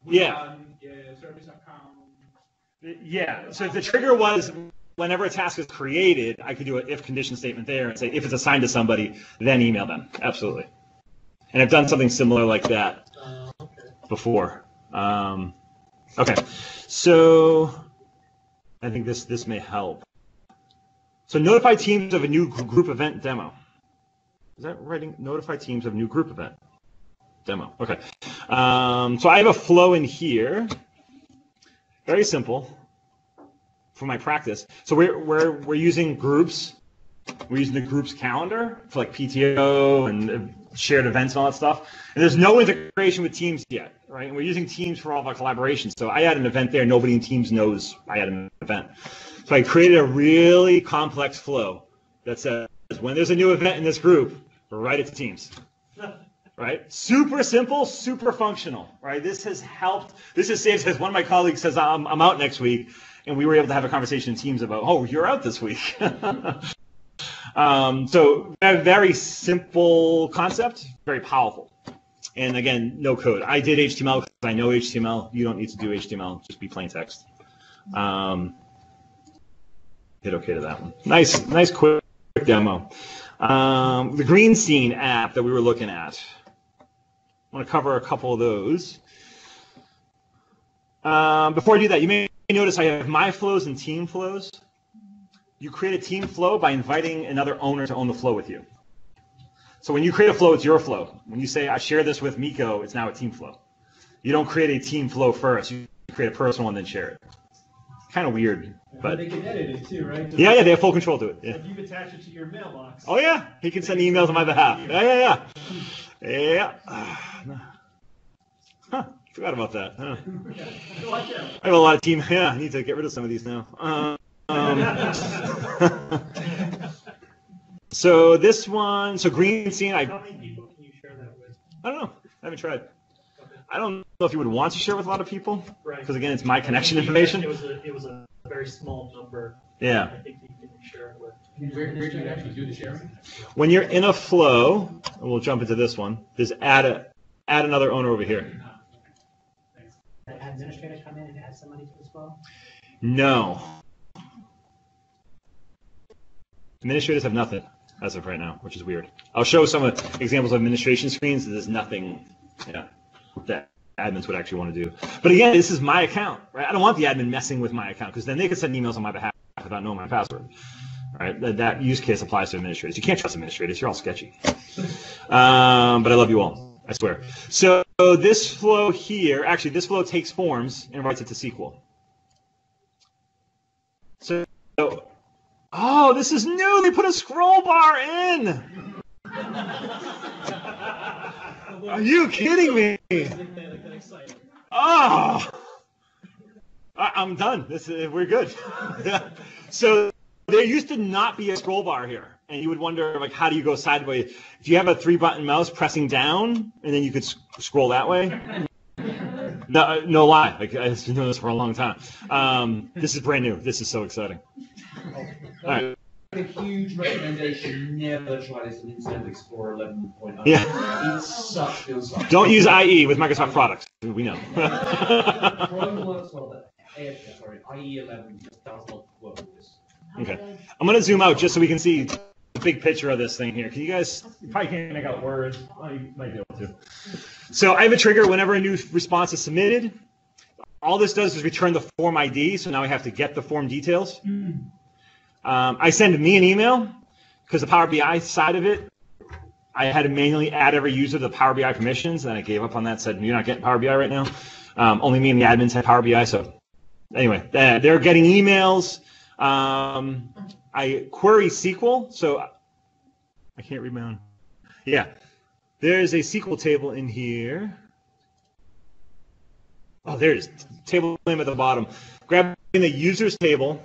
yeah. Service account. Yeah, so if the trigger was whenever a task is created, I could do an if condition statement there and say if it's assigned to somebody, then email them. Absolutely. And I've done something similar like that before. Okay, so I think this may help. So notify teams of a new group event demo. Is that writing? Notify teams of new group event demo. Okay. So I have a flow in here. Very simple for my practice. So we're using groups. We're using the groups calendar for like PTO and shared events and all that stuff. And there's no integration with Teams yet, right? And we're using Teams for all of our collaboration. So I add an event there. Nobody in Teams knows I had an event. So I created a really complex flow that says when there's a new event in this group, write it to Teams. Right? Super simple, super functional, right? This has helped. This has saved, as one of my colleagues says, I'm out next week, and we were able to have a conversation in Teams about, oh, you're out this week. So a very simple concept, very powerful. And again, no code. I did HTML because I know HTML. You don't need to do HTML, just be plain text. Hit OK to that one. Nice quick demo. The Green Scene app that we were looking at. I want to cover a couple of those. Before I do that, you may notice I have my flows and team flows. You create a team flow by inviting another owner to own the flow with you. So when you create a flow, it's your flow. When you say, I share this with Miko, it's now a team flow. You don't create a team flow first. You create a personal and then share it. Kind of weird. But they can edit it too, right? Yeah, they have full control to it. Yeah. If you attach it to your mailbox. Oh, yeah. He can send emails on my behalf. Yeah. Huh. Forgot about that. Huh. I have a lot of team. Yeah, I need to get rid of some of these now. So this one, Green Scene, How many people can you share that with? I don't know. I haven't tried. I don't know if you would want to share with a lot of people. Right. Because again, it's my connection information. It was a very small number. Yeah. I think you can share it with. Where do you actually do the sharing? When you're in a flow, and we'll jump into this one, there's add another owner over here. Administrators come in and add somebody to this flow? No. Administrators have nothing as of right now, which is weird. I'll show some examples of administration screens. There's nothing that admins would actually want to do. But again, this is my account, right? I don't want the admin messing with my account because then they could send emails on my behalf without knowing my password. Right? That use case applies to administrators. You can't trust administrators. You're all sketchy. But I love you all. I swear. So this flow here, actually, this flow takes forms and writes it to SQL. So, oh, this is new. They put a scroll bar in. Are you kidding me? Oh, I'm done. We're good. So there used to not be a scroll bar here. And you would wonder, like, how do you go sideways? If you have a 3-button mouse pressing down, and then you could scroll that way. No lie. Like, I've been doing this for a long time. This is brand new. This is so exciting. All right. A huge recommendation: never try this in Internet Explorer 11.0. Yeah. It sucks. Don't use IE with Microsoft products. We know. Chrome works well, but IE 11 just does not work with this. Okay. I'm going to zoom out just so we can see the big picture of this thing here. Can you guys, you probably can't make out words. Well, you might be able to. So I have a trigger whenever a new response is submitted. All this does is return the form ID, so now I have to get the form details. I send me an email because the Power BI side of it, I had to manually add every user to the Power BI permissions, and I gave up on that, said, you're not getting Power BI right now. Only me and the admins have Power BI, so anyway, they're getting emails. I query SQL, so I can't read my own. Yeah, there's a SQL table in here. Oh, there's table name at the bottom. Grabbing the users table,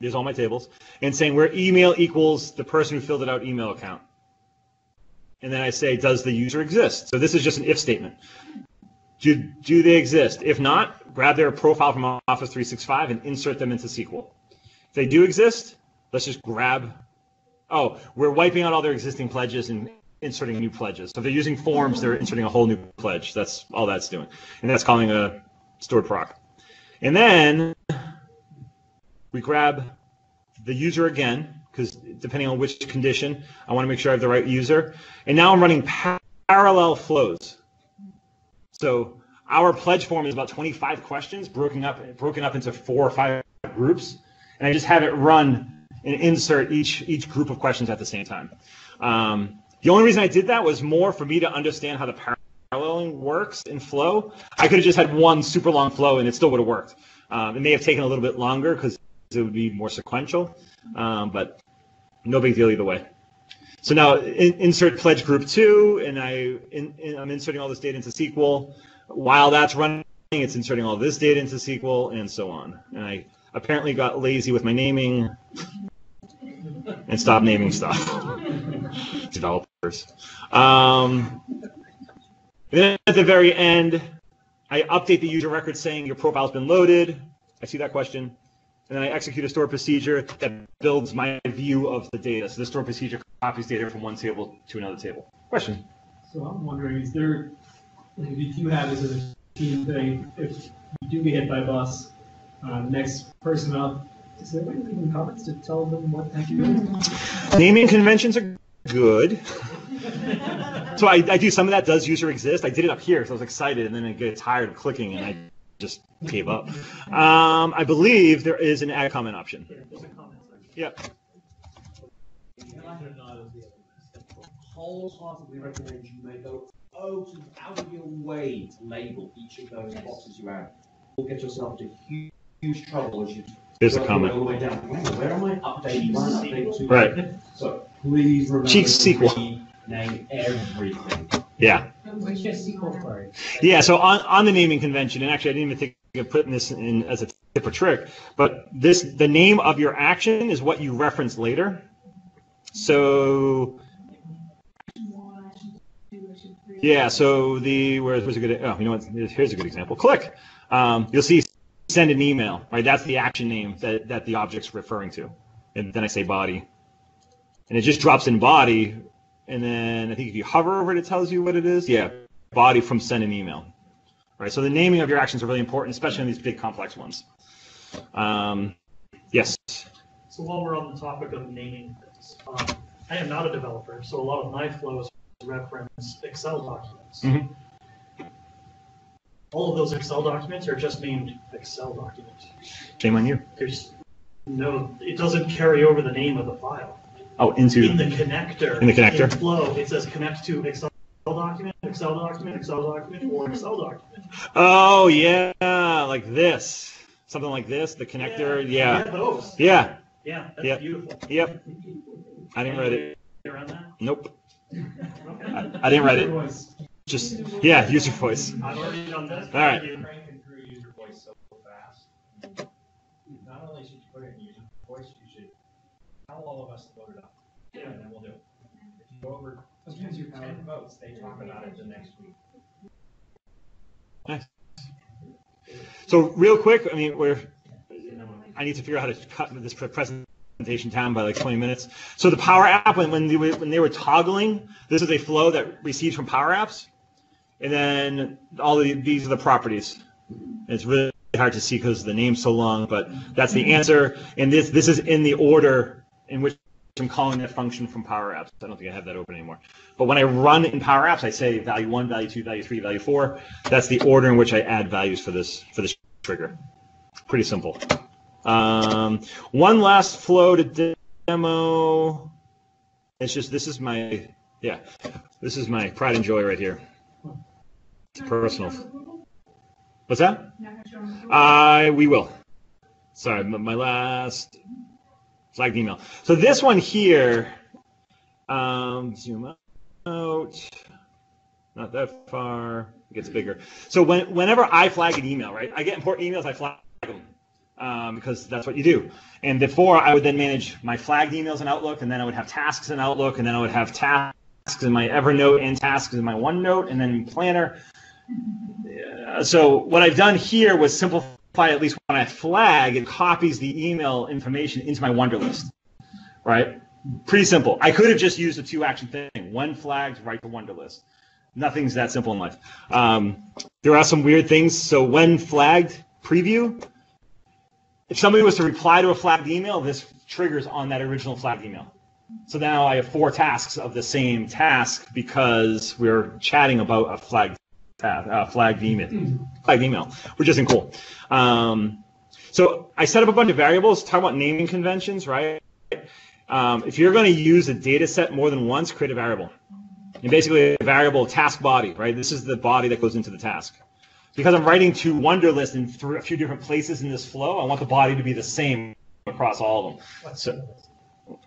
there's all my tables, and saying where email equals the person who filled it out email account. And then I say, does the user exist? So this is just an if statement. Do they exist? If not, grab their profile from Office 365 and insert them into SQL. If they do exist, let's just grab. Oh, we're wiping out all their existing pledges and inserting new pledges. So if they're using forms, they're inserting a whole new pledge. That's all that's doing. And that's calling a stored proc. And then we grab the user again, because depending on which condition, I want to make sure I have the right user. And now I'm running parallel flows. So our pledge form is about 25 questions broken up into 4 or 5 groups. And I just have it run and insert each group of questions at the same time. The only reason I did that was more for me to understand how the paralleling works in Flow. I could have just had one super long flow and it still would have worked. It may have taken a little bit longer because it would be more sequential, but no big deal either way. So now insert pledge group 2, and I'm inserting all this data into SQL. While that's running, it's inserting all this data into SQL and so on. And I apparently got lazy with my naming and stopped naming stuff. Developers. And then at the very end, I update the user record saying your profile's been loaded. I see that question. And then I execute a store procedure that builds my view of the data. So the store procedure copies data from one table to another table. Question? So I'm wondering, is there, if you have this as a team thing, if you do get hit by a bus, next person up, is there any leaving comments to tell them what the heck you're doing? Naming conventions are good. So I do some of that. Does user exist? I did it up here because I was excited, and then I get tired of clicking, and I just gave up. I believe there is an add comment option. Yep. Wholeheartedly recommend you may go out of your way to label each of those boxes you add. You'll get yourself into huge trouble as you There's a comment. all the way down. Where am I updating? Where am I updating to? Right. So please remember Cheek to SQL. rename everything. Yeah. It's just SQL query. Yeah, so on the naming convention, and actually I didn't even think of putting this in as a tip or trick, but the name of your action is what you reference later. So yeah, so where's a good, oh, you know what, here's a good example. Click. You'll see send an email, right? That's the action name that the object's referring to. And then I say body. And it just drops in body. And then I think if you hover over it, it tells you what it is. Yeah, body from send an email. Right, so the naming of your actions are really important, especially on these big complex ones. Yes? So while we're on the topic of naming things, I am not a developer, so a lot of my flows reference Excel documents. Mm-hmm. All of those Excel documents are just named Excel documents. Shame on you. There's no, it doesn't carry over the name of the file. Oh, in the connector. In the connector. In Flow, it says connect to Excel document, Excel document, Excel document, or Excel document. Oh yeah, like this, something like this. The connector. Yeah. Those. Yeah. Yeah, that's beautiful. Yep. I didn't write it. Around that? Nope. Okay. I didn't write it. Just user voice. I've already done this. All right. Cranking through user voice so fast. Not only should you put it in user voice, you should tell all of us to load it up. Yeah, and then we'll do it. If you go over 10 votes, they talk about it the next week. Nice. So real quick, I mean, I need to figure out how to cut this presentation down by like 20 minutes. So the Power App, when they were toggling, this is a flow that receives from Power Apps, and then these are the properties. It's really hard to see because the name's so long, but that's the answer. And this is in the order in which I'm calling that function from Power Apps. I don't think I have that open anymore. But when I run in Power Apps, I say value 1, value 2, value 3, value 4. That's the order in which I add values for this trigger. Pretty simple. One last flow to demo. It's just this is my pride and joy right here. It's personal. What's that? We will. Sorry, my last flagged email. So this one here, zoom out, not that far, it gets bigger. So whenever I flag an email, right, I get important emails, I flag them because that's what you do. And before, I would then manage my flagged emails in Outlook, and then I would have tasks in Outlook, and then I would have tasks in my Evernote and tasks in my OneNote, and then Planner. So what I've done here was simplify at least I flag, it copies the email information into my Wunderlist, right? Pretty simple. I could have just used a two-action thing. When flagged, write to Wunderlist. Nothing's that simple in life. There are some weird things. So when flagged, preview, if somebody was to reply to a flagged email, this triggers on that original flagged email. So now I have 4 tasks of the same task because we're chatting about a flagged email, which isn't cool. So I set up a bunch of variables, talk about naming conventions, right? If you're going to use a data set more than once, create a variable. And basically a variable task body, right? This is the body that goes into the task. Because I'm writing to Wunderlist in a few different places in this flow, I want the body to be the same across all of them. So,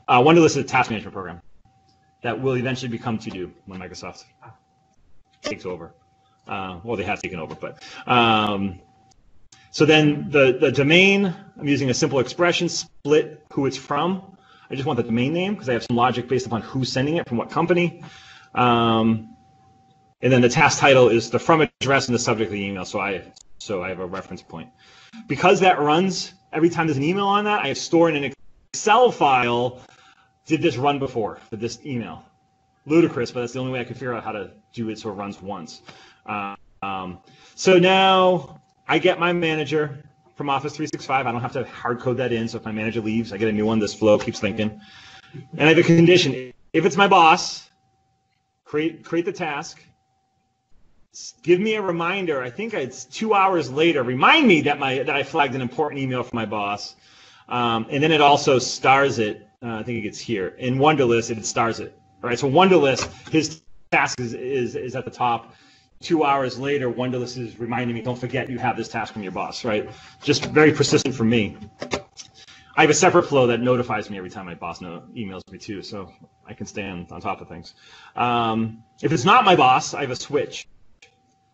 Wunderlist is a task management program that will eventually become To-Do when Microsoft takes over. Well, they have taken over, but so then the domain, I'm using a simple expression, split who it's from. I just want the domain name because I have some logic based upon who's sending it from what company. And then the task title is the from address and the subject of the email, so I have a reference point. Because that runs every time there's an email on that, I have stored in an Excel file, did this run before for this email? Ludicrous, but that's the only way I could figure out how to do it so it runs once. So now I get my manager from Office 365. I don't have to hard code that in, so if my manager leaves, I get a new one. This flow keeps thinking. And I have a condition. If it's my boss, create the task. Give me a reminder. I think it's 2 hours later. Remind me that I flagged an important email from my boss. And then it also stars it. I think it gets here. In Wunderlist, it stars it. All right, so Wunderlist, his task is at the top. 2 hours later, Wunderlist is reminding me, don't forget you have this task from your boss, right? Just very persistent for me. I have a separate flow that notifies me every time my boss emails me too, so I can stay on top of things. If it's not my boss, I have a switch.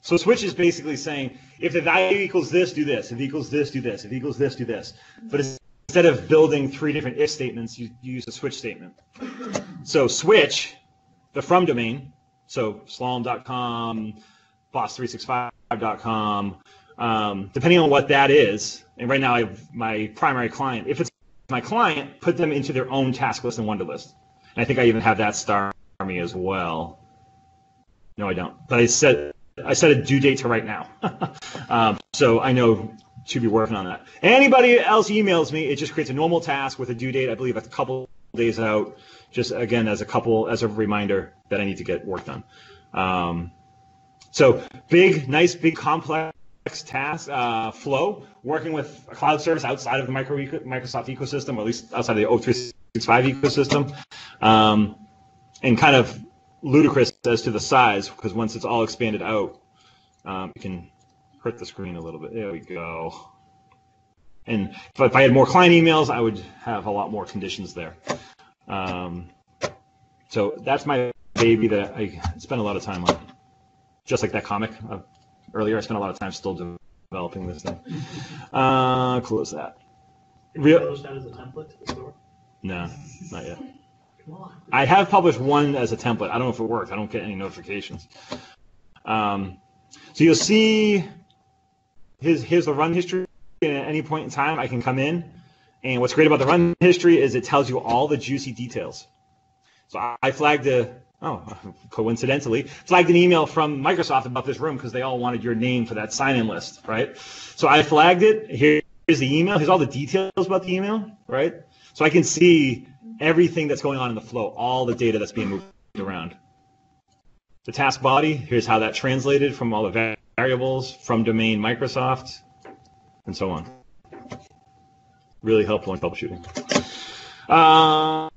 So switch is basically saying, if the value equals this, do this. If it equals this, do this. If it equals this, do this. But instead of building 3 different if statements, you use a switch statement. So switch, the from domain, so slalom.com, boss365.com, depending on what that is, and right now I have my primary client. If it's my client, put them into their own task list in Wunderlist. And I think I even have that star me as well. No, I don't. But I set a due date to right now. So I know to be working on that. Anybody else emails me, it just creates a normal task with a due date, I believe a couple days out, just again as a reminder that I need to get work done. So nice, big, complex task flow, working with a cloud service outside of the Microsoft ecosystem, or at least outside of the O365 ecosystem, and kind of ludicrous as to the size, because once it's all expanded out, it can hurt the screen a little bit. There we go. And if I had more client emails, I would have a lot more conditions there. So that's my baby that I spent a lot of time on. Just like that comic earlier, I spent a lot of time still developing this thing. Close that. Publish that as a template to the store? No, not yet. I have published one as a template. I don't know if it worked. I don't get any notifications. So you'll see here's the run history. At any point in time, I can come in, and what's great about the run history is it tells you all the juicy details. So I flagged coincidentally, flagged an email from Microsoft about this room because they all wanted your name for that sign-in list, right? So I flagged it. Here's the email. Here's all the details about the email, right? So I can see everything that's going on in the flow, all the data that's being moved around. The task body, here's how that translated from all the variables, from domain Microsoft, and so on. Really helpful in troubleshooting. I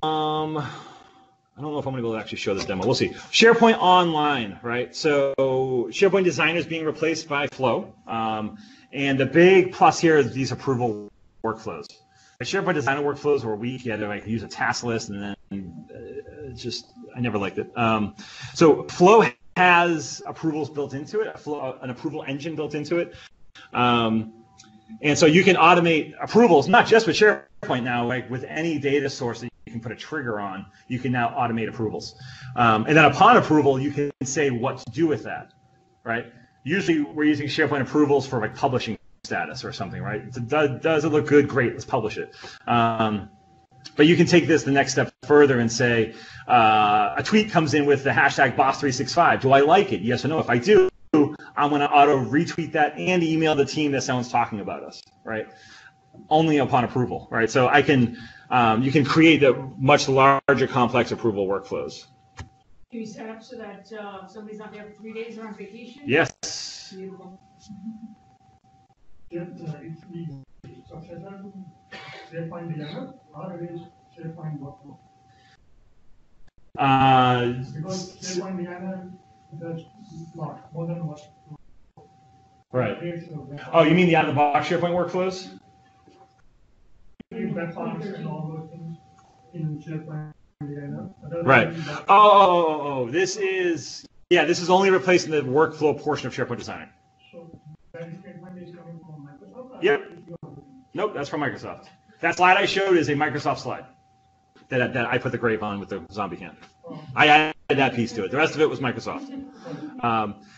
don't know if I'm going to be able to actually show this demo. We'll see. SharePoint Online, right? So SharePoint Designer is being replaced by Flow. And the big plus here is these approval workflows. The SharePoint Designer workflows were weak. You had to use a task list, and then I never liked it. So Flow has approvals built into it, an approval engine built into it. And so you can automate approvals, not just with SharePoint now, like with any data source that you can put a trigger on, you can now automate approvals. And then upon approval, you can say what to do with that, right? Usually we're using SharePoint approvals for like publishing status or something, right? Does it look good? Great, let's publish it. But you can take this the next step further and say, a tweet comes in with the hashtag boss365. Do I like it? Yes or no? If I do, I'm going to auto retweet that and email the team that someone's talking about us, right? Only upon approval, right? So I can, you can create the much larger complex approval workflows. Can you set up so that if somebody's not there for 3 days or on vacation? Yes. Beautiful. It's successor to SharePoint Designer or it is SharePoint Workflow? Because SharePoint Designer does not more than one. Right. Oh, you mean the out-of-the-box SharePoint workflows? Web forms and all those things in SharePoint Designer. Right. Oh, this is only replacing the workflow portion of SharePoint Designer. So that statement is coming from Microsoft? Yep. Nope, that's from Microsoft. That slide I showed is a Microsoft slide that I put the grape on with the zombie hand. I added that piece to it. The rest of it was Microsoft.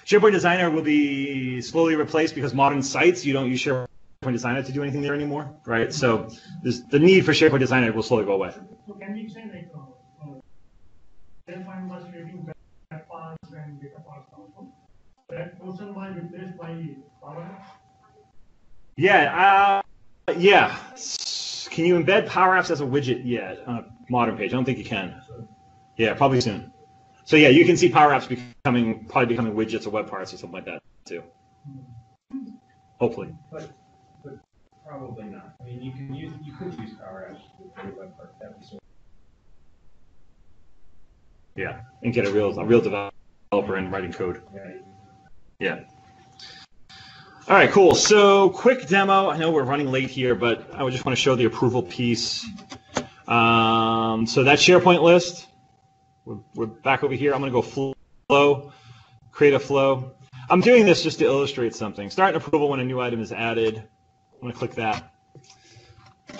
SharePoint Designer will be slowly replaced because modern sites, you don't use SharePoint Designer to do anything there anymore, right? So the need for SharePoint Designer will slowly go away. So can we say like SharePoint was creating web parts and data parts also? That portion was replaced by PowerApps? Yeah. Can you embed PowerApps as a widget yet on a modern page? I don't think you can. Yeah, probably soon. So yeah, you can see PowerApps probably becoming widgets or web parts or something like that too. Hopefully. But probably not. I mean, you could use PowerApps with your web part. That'd be sort Yeah, and get a real developer in writing code. Yeah. All right, cool. So quick demo. I know we're running late here, but I just want to show the approval piece. So that SharePoint list, we're back over here. I'm going to go flow, create a flow. I'm doing this just to illustrate something. Start an approval when a new item is added. I'm going to click that.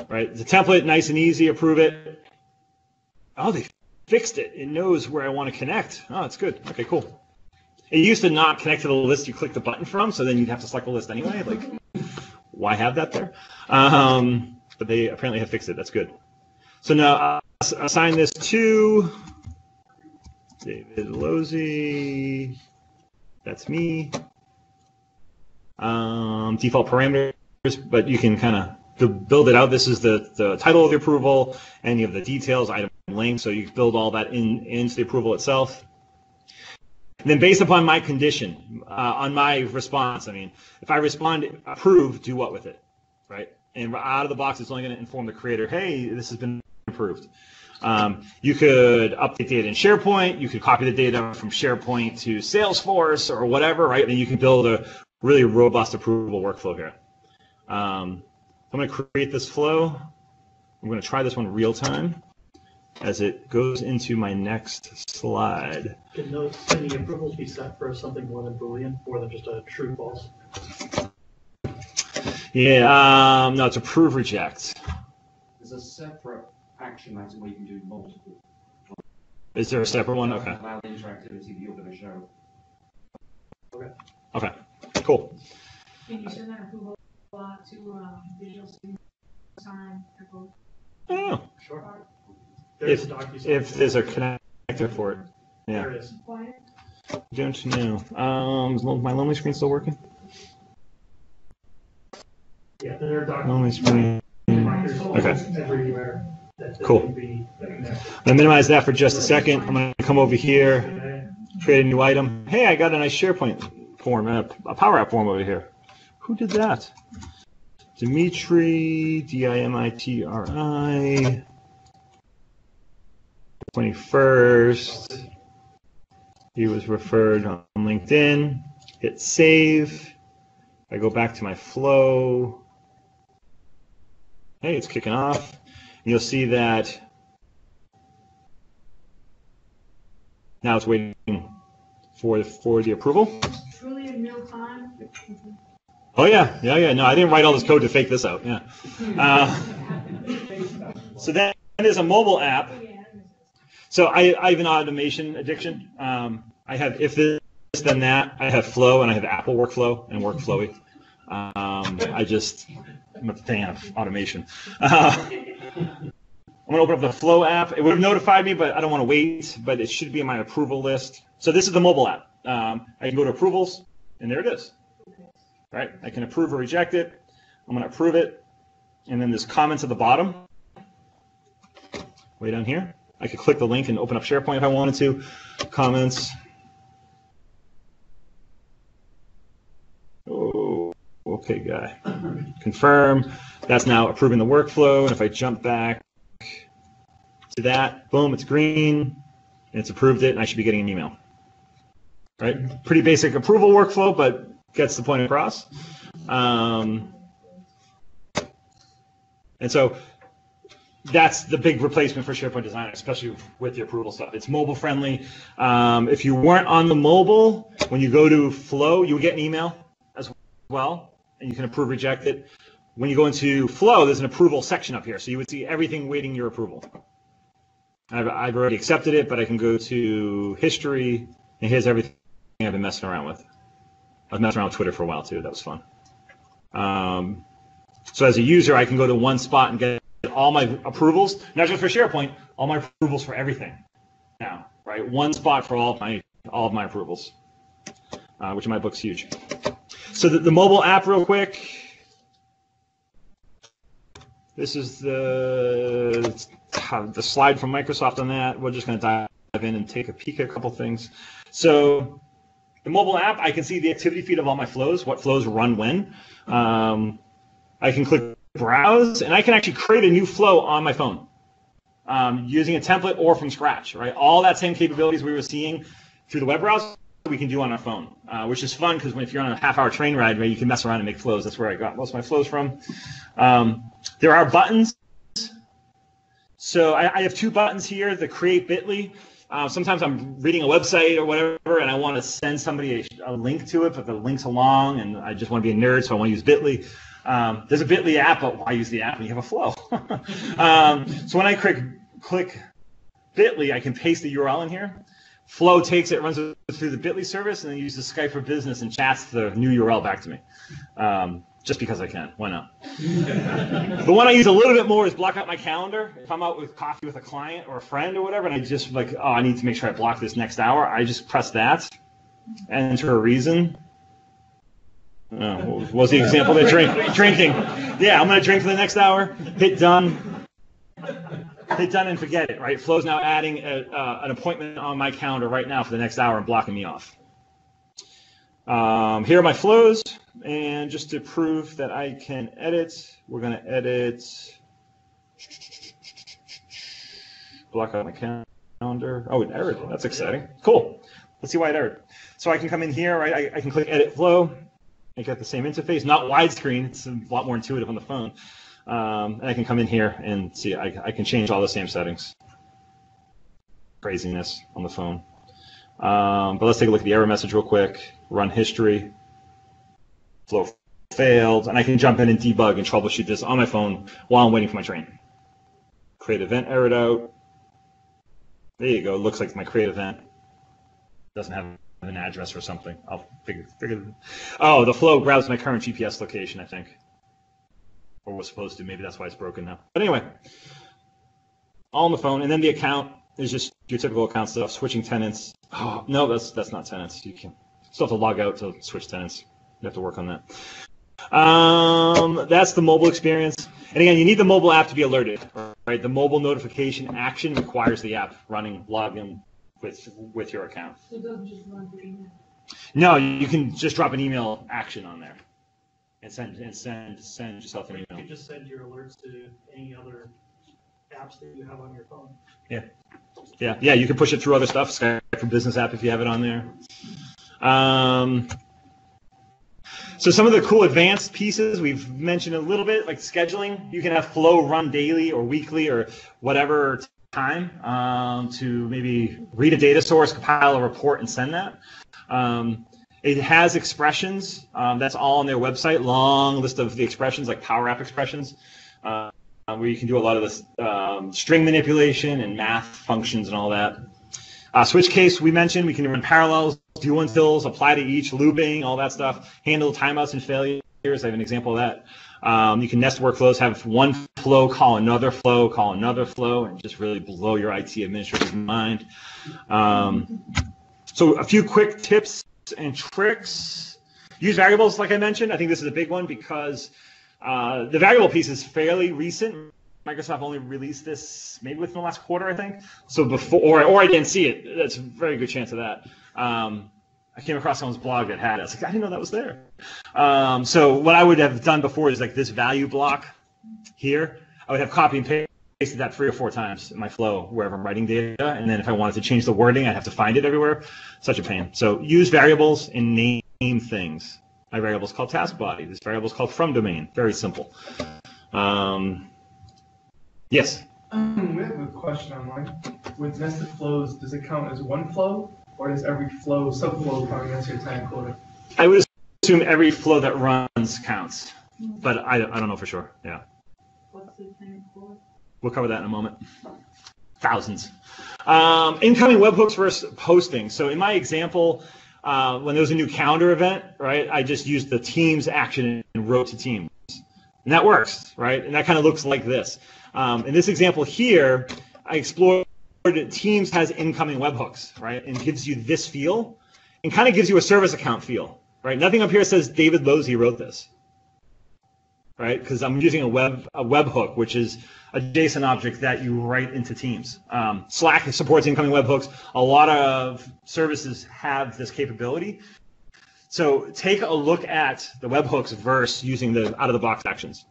Right, the template, nice and easy. Approve it. Oh, they fixed it. It knows where I want to connect. Oh, that's good. Okay, cool. It used to not connect to the list you click the button from, so then you'd have to select the list anyway. Like, why have that there? But they apparently have fixed it. That's good. So now assign this to David Lozzi. That's me. Default parameters, but you can kind of build it out. This is the title of the approval, and you have the details, item link, so you build all that into the approval itself. And then based upon my condition, on my response, I mean, if I respond approve, do what with it, right? And out of the box, it's only going to inform the creator, hey, this has been approved. You could update data in SharePoint. You could copy the data from SharePoint to Salesforce or whatever, right? Then you can build a really robust approval workflow here. I'm going to create this flow. I'm going to try this one real time as it goes into my next slide. Can the approvals be set for something more than Boolean, more than just a true false? Yeah, no, it's approve reject. There's a separate action item where you can do multiple. Is there a separate one? Okay. Allow the interactivity that you're going to show. Okay, cool. Can you send that approval to Visual Studio time? Oh, sure. If there's a connector for it. Yeah. There it is. Don't know. Is my lonely screen still working? Yeah, there are Lonely screen. Okay. Everywhere. Cool. I'll minimize that for just a second. I'm going to come over here, create a new item. Hey, I got a nice SharePoint form, a Power App form over here. Who did that? Dimitri, Dimitri, 21st. He was referred on LinkedIn. Hit save. I go back to my flow. Hey, it's kicking off. You'll see that now it's waiting for the approval. Truly in real time. Oh yeah. No, I didn't write all this code to fake this out. Yeah. So that is a mobile app. So I have an automation addiction. I have if this then that. I have Flow and I have Apple Workflow and Workflowy. I'm a fan of automation. I'm going to open up the Flow app. It would have notified me, but I don't want to wait. But it should be in my approval list. So this is the mobile app. I can go to approvals, and there it is. Right? I can approve or reject it. I'm going to approve it. And then there's comments at the bottom, way down here. I could click the link and open up SharePoint if I wanted to. Comments. Oh, okay, guy. Confirm. That's now approving the workflow. And if I jump back to that, boom, it's green, and it's approved it, and I should be getting an email. Right? Pretty basic approval workflow, but gets the point across. And so that's the big replacement for SharePoint Designer, especially with the approval stuff. It's mobile friendly. If you weren't on the mobile, when you go to Flow, you'll get an email as well, and you can approve, reject it. When you go into Flow, there's an approval section up here, so you would see everything waiting your approval. I've already accepted it, but I can go to history, and here's everything I've been messing around with. I've messed around with Twitter for a while too. That was fun. So as a user, I can go to one spot and get all my approvals, not just for SharePoint, all my approvals for everything now, right? One spot for all of my approvals, which in my book's huge. So the mobile app, real quick. This is the slide from Microsoft on that. We're just going to dive in and take a peek at a couple things. So the mobile app, I can see the activity feed of all my flows, what flows run when. I can click browse, and I can actually create a new flow on my phone using a template or from scratch, right? All that same capabilities we were seeing through the web browser, we can do on our phone, which is fun because if you're on a half-hour train ride, right, you can mess around and make flows. That's where I got most of my flows from. There are buttons. So I have two buttons here, the create bit.ly. Sometimes I'm reading a website or whatever, and I want to send somebody a link to it, but the link's long, and I just want to be a nerd, so I want to use bit.ly. There's a bit.ly app, but why use the app when you have a flow? So when I click bit.ly, I can paste the URL in here. Flow takes it, runs it through the bit.ly service, and then uses Skype for Business and chats the new URL back to me. Just because I can. Why not? The one I use a little bit more is block out my calendar. If I'm out with coffee with a client or a friend or whatever, and I just like, oh, I need to make sure I block this next hour, I just press that, enter a reason. What was the example there? Drinking. Yeah, I'm going to drink for the next hour. Hit done. Hit done and forget it, right? Flow's now adding an appointment on my calendar right now for the next hour and blocking me off. Here are my flows, and just to prove that I can edit, we're going to edit, block out my calendar. Oh, it errored. That's exciting. Cool. Let's see why it errored. So I can come in here, right? I can click Edit Flow. I get the same interface, not widescreen. It's a lot more intuitive on the phone. And I can come in here and see, I can change all the same settings. Craziness on the phone. But let's take a look at the error message real quick. Run history. Flow failed. And I can jump in and debug and troubleshoot this on my phone while I'm waiting for my train. Create event errored out. There you go. It looks like my create event doesn't have an address or something. I'll figure. Oh, the flow grabs my current GPS location, I think. Or was supposed to. Maybe that's why it's broken now. But anyway, all on the phone. And then the account is just your typical account stuff. Switching tenants. Oh, no, that's not tenants. You can still have to log out to switch tenants. You have to work on that. That's the mobile experience. And again, you need the mobile app to be alerted, right? The mobile notification action requires the app running login with your account. So it doesn't just run through email? No, you can just drop an email action on there and send yourself an You email. can just send your alerts to any other apps that you have on your phone. Yeah, you can push it through other stuff, Skype for Business app if you have it on there. So some of the cool advanced pieces we've mentioned a little bit, like scheduling. You can have Flow run daily or weekly or whatever time to maybe read a data source, compile a report, and send that. It has expressions. That's all on their website. Long list of the expressions, like PowerApp expressions, where you can do a lot of this string manipulation and math functions and all that. Switch case we mentioned. We can run parallels, do untils, apply to each, looping, all that stuff. Handle timeouts and failures. I have an example of that. You can nest workflows, have one flow call another flow, and just really blow your IT administrator's mind. So a few quick tips and tricks. Use variables, like I mentioned. I think this is a big one because the variable piece is fairly recent. Microsoft only released this maybe within the last quarter, I think. So before, or I didn't see it. That's a very good chance of that. I came across someone's blog that had it. I was like, I didn't know that was there. So what I would have done before is like this value block here. I would have copy and pasted that 3 or 4 times in my flow wherever I'm writing data. And then if I wanted to change the wording, I'd have to find it everywhere. Such a pain. So use variables and name things. My variable is called task body. This variable is called from domain. Very simple. Yes? We have a question online. With nested flows, does it count as one flow, or does every flow, subflow count against your time quota? I would assume every flow that runs counts, but I don't know for sure. Yeah. What's the time for? We'll cover that in a moment. Thousands. Incoming webhooks versus posting. So in my example, when there was a new calendar event, right, I just used the Teams action and wrote to Teams. And that works, right? And that kind of looks like this. In this example here, I explored that Teams has incoming webhooks, right? And gives you this feel and kind of gives you a service account feel, right? Nothing up here says David Lozzi wrote this, right? Because I'm using a webhook, which is a JSON object that you write into Teams. Slack supports incoming webhooks. A lot of services have this capability. So take a look at the webhooks versus using the out-of-the-box actions.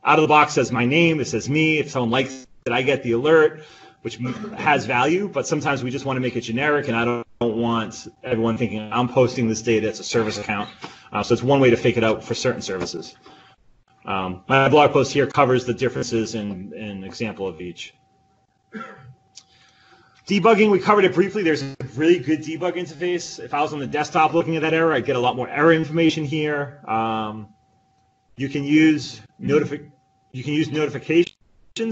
Out of the box says my name, it says me. If someone likes it, I get the alert, which has value, but sometimes we just want to make it generic, and I don't want everyone thinking I'm posting this data, it's a service account. So it's one way to fake it out for certain services. My blog post here covers the differences in an example of each. Debugging, we covered it briefly. There's a really good debug interface. If I was on the desktop looking at that error, I'd get a lot more error information here. You can use notifications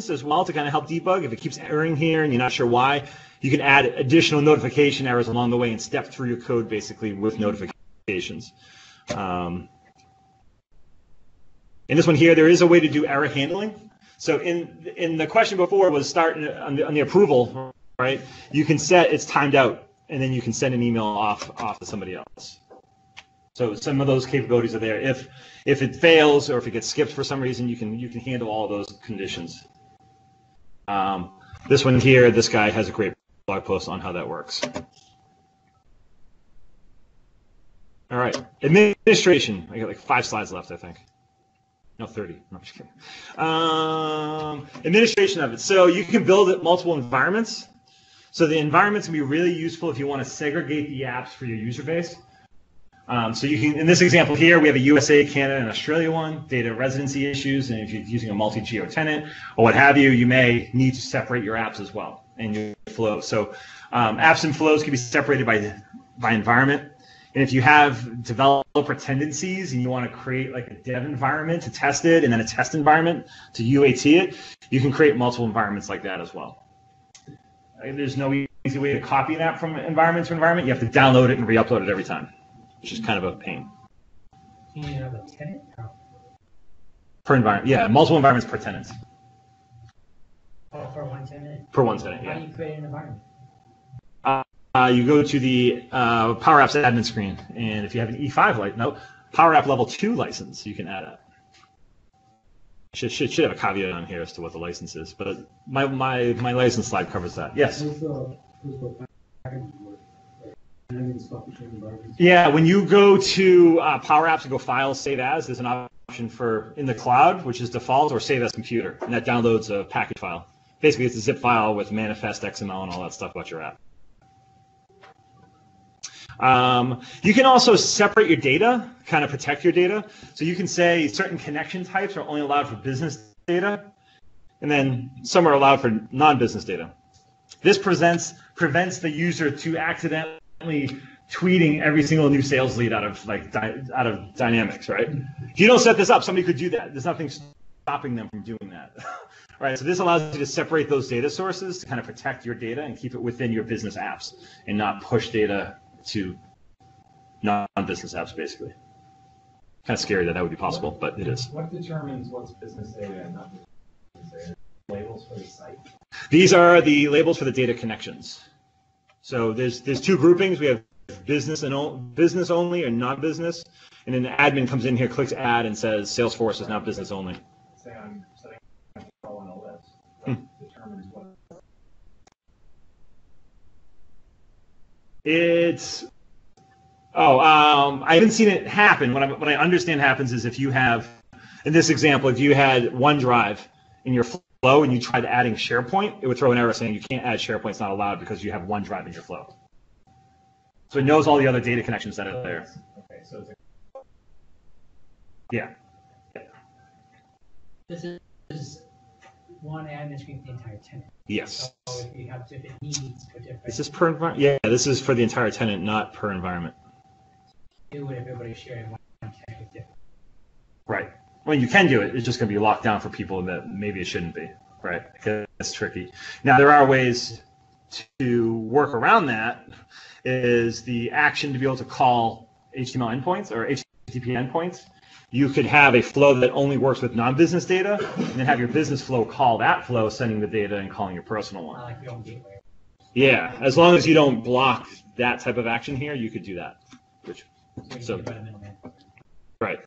as well to kind of help debug. If it keeps erroring here and you're not sure why, you can add additional notification errors along the way and step through your code basically with notifications. In this one here, there is a way to do error handling. So in the question before was starting on the approval, right? You can set it's timed out, and then you can send an email off to somebody else. So some of those capabilities are there. If it fails or if it gets skipped for some reason, you can handle all of those conditions. This one here, this guy has a great blog post on how that works. All right, administration. I got like 5 slides left, I think. No, 30. No, I'm just kidding. Administration of it. So you can build multiple environments. So the environments can be really useful if you want to segregate the apps for your user base. So you can, in this example here, we have a USA, Canada, and Australia one, data residency issues, and if you're using a multi-geo tenant or what have you, you may need to separate your apps as well and your flows. So apps and flows can be separated by environment. And if you have developer tendencies and you want to create like a dev environment to test it and then a test environment to UAT it, you can create multiple environments like that as well. There's no easy way to copy an app from environment to environment. You have to download it and re-upload it every time, which is kind of a pain. Can you have a tenant? Per environment, yeah, multiple environments per tenant. Oh, for one tenant? Per one tenant, yeah. How do you create an environment? You go to the PowerApps admin screen, and if you have an E5 PowerApp level 2 license, you can add it. Should have a caveat on here as to what the license is, but my license slide covers that. Yes. Yeah, when you go to PowerApps and go Files, Save As, there's an option for in the cloud, which is default, or Save As Computer, and that downloads a package file. Basically, it's a zip file with manifest XML and all that stuff about your app. You can also separate your data, kind of protect your data. So you can say certain connection types are only allowed for business data, and then some are allowed for non-business data. This prevents the user to accidentally tweeting every single new sales lead out of Dynamics, right? If you don't set this up, somebody could do that. There's nothing stopping them from doing that, right? So this allows you to separate those data sources to kind of protect your data and keep it within your business apps and not push data to non-business apps, basically. kind of scary that that would be possible, but it is. What determines what's business data and not business data? Labels for the site? These are the labels for the data connections. So there's two groupings. We have business and business only and non-business, and then the admin comes in here, clicks add, and says Salesforce is now business only. Say I'm setting control on a list. What determines what? It's I haven't seen it happen. What I understand happens is if you have, in this example, if you had OneDrive in your flow and you tried adding SharePoint, it would throw an error saying you can't add SharePoint, it's not allowed because you have OneDrive in your flow. So it knows all the other data connections that are there. Okay, so it's Yeah. This is one admin screen for the entire tenant. Yes. So if you have different needs for different. Is this per environment? Yeah, this is for the entire tenant, not per environment. Do it if everybody's sharing one tenant with different. Right. Well, you can do it. It's just going to be locked down for people that maybe it shouldn't be. Right. That's tricky. Now, there are ways to work around that. Is the action to be able to call HTML endpoints or HTTP endpoints. You could have a flow that only works with non-business data, and then have your business flow call that flow, sending the data and calling your personal one. I like your own gateway. Yeah, as long as you don't block that type of action here, you could do that. So right.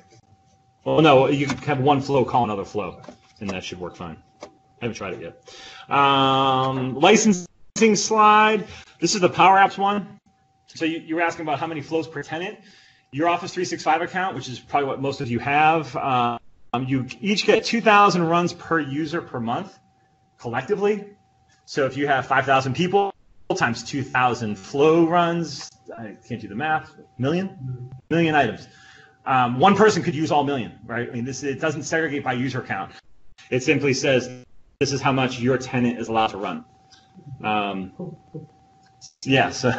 Well, no, you could have one flow call another flow, and that should work fine. I haven't tried it yet. Licensing slide. This is the PowerApps one. So you were asking about how many flows per tenant. Your Office 365 account, which is probably what most of you have, you each get 2,000 runs per user per month, collectively. So if you have 5,000 people times 2,000 flow runs, I can't do the math, million items. One person could use all million, right? I mean, it doesn't segregate by user count. It simply says this is how much your tenant is allowed to run. Yeah, so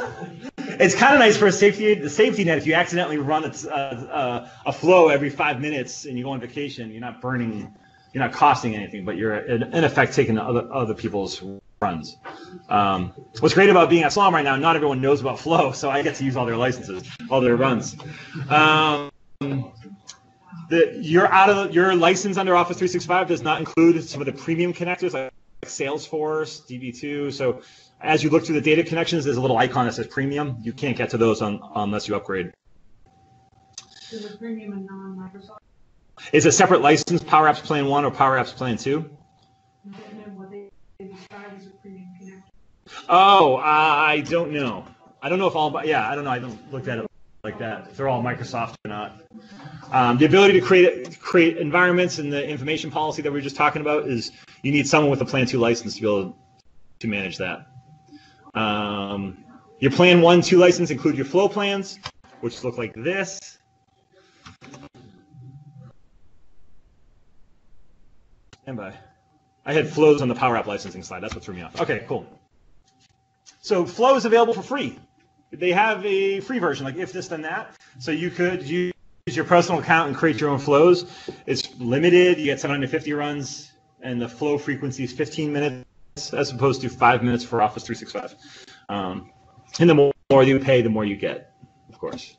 it's kind of nice for the safety net. If you accidentally run a flow every 5 minutes and you go on vacation, you're not costing anything, but you're in effect taking other people's runs. What's great about being at Slom right now, not everyone knows about Flow, so I get to use all their licenses, all their runs. Your license under Office 365 does not include some of the premium connectors like Salesforce, DB2. So as you look through the data connections, there's a little icon that says premium. You can't get to those unless you upgrade. Is it premium and non-Microsoft? It's a separate license, PowerApps Plan 1 or PowerApps Plan 2. And then what they describe as a premium connector. Oh, I don't know. I don't know if all, yeah, I don't know. I haven't looked at it like that, if they're all Microsoft or not. The ability to create environments and the information policy that we were just talking about is you need someone with a Plan 2 license to be able to manage that. Your Plan 1, 2 license include your flow plans, which look like this. And I had flows on the PowerApp licensing slide. That's what threw me off. Okay, cool. So Flow is available for free. They have a free version, like if this then that. So you could use your personal account and create your own flows. It's limited. You get 750 runs, and the flow frequency is 15 minutes as opposed to 5 minutes for Office 365. And the more you pay, the more you get, of course.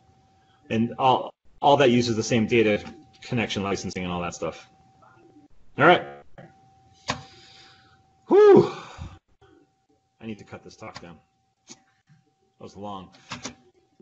And all that uses the same data connection licensing and all that stuff. All right. Whew. I need to cut this talk down. That was long.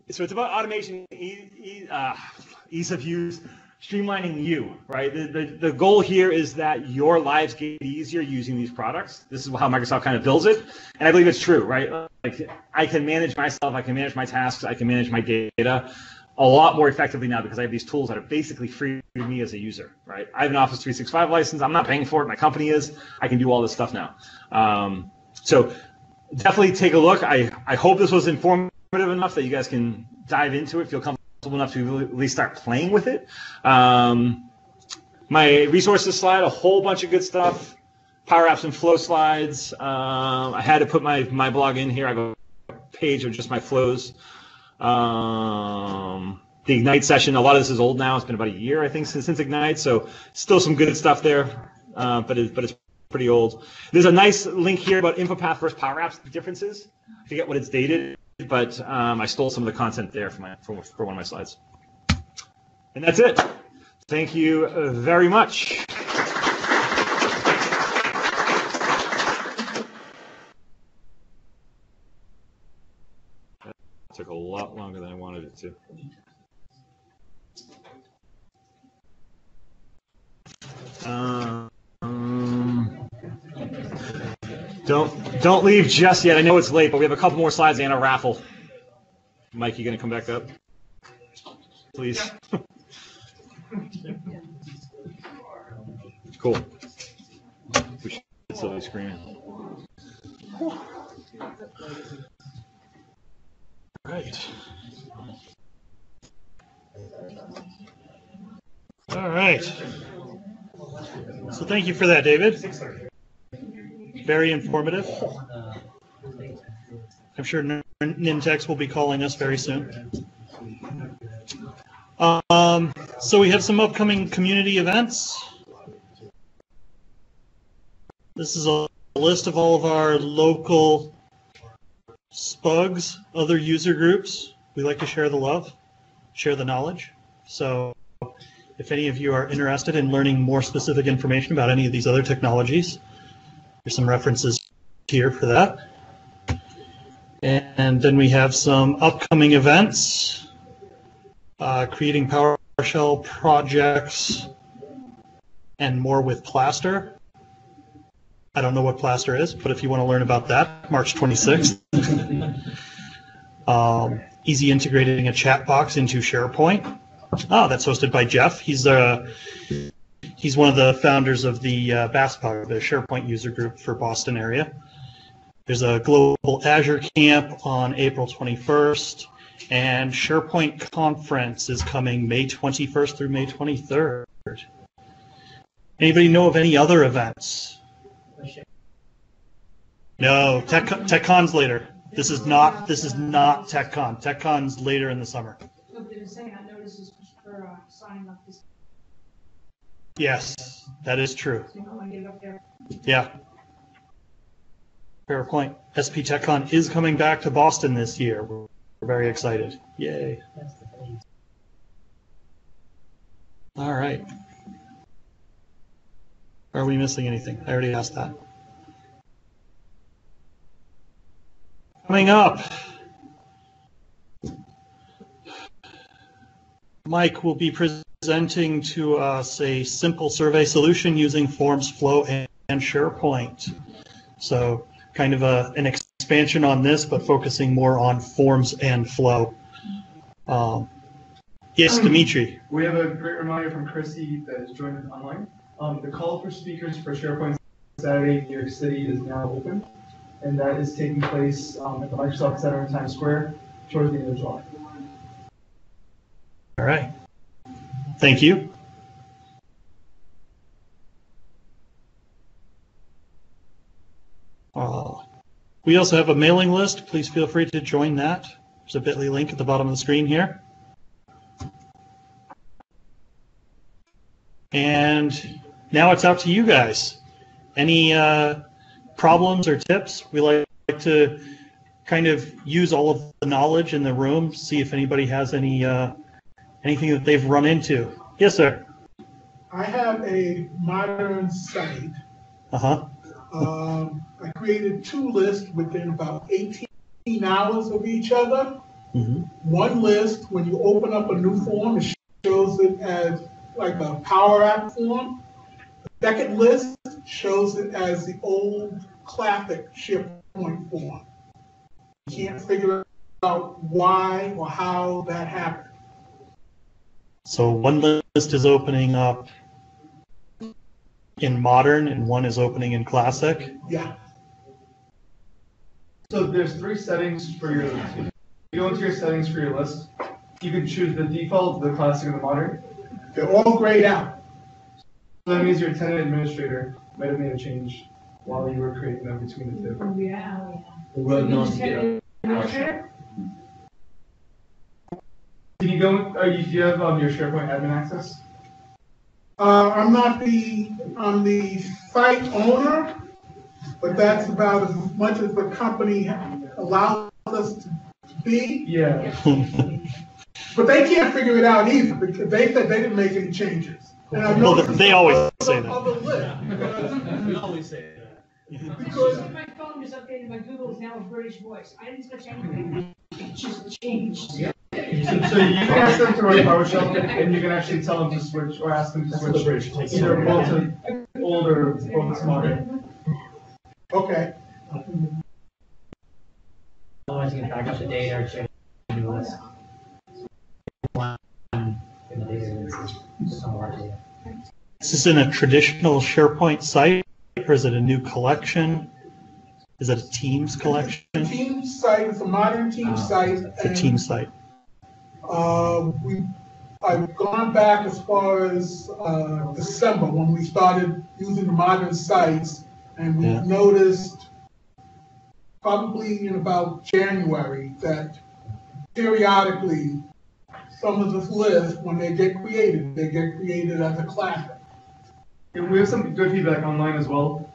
So it's about automation, ease of use, streamlining you, right? The goal here is that your lives get easier using these products. This is how Microsoft kind of builds it. And I believe it's true, right? Like I can manage myself, I can manage my tasks, I can manage my data a lot more effectively now because I have these tools that are basically free to me as a user, right? I have an Office 365 license. I'm not paying for it. My company is. I can do all this stuff now. So definitely take a look. I hope this was informative enough that you guys can dive into it, feel comfortable enough to at least start playing with it. My resources slide, a whole bunch of good stuff. PowerApps and Flow slides. I had to put my blog in here. I have a page of just my flows. The Ignite session, a lot of this is old now. It's been about a year, I think, since Ignite, so still some good stuff there, but it's pretty old. There's a nice link here about InfoPath versus PowerApps differences. I forget what it's dated, but I stole some of the content there from one of my slides. And that's it. Thank you very much. That took a lot longer than I wanted it to. Don't leave just yet. I know it's late, but we have a couple more slides and a raffle. Mike, you gonna come back up, please? Cool. We should still be screening. Right. All right. So thank you for that, David. Very informative. I'm sure Nintex will be calling us very soon. So we have some upcoming community events. This is a list of all of our local SPUGs, other user groups. We like to share the love, share the knowledge. So if any of you are interested in learning more specific information about any of these other technologies, there's some references here for that. And then we have some upcoming events, creating PowerShell projects, and more with Plaster. I don't know what Plaster is, but if you want to learn about that, March 26th. Easy integrating a chat box into SharePoint. Oh, that's hosted by Jeff. He's one of the founders of the BASPOG, the SharePoint user group for Boston area. There's a global Azure camp on April 21st, and SharePoint conference is coming May 21st through May 23rd. Anybody know of any other events? No, TechCon's later. This is not TechCon. TechCon's later in the summer. So they're saying I noticed this was for signing up this. Yes, that is true. So you might want to get it up there. Yeah. Fair point. SP TechCon is coming back to Boston this year. We're very excited. Yay. All right. Are we missing anything? I already asked that. Coming up, Mike will be presenting to us a simple survey solution using Forms, Flow, and SharePoint. So kind of an expansion on this, but focusing more on Forms and Flow. Yes, Dimitri. We have a great reminder from Chrissy that is joining us online. The call for speakers for SharePoint Saturday in New York City is now open, and that is taking place at the Microsoft Center in Times Square towards the end of July. All right. Thank you. We also have a mailing list. Please feel free to join that. There's a bit.ly link at the bottom of the screen here. And now it's up to you guys. Any problems or tips? We like to kind of use all of the knowledge in the room, see if anybody has any anything that they've run into. Yes, sir. I have a modern site. Uh-huh. I created two lists within about 18 hours of each other. Mm-hmm. One list, when you open up a new form, it shows it as like a PowerApp form. The second list shows it as the old classic SharePoint form. You can't figure out why or how that happened. So one list is opening up in modern and one is opening in classic? Yeah. So there's three settings for your list. If you go into your settings for your list, you can choose the default, the classic, and the modern. They're all grayed out. So that means your tenant administrator might have made a change while you were creating them between the two. Oh, yeah. Well, You no, just hit yeah. administrator? Can you go, do you have your SharePoint admin access? I'm the site owner, but that's about as much as the company allows us to be. Yeah. But they can't figure it out either, because they said they didn't make any changes. And I know they always say that. other list. We always say that. Because My phone is updated, my Google is now a British voice. I didn't touch anything. It just changed. So you can ask them to run PowerShell, and you can actually tell them to switch, or ask them to switch either both to old or both to modern. okay. Otherwise, you can back up the data or check the new list. In the data is somewhere data. Is this in a traditional SharePoint site, or is it a new collection? Is it a Teams collection? Team site is a modern team site. It's a team site. I've gone back as far as December when we started using the modern sites, and we noticed probably in about January that periodically some of the lists, when they get created as a classic. Yeah, we have some good feedback online as well.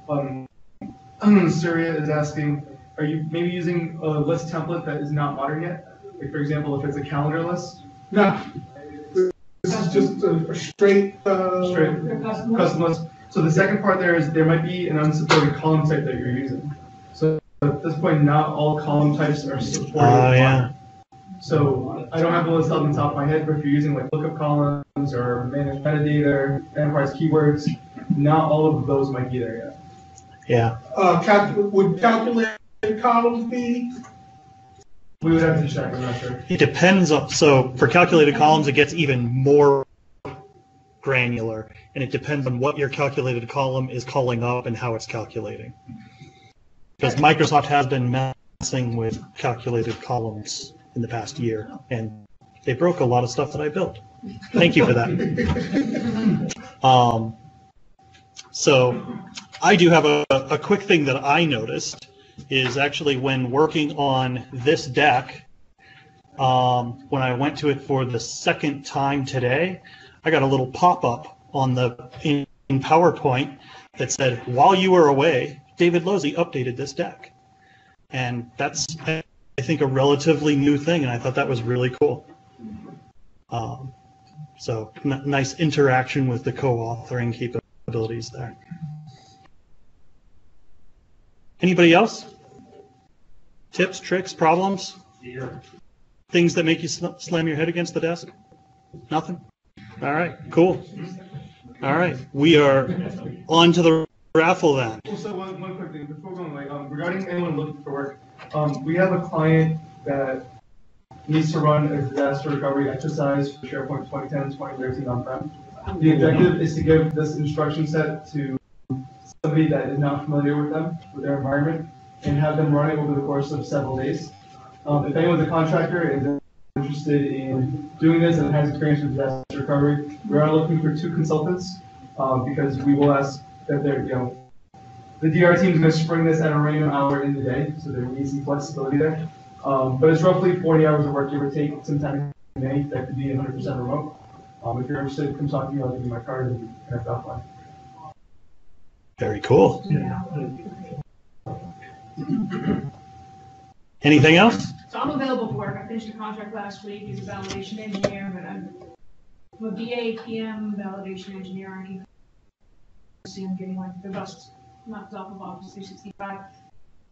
Surya is asking, are you maybe using a list template that is not modern yet? Like, for example, if it's a calendar list? No, this is just a straight custom list. So the second part there is there might be an unsupported column type that you're using. So at this point, not all column types are supported. Yeah. So I don't have the list off the top of my head, but if you're using like lookup columns or managed metadata, enterprise keywords, not all of those might be there yet. Yeah. Would calculated columns be? We would have to check, I'm not sure. It depends on, so for calculated columns, it gets even more granular, and it depends on what your calculated column is calling up and how it's calculating. Because Microsoft has been messing with calculated columns in the past year, and they broke a lot of stuff that I built. Thank you for that. So I do have a quick thing that I noticed is actually when working on this deck, when I went to it for the second time today, I got a little pop-up on in PowerPoint that said, while you were away, David Lozzi updated this deck. And that's, I think, a relatively new thing, and I thought that was really cool. So nice interaction with the co-authoring capabilities there. Anybody else? Tips, tricks, problems? Things that make you slam your head against the desk? Nothing? All right, cool. All right, we are on to the raffle then. Also, one quick thing before going away, regarding anyone looking for work, we have a client that needs to run a disaster recovery exercise for SharePoint 2010, 2013 on-prem. The objective is to give this instruction set to somebody that is not familiar with them, with their environment, and have them run it over the course of several days. If anyone's a contractor and is interested in doing this and has experience with disaster recovery, we are looking for 2 consultants because we will ask that they're, the DR team is going to spring this at a random hour in the day, so there needs some flexibility there. But it's roughly 40 hours of work, give or take, sometime in May. That could be 100% remote. If you're interested, come talk to me. I'll give you my card and connect offline. Very cool. Anything else? So I'm available for work. I finished a contract last week as a validation engineer, but I'm a BA, PM, validation engineer. I'm getting like the dust knocked off of Office 365.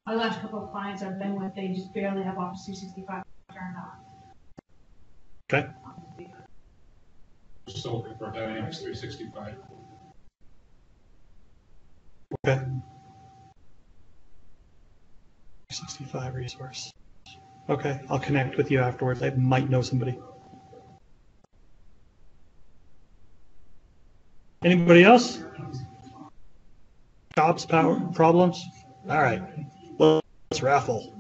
My last couple of clients I've been with, they just barely have Office 365 turned on. Okay. Still looking for Dynamics 365. Okay. 365 resource. Okay, I'll connect with you afterwards. I might know somebody. Anybody else? Jobs, power, problems? All right, let's raffle.